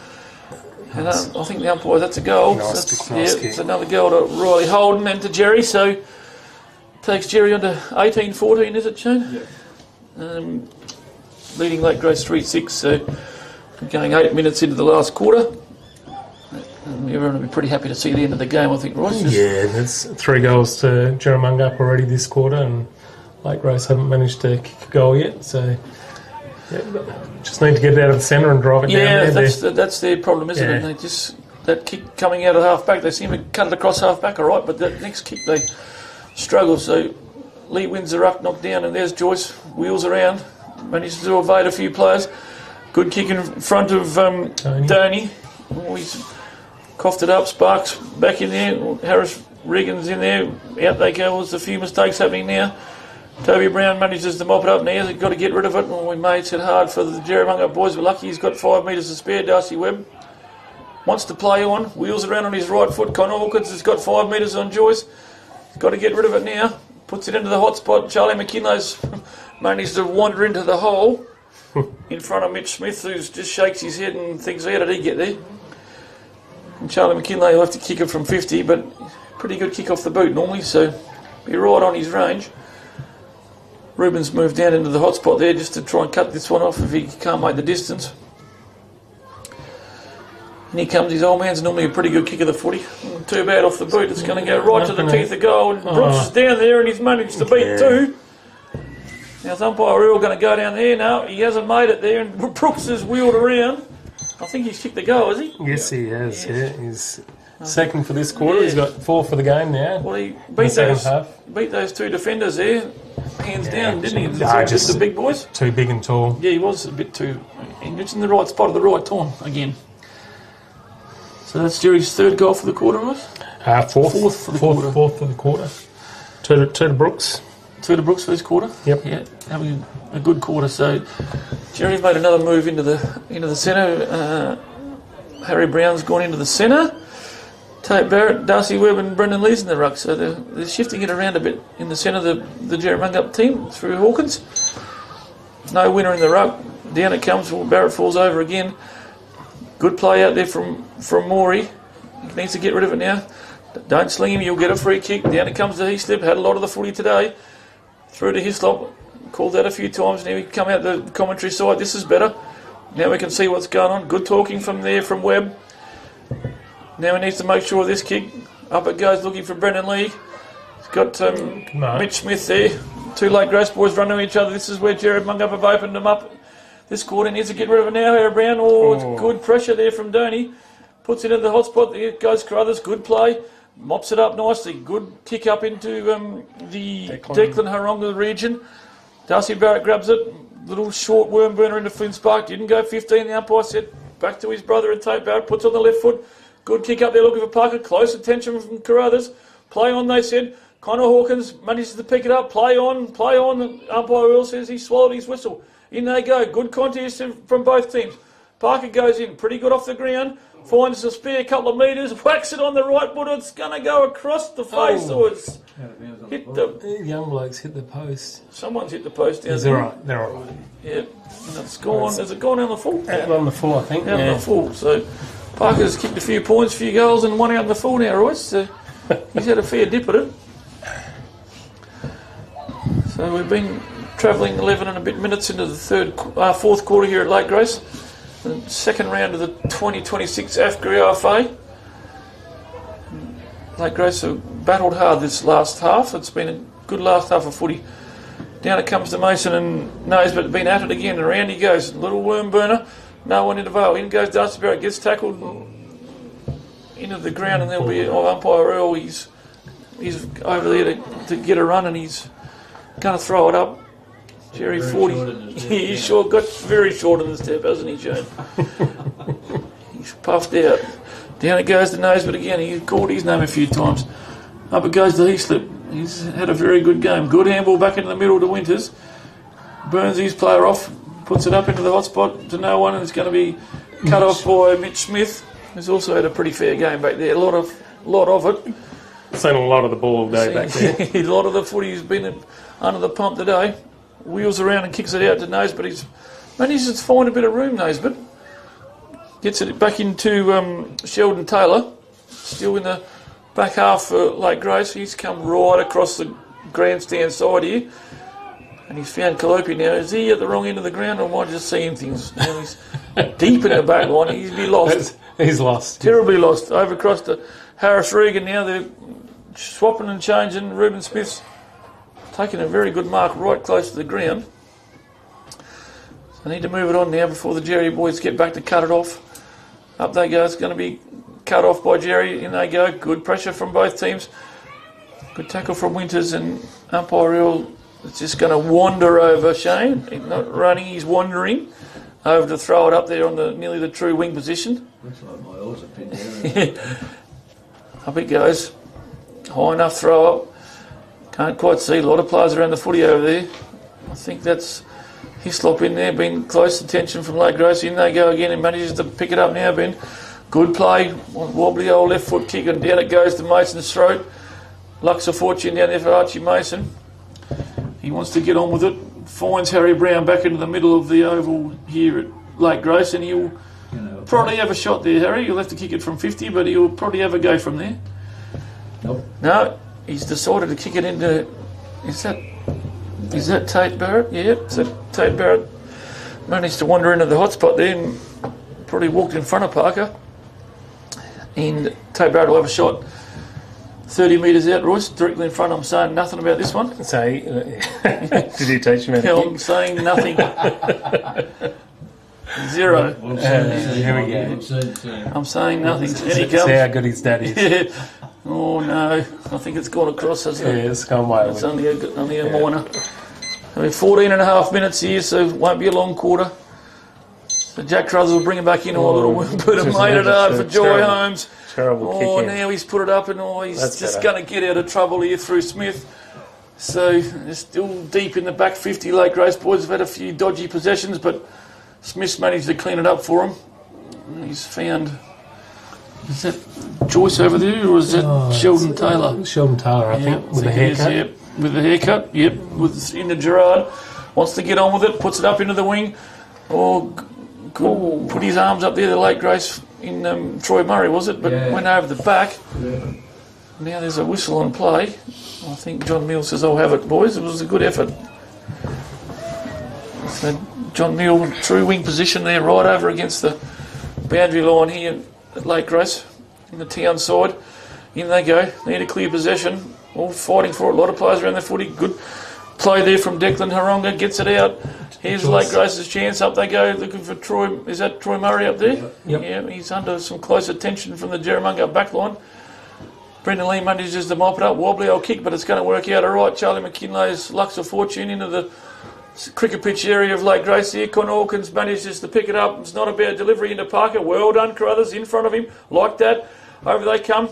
And I think the umpire, that's a goal. Nice kick. It's another goal to Riley Holden and to Jerry. So takes Jerry on to 18-14, is it, Shane? Yeah. Leading Lake Grace 3-6. So going 8 minutes into the last quarter. And everyone will be pretty happy to see the end of the game, I think, Royce. Yeah, there's 3 goals to Jerramungup already this quarter, and Lake Grace haven't managed to kick a goal yet. So just need to get it out of the centre and drive it down there. Yeah, that's their problem, isn't it? They just, that kick coming out of half back, they seem to cut it across half back, all right, but that next kick they struggle. So Lee wins the ruck, knocked down, and there's Joyce, wheels around, manages to evade a few players. Good kick in front of Doney. He's coughed it up. Sparks back in there. Harris Regan's in there. Out they go. There's a few mistakes happening now. Toby Brown manages to mop it up now. He's got to get rid of it. Well, we made it hard for the Jerramungup boys. We're lucky he's got 5 metres to spare. Darcy Webb wants to play on. Wheels around on his right foot. Connor Hawkins has got 5 metres on Joyce. He's got to get rid of it now. Puts it into the hot spot. Charlie McKinley's managed to wander into the hole in front of Mitch Smith, who just shakes his head and thinks, how did he get there? And Charlie McKinley will have to kick it from 50, but pretty good kick off the boot normally, so be right on his range. Ruben's moved down into the hot spot there just to try and cut this one off if he can't make the distance. And here comes his old man's normally a pretty good kick of the footy. Too bad off the boot, it's going to go right to the teeth of goal, and Brooks is down there and he's managed to beat 2. Now, is umpire Real going to go down there? No, he hasn't made it there, and Brooks has wheeled around. I think he's kicked the goal, has he? Yes, he has. Yeah, he's second for this quarter. He's got 4 for the game now. Well, he beat those 2 defenders there, hands down, didn't he? Just the big boys. Too big and tall. Yeah, he was a bit too. He's in the right spot at the right time again. So that's Jerry's 3rd goal for the quarter, right? Fourth for the quarter. 2 to Brooks. 2 to Brooks for this quarter. Yep. Yeah, having a good quarter. So Jerry's made another move into the centre. Harry Brown's gone into the centre. Tate Barrett, Darcy Webb and Brendan Lee's in the ruck. So they're shifting it around a bit in the centre of the Jerramungup team through Hawkins. No winner in the ruck. Down it comes. Barrett falls over again. Good play out there from Morey. He needs to get rid of it now. Don't sling him, you'll get a free kick. Down it comes to Heaslip. Had a lot of the footy today. Through to Hislop. Called that a few times. Now we come out the commentary side. This is better. Now we can see what's going on. Good talking from there from Webb. Now he needs to make sure of this kick. Up it goes, looking for Brendan Lee. He's got Mitch Smith there. Two Lake Grace boys running each other. This is where Jerramungup have opened them up. This quarter needs to get rid of it now. Harry Brown. It's good pressure there from Donny. Puts it in the hot spot. There goes Carruthers. Good play. Mops it up nicely. Good kick up into the Declan Haronga region. Darcy Barrett grabs it. Little short worm burner into Flynn Spark. Didn't go 15. The umpire said back to his brother and Tate Barrett. Puts on the left foot. Good kick up there looking for Parker. Close attention from Carruthers. Play on, they said. Connor Hawkins manages to pick it up. Play on. The umpire Will says he swallowed his whistle. In they go. Good contest from both teams. Parker goes in. Pretty good off the ground. Finds a spare couple of metres. Whacks it on the right foot. It's going to go across the face. Or it's hit the... Young blokes hit the post. Someone's hit the post down They're there. all right. They're all right. Yeah. And it's gone. Has it gone down the full? Out on the full, I think. Out on the full. So Parker's kicked a few points, a few goals, and one out in the full now, Royce. So he's had a fair dip at it. So we've been travelling 11 and a bit minutes into the fourth quarter here at Lake Grace. The second round of the 2026 AFGRI RFA. Lake Grace have battled hard this last half. It's been a good last half of footy. Down it comes to Mason and Naismith, been at it again, and around he goes. Little worm burner, no one in the veil. In goes Darcy Barrett, gets tackled into the ground, and there'll be umpire Earl. He's over there to get a run, and he's going to throw it up. Jerry, 40. He's sure got very short in the step, hasn't he, Joan? He's puffed out. Down it goes to Naismith again. He's called his name a few times. Up it goes to Heaslip. He's had a very good game. Good handball back into the middle to Winters. Burns his player off. Puts it up into the hot spot to no one, and it's going to be cut off by Mitch Smith, who's also had a pretty fair game back there. A lot of it. Seen a lot of the ball all day back there. A lot of the footy's been under the pump today. Wheels around and kicks it out to Naismith. He's managed to find a bit of room, Naismith. Gets it back into Sheldon Taylor. Still in the back half for Lake Grace. He's come right across the grandstand side here. And he's found Calliope now. Is he at the wrong end of the ground, or am I just seeing things? Now he's deep in the back line. He's be lost. He's lost. Terribly lost. Over across to Harris Regan now. They're swapping and changing. Reuben Smith's taking a very good mark right close to the ground. So I need to move it on now before the Jerry boys get back to cut it off. Up they go. It's going to be cut off by Jerry. In they go. Good pressure from both teams. Good tackle from Winters, and umpire Earl is just going to wander over Shane. He's not running, he's wandering over to throw it up there on nearly the true wing position. Looks like my oars are pinned down. Up it goes. High enough throw up. Can't quite see. A lot of players around the footy over there. I think that's Hislop in there, been close attention from Lake Grace. In they go again and manages to pick it up now, Ben. Good play. Wobbly old left foot kick, and down it goes to Mason's throat. Lucks of fortune down there for Archie Mason. He wants to get on with it. Finds Harry Brown back into the middle of the oval here at Lake Grace, and he'll probably have a shot there, Harry. He'll have to kick it from 50, but he'll probably have a go from there. Nope. No, he's decided to kick it into... Is that Tate Barrett? Yeah, so Tate Barrett managed to wander into the hot spot there and probably walked in front of Parker. And Tate Barrett will have a shot 30 metres out, Royce, directly in front. I'm saying nothing about this one. Say, did he teach him how to I'm saying nothing. Zero. Here we go. I'm saying nothing. Here he See comes. how good his dad is. Yeah. Oh no, I think it's gone across, hasn't it? Yeah, it's gone way It's over. only a minor. I mean, 14 and a half minutes here, so it won't be a long quarter. So Jack Carruthers will bring him back in. A little bit of made it hard for Joy Holmes. Terrible kick in. Now he's put it up, and he's That's just better. going to get out of trouble here through Smith. So they're still deep in the back 50. Lake Grace boys have had a few dodgy possessions, but Smith's managed to clean it up for him. He's found... Is that Joyce over there, or is that Sheldon Taylor? Sheldon Taylor, I think, with the haircut. Yep, with the haircut, in the Gerard. Wants to get on with it, puts it up into the wing. Oh, Good. Put his arms up there, the late Grace in Troy Murray, was it? But went over the back. Now there's a whistle on play. I think John Mills says, I'll have it, boys. It was a good effort. So John Mills, true wing position there, right over against the boundary line here at Lake Grace, in the town side. In they go. Need a clear possession. All fighting for it. A lot of players around the footy. Good play there from Declan Haronga. Gets it out. Here's Lake Grace's chance. Up they go. Looking for Troy. Is that Troy Murray up there? Yep. Yeah, he's under some close attention from the Jerramungup back line. Brendan Lee manages to mop it up. Wobbly old kick, but it's going to work out all right. Charlie McKinley's Lux of Fortune into the cricket pitch area of Lake Grace here. Con Hawkins manages to pick it up. It's not a bad delivery into Parker. Well done, Carruthers, in front of him. Like that. Over they come.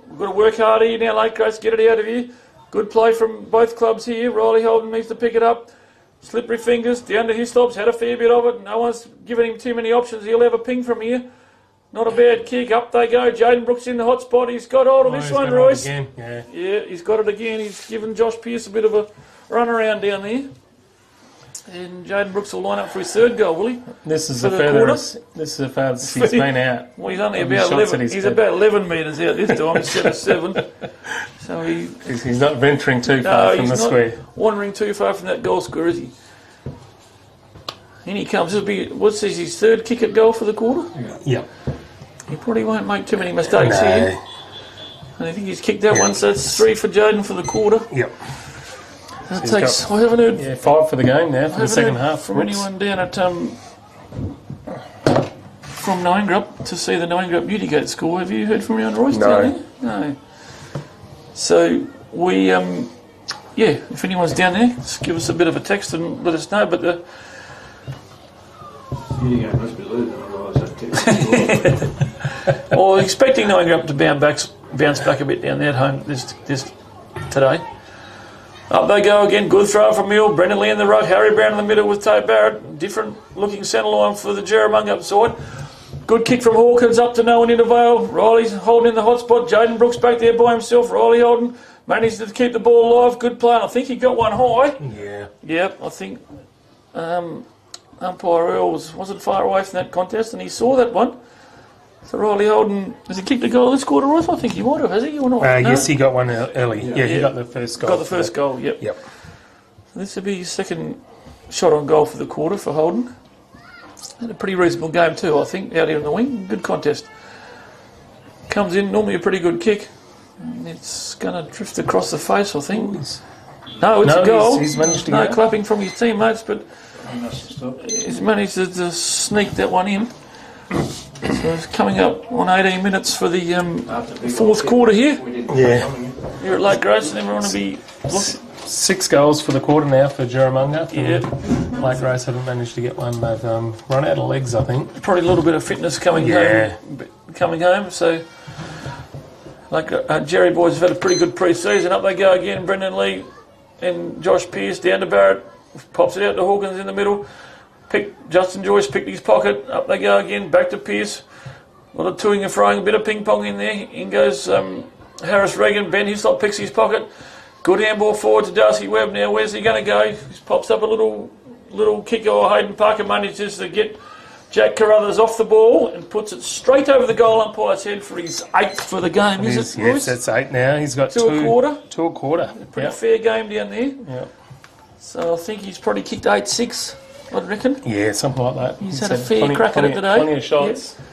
We've got to work hard here now, Lake Grace. Get it out of here. Good play from both clubs here. Riley Holden needs to pick it up. Slippery fingers. Down to his stops. Had a fair bit of it. No one's given him too many options. He'll have a ping from here. Not a bad kick. Up they go. Jaden Brooks in the hot spot. He's got hold of this one, Royce. Yeah, he's got it again. He's given Josh Pearce a bit of a run around down there. And Jaden Brooks will line up for his third goal, will he? This is the furthest he's been out. Well, he's only about 11. He's about 11 metres out this time instead of 7. So he's not venturing too far from the square. Wandering too far from that goal square, is he? In he comes. What's his third kick at goal for the quarter? Yeah. He probably won't make too many mistakes here. And I think he's kicked that one, so it's 3 for Jaden for the quarter. Yep. That takes. I haven't heard. 5 for the game now for the second half. From anyone down at from Ongerup to see the Ongerup Newdigate score. Have you heard from anyone, Royce? No. No. So we if anyone's down there, just give us a bit of a text and let us know. But the Newdigate must be losing, otherwise that well, expecting Ongerup to bounce back a bit down there at home this today. Up they go again. Good throw from Mill. Brendan Lee in the ruck. Harry Brown in the middle with Tate Barrett. Different looking centre line for the Jerramungup side. Good kick from Hawkins up to no one into Vale. Riley's holding in the hot spot. Jaden Brooks back there by himself. Riley Holden managed to keep the ball alive. Good play. I think he got one high. Yeah. Yep. I think umpire Earl wasn't far away from that contest, and he saw that one. So Riley Holden, has he kicked the goal this quarter, Royce? I think he might have, has he? Or not? Yes, he got one early. Yeah, he got the first goal. Got the first goal, yep. Yep. So this will be his second shot on goal for the quarter for Holden. Had a pretty reasonable game too, I think, out here in the wing. Good contest. Comes in, normally a pretty good kick. And it's going to drift across the face, I think. No, it's a goal. He's managed to get clapping from his teammates, but he must have stopped. he's managed to sneak that one in. So it's coming up on 18 minutes for the fourth quarter here. Yeah. Here at Lake Grace, and everyone will be 6 goals for the quarter now for Jerramungup. Yeah. Lake Grace haven't managed to get one. They've run out of legs, I think. Probably a little bit of fitness coming home. So, Jerry boys have had a pretty good pre-season. Up they go again. Brendan Lee and Josh Pearce down to Barrett. Pops it out to Hawkins in the middle. Justin Joyce picked his pocket. Up they go again. Back to Pearce. A lot of toing and froing. A bit of ping pong in there. In goes Harris Regan. Ben Hislop picks his pocket. Good handball forward to Darcy Webb. Now where's he going to go? He pops up a little kick. Or Hayden Parker manages to get Jack Carruthers off the ball and puts it straight over the goal umpire's head for his 8th for the game. Is it, Royce? Yes, that's 8 now. He's got 2 a quarter. 2 a quarter. Pretty fair game down there. Yeah. So I think he's probably kicked 8-6. I reckon. Yeah, something like that. He's had a fair crack at it today. Plenty of shots. Yep.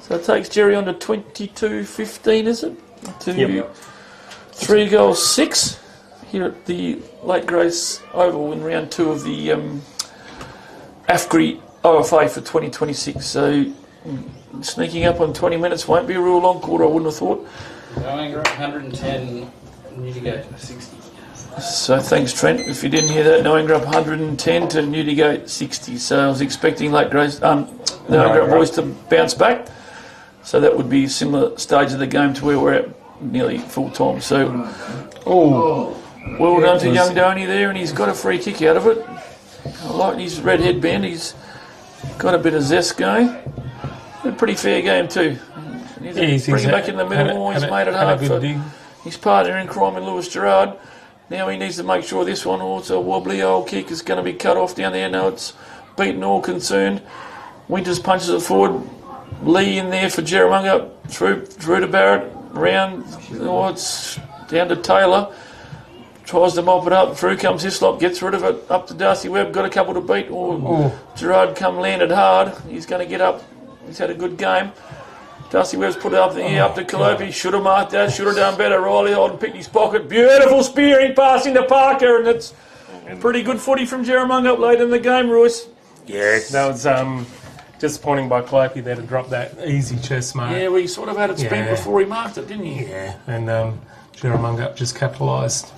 So it takes Jerry on to 22-15, is it? 3 goals, 6 here at the Lake Grace Oval in round 2 of the AFGRI OFA for 2026. So sneaking up on 20 minutes won't be a real long quarter, I wouldn't have thought. Ongerup 110, Newdigate 60. So thanks, Trent. If you didn't hear that, Ongerup 110 to Newdigate 60. So I was expecting Lake Grace, the Ongerup boys to bounce back. So that would be a similar stage of the game to where we're at nearly full time. So, well done to young Donny there, and he's got a free kick out of it. I like his red headband. He's got a bit of zest going. A pretty fair game too. He's bring back in the middle. He's made it hard for his partner in crime, and Lewis Gerard. Now he needs to make sure this one, also a wobbly old kick, is going to be cut off down there. No, it's beaten all concerned. Winters punches it forward. Lee in there for Jerramungup. Through to Barrett. Round. Oh, it's down to Taylor. Tries to mop it up. Through comes Hislop. Gets rid of it. Up to Darcy Webb. Got a couple to beat. Gerard landed hard. He's going to get up. He's had a good game. Darcy Webb's put it up in the air, up to Calopi. Should have marked that. Should have done better. Riley Holden picked his pocket. Beautiful spearing pass into Parker, and it's pretty good footy from Jerramungup late in the game, Royce. Yeah, that was disappointing by Calopi there to drop that easy chest mark. Yeah, we sort of had it spent before he marked it, didn't he? Yeah, and Jerramungup just capitalised.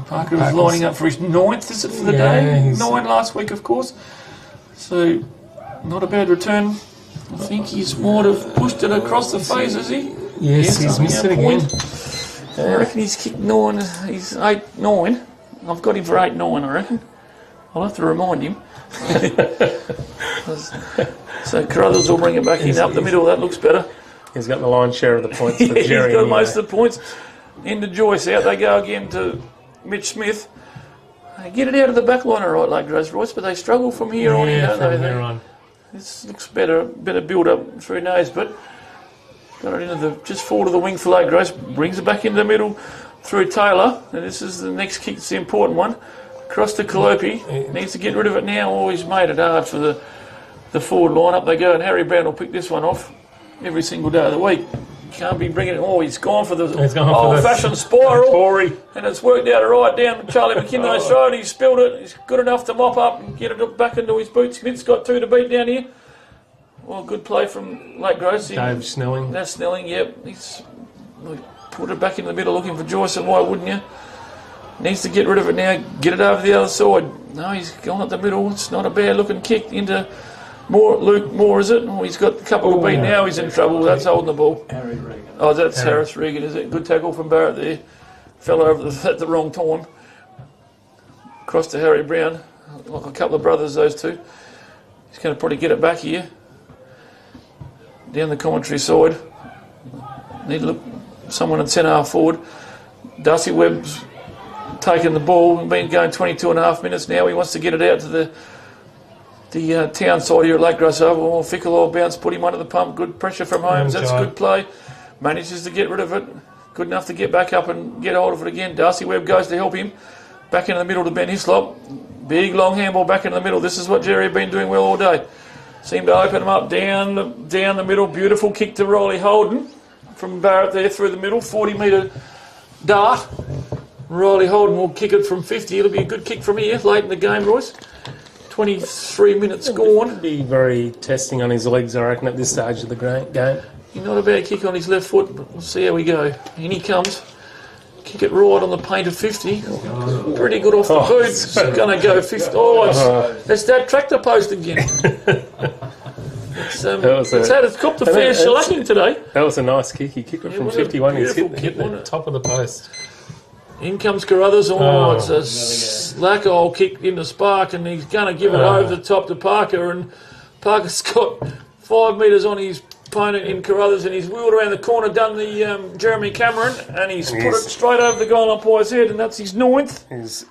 Parker was lining up for his 9th, is it, for the day? 9 last week, of course. So, not a bad return. I think he's might have pushed it across the face, is he? Yes, he's missed it again. I reckon he's kicked 9. He's 8-9. I've got him for 8-9, I reckon. I'll have to remind him. So Carruthers will bring it back in up the middle. That looks better. He's got the lion's share of the points for Jerry. He's got most of the points. Into Joyce. Out they go again to Mitch Smith. They get it out of the back line, all right, like Grace Royce, but they struggle from here on in, don't they? From here on. This looks better build up through nose, but got it into just forward of the wing for Lake Grace, brings it back into the middle through Taylor, and this is the next kick, it's the important one. Across to Calopi, needs to get rid of it now. Oh, he's made it hard for the forward line. Up they go, and Harry Brown will pick this one off every single day of the week. Can't be bringing it. Oh, he's gone for the old-fashioned spiral, and it's worked out right down Charlie McKinley's throat. He's spilled it. He's good enough to mop up and get it back into his boot. Smith's got 2 to beat down here. Well, good play from Lake Grace. Dave Snelling. That's Snelling, yep. He's put it back in the middle looking for Joyce, and why wouldn't you? Needs to get rid of it now. Get it over the other side. No, he's gone at the middle. It's not a bad-looking kick into Luke Moore, is it? Oh, he's got a couple to beat now. He's in trouble. That's holding the ball. Harry Regan. Oh, that's Harris Regan, is it? Good tackle from Barrett there. Fell over at the wrong time. Across to Harry Brown. Like a couple of brothers, those two. He's going to probably get it back here. Down the commentary side. Need to look someone at centre half forward. Darcy Webb's taken the ball. We've been going 22 and a half minutes now. He wants to get it out to the town side here at Lake Grace Oval. Oh, Fickle bounce, put him under the pump. Good pressure from Holmes. That's good play. Manages to get rid of it. Good enough to get back up and get hold of it again. Darcy Webb goes to help him. Back in the middle to Ben Hislop. Big long handball back in the middle. This is what Jerry have been doing well all day. Seemed to open him up down the middle. Beautiful kick to Riley Holden from Barrett there through the middle. 40-metre dart. Riley Holden will kick it from 50. It'll be a good kick from here late in the game, Royce. 23 minutes gone. Be very testing on his legs, I reckon, at this stage of the game. He's not a bad kick on his left foot, but we'll see how we go. In he comes. Kick it right on the paint of 50. Pretty good off the boot. It's going to go 50. Oh, it's that tractor post again. It's copped a fair shellacking today. That was a nice kick. He kicked it from 51. He's hit the top of the post. In comes Carruthers. It's a slack old kick in the spark, and he's going to give it over the top to Parker, and Parker's got 5 metres on his opponent in Carruthers, and he's wheeled around the corner, done the Jeremy Cameron, and he's put it straight over the goal umpire's head, and that's his 9th. He's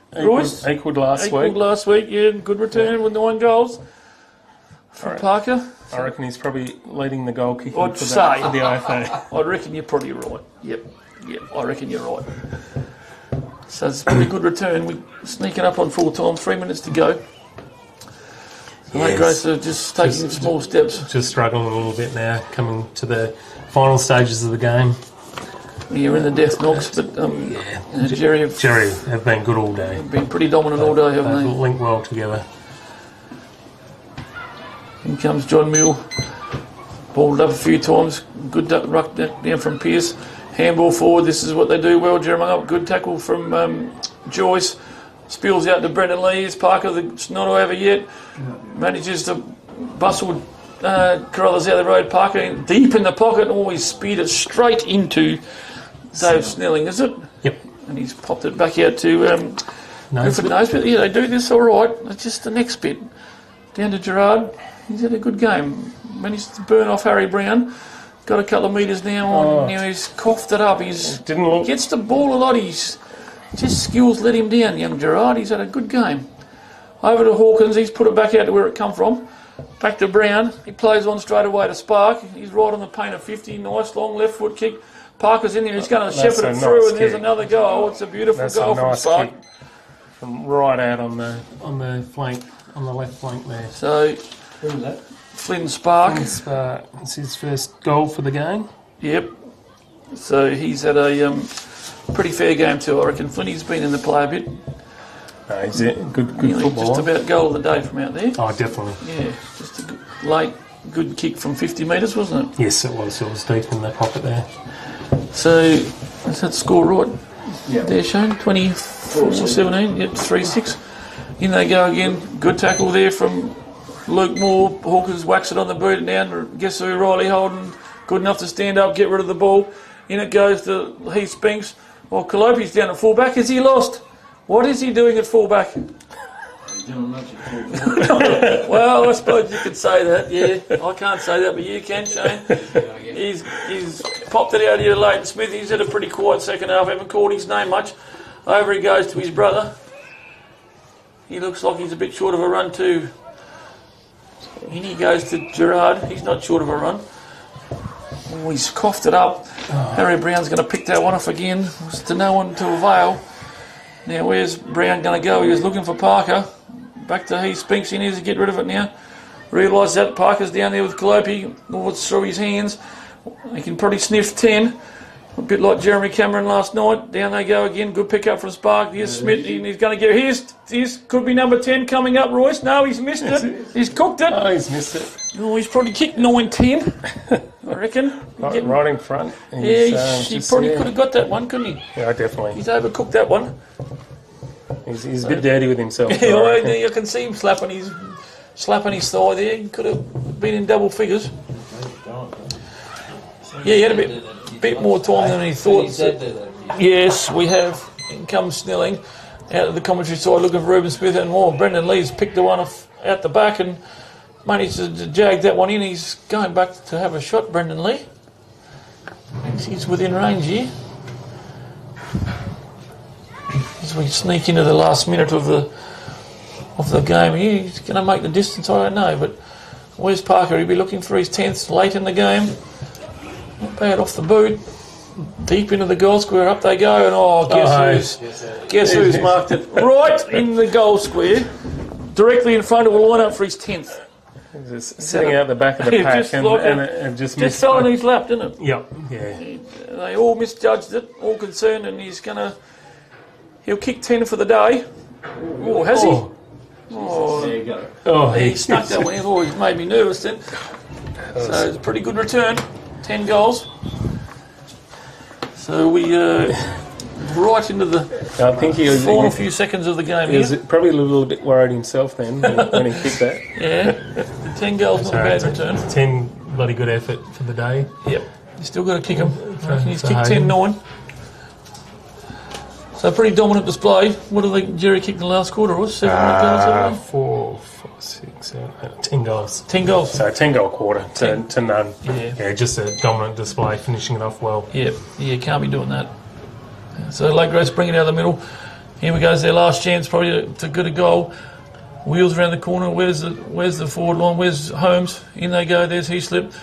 equalled last week. Yeah, good return with 9 goals from Parker. I reckon he's probably leading the goal kicking for the AFA. I reckon you're probably right. Yep, I reckon you're right. So it's a pretty good return. We're sneaking up on full time, 3 minutes to go. Lake Grace are just taking small steps. Just struggling a little bit now, coming to the final stages of the game. You're in the death knocks, but Jerry have been good all day. Been pretty dominant all day, haven't they? Linked well together. In comes John Mill. Balled up a few times. Good ruck down from Pearce. Handball forward. This is what they do well. Jerramungup. Good tackle from Joyce. Spills out to Brendan Lee. It's Parker. It's not over yet. Manages to bustle Carruthers out of the road. Parker deep in the pocket. Always speed it straight into Dave Snelling, is it? Yep. And he's popped it back out to Griffin Nosebit. Yeah, they do this all right. It's just the next bit. Down to Gerard. He's had a good game. Managed to burn off Harry Brown. Got a couple of metres now on. Now he's coughed it up. Gets the ball a lot. He's just skills let him down, young Gerard. He's had a good game. Over to Hawkins. He's put it back out to where it come from. Back to Brown. He plays on straight away to Spark. He's right on the paint of 50. Nice long left foot kick. Parker's in there. He's going to shepherd it through, and there's another goal. It's a beautiful goal from Spark. From right out on the flank, on the left flank there. So, Who was that? Flynn Spark. Spark. It's his first goal for the game. Yep. So he's had a pretty fair game too, I reckon. Flinny's been in the play a bit. He's a good Nearly footballer. just about goal of the day from out there. Oh, definitely. Yeah, just a late, good kick from 50 metres, wasn't it? Yes, it was. It was deep in the pocket there. So, is that score right? Yeah. There, Shane? 24-17, yep, 3-6. In they go again. Good tackle there from Luke Moore. Hawkins whacks it on the boot down. Guess who? Riley Holden. Good enough to stand up, get rid of the ball. In it goes to Heath Spinks. Well, Calopi's down at fullback. Is he lost? What is he doing at fullback? He's doing much at fullback. Well, I suppose you could say that, yeah. I can't say that, but you can, Shane. He's popped it out here to Leighton Smith. He's had a pretty quiet second half. Haven't called his name much. Over he goes to his brother. He looks like he's a bit short of a run too. In he goes to Gerard. He's not short of a run. Oh, he's coughed it up. Harry Brown's going to pick that one off again. It's to no one to avail. Now, where's Brown going to go? He was looking for Parker. Back to Heath Spinks. He needs to get rid of it now. Realise that Parker's down there with Calopi. Oh, it's through his hands. He can probably sniff 10. A bit like Jeremy Cameron last night. Down they go again. Good pick up from Spark. Here's Smith. He's going to get... Here's could be number 10 coming up, Royce. No, he's missed it. He's cooked it. Oh, he's missed it. Oh, he's probably kicked 9-10, I reckon. Right in front. Yeah, he probably could have got that one, couldn't he? Yeah, definitely. He's overcooked that one. He's a bit dirty with himself. Yeah, well, you can see him slapping his thigh there. He could have been in double figures. Yeah, he had a bit more time than he thought. Yes, we have. In comes Snelling out of the commentary side looking for Ruben Smith and more. Brendan Lee's picked the one off out the back and managed to jag that one in. He's going back to have a shot, Brendan Lee. He's within range here. As we sneak into the last minute of the game here, he's going to make the distance, I don't know. But where's Parker? He'll be looking for his 10th late in the game. Not bad off the boot. Deep into the goal square, up they go, and guess who's marked it right in the goal square, directly in front of a line-up for his 10th. Just sitting out the back of the pack and just fell in his lap, didn't it? Yep, yeah. They all misjudged it, all concerned, and he'll kick 10 for the day. Oh, has he? Oh, There you go. Oh, he snuck that one in. Oh, he's made me nervous then. So it's a pretty good return. 10 goals. So we right into the I think he was final few seconds of the game. He was probably a little bit worried himself then when he kicked that. Yeah, 10 goals, not a bad return. 10 bloody good effort for the day. Yep, you still got to kick him. He's kicked 10-9. So pretty dominant display. What did Jerry kick in the last quarter? Was 7 goals? 4, 5, 6, 7, 10 goals. 10 goals. So 10 goal quarter to none. Yeah, just a dominant display, finishing it off well. Yeah, can't be doing that. So Lake Grace bring it out of the middle. Here we go. It's their last chance, probably to get a goal. Wheels around the corner. Where's the forward line? Where's Holmes? In they go. There's Heaslip.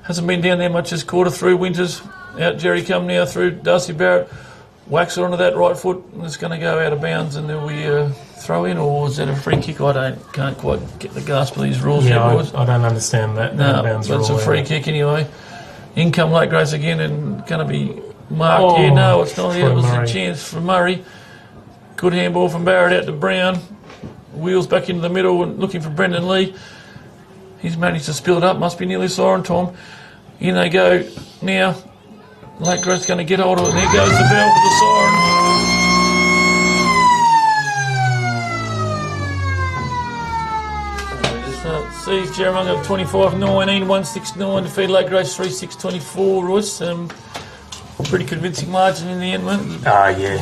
Hasn't been down there much this quarter. Through Winters. Out Jerry come now through Darcy Barrett. Whacks it onto that right foot. And it's going to go out of bounds. And then we throw in, or is that a free kick? Can't quite get the grasp of these rules yet, boys. I don't understand that. No, but it's a free kick anyway. In come Lake Grace again and going to be marked here. No, it's not here. It was a chance for Murray. Good handball from Barrett out to Brown. Wheels back into the middle and looking for Brendan Lee. He's managed to spill it up. Must be nearly siren time. In they go now. Lake Grace going to get hold of it. There goes the bell for the siren. See, Jerramungup 25-19, 169 defeat Lake Grace 3-6-24. Royce, pretty convincing margin in the end, mate.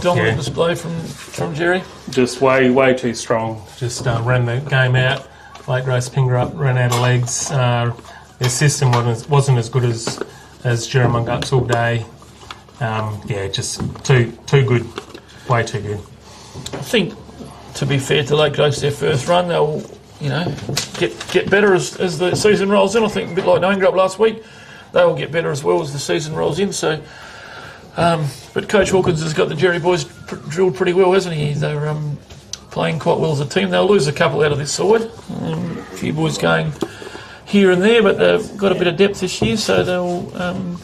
Dominant display from Jerry. Just way too strong. Just ran the game out. Lake Grace Pingrup ran out of legs. Their system wasn't as good as Jerramungup's all day. Just too good. Way too good. I think, to be fair to Lake Grace, their first run, they were get better as the season rolls in. I think a bit like Ongerup last week, they will get better as well as the season rolls in. So, but Coach Hawkins has got the Jerry boys drilled pretty well, hasn't he? They're playing quite well as a team. They'll lose a couple out of this side. A few boys going here and there, but they've got a bit of depth this year, so they'll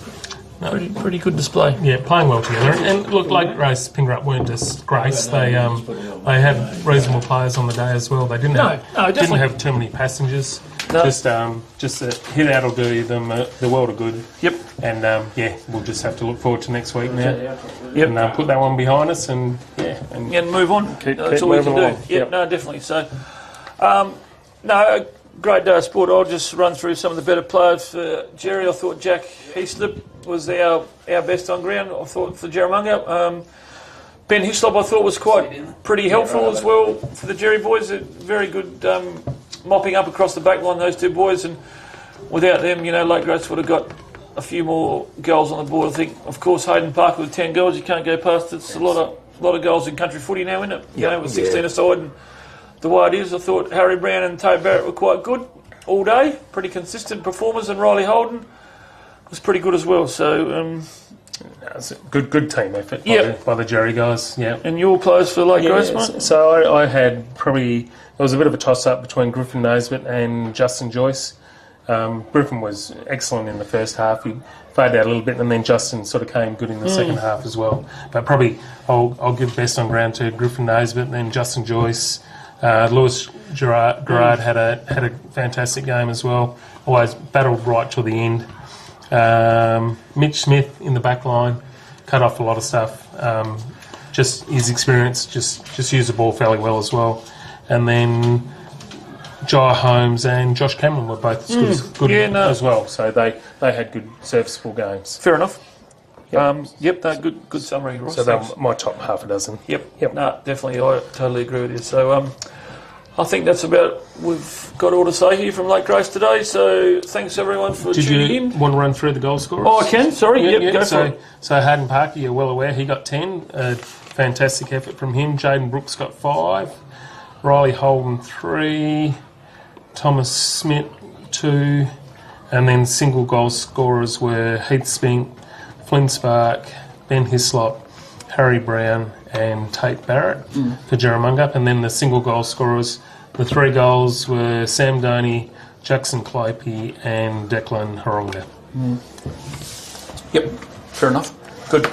pretty good display. Yeah, playing well together. And look, like Grace, Pingrup weren't just Grace. They had reasonable players on the day as well. They didn't have too many passengers. No. Just a hit out will do them the world of good. Yep. And we'll just have to look forward to next week now. Yep. And put that one behind us and move on. That's all we can do. Yep. No, definitely. So, great day of sport. I'll just run through some of the better players for Jerry. I thought Jack Heaslip was our best on ground. I thought for Jerramungup. Ben Hislop I thought was pretty helpful as well for the Jerry boys. Very good mopping up across the back line, those two boys. And without them, Lake Grace would have got a few more goals on the board. I think, of course, Hayden Parker with 10 goals, you can't go past. It's a lot of goals in country footy now, isn't it? With 16 aside. And the way it is, I thought Harry Brown and Tay Barrett were quite good all day. Pretty consistent performers, and Riley Holden was pretty good as well. So it's a good team effort by the Jerry guys. Yeah. And your players for Lake Grace, mate? So I had probably, there was a bit of a toss-up between Griffin Naismith and Justin Joyce. Griffin was excellent in the first half. He faded out a little bit, and then Justin sort of came good in the second half as well. But probably I'll give best on ground to Griffin Naismith, and then Justin Joyce. Lewis Gerard had a fantastic game as well. Always battled right till the end. Mitch Smith in the back line cut off a lot of stuff. Just his experience, just used the ball fairly well as well. And then Jai Holmes and Josh Cameron were both as good as well. So they had good serviceable games. Fair enough. Good summary, Ross. So they're my top half a dozen. Yep. No, definitely, I totally agree with you. So I think that's about, we've got all to say here from Lake Grace today. So thanks everyone for tuning in. Did you want to run through the goal scorers? Oh, I can. Sorry. Go for it. So Hayden Parker, you're well aware, he got 10. A fantastic effort from him. Jaden Brooks got 5. Riley Holden 3. Thomas Smith 2. And then single goal scorers were Heath Spink, Flynn Spark, Ben Hislop, Harry Brown and Tate Barrett for Jerramungup. And then the single goal scorers, the 3 goals were Sam Doney, Jackson Clopey and Declan Haronga. Yep, fair enough. Good.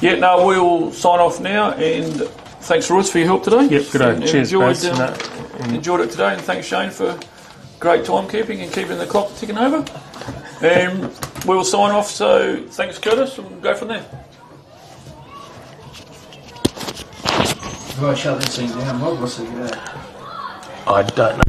We'll sign off now, and thanks, Royce, for your help today. Yep, good day. Cheers, enjoyed it today, and thanks, Shane, for great timekeeping and keeping the clock ticking over. And we'll sign off, so thanks, Curtis, and go from there. If I shut this thing down, what was it? I don't know.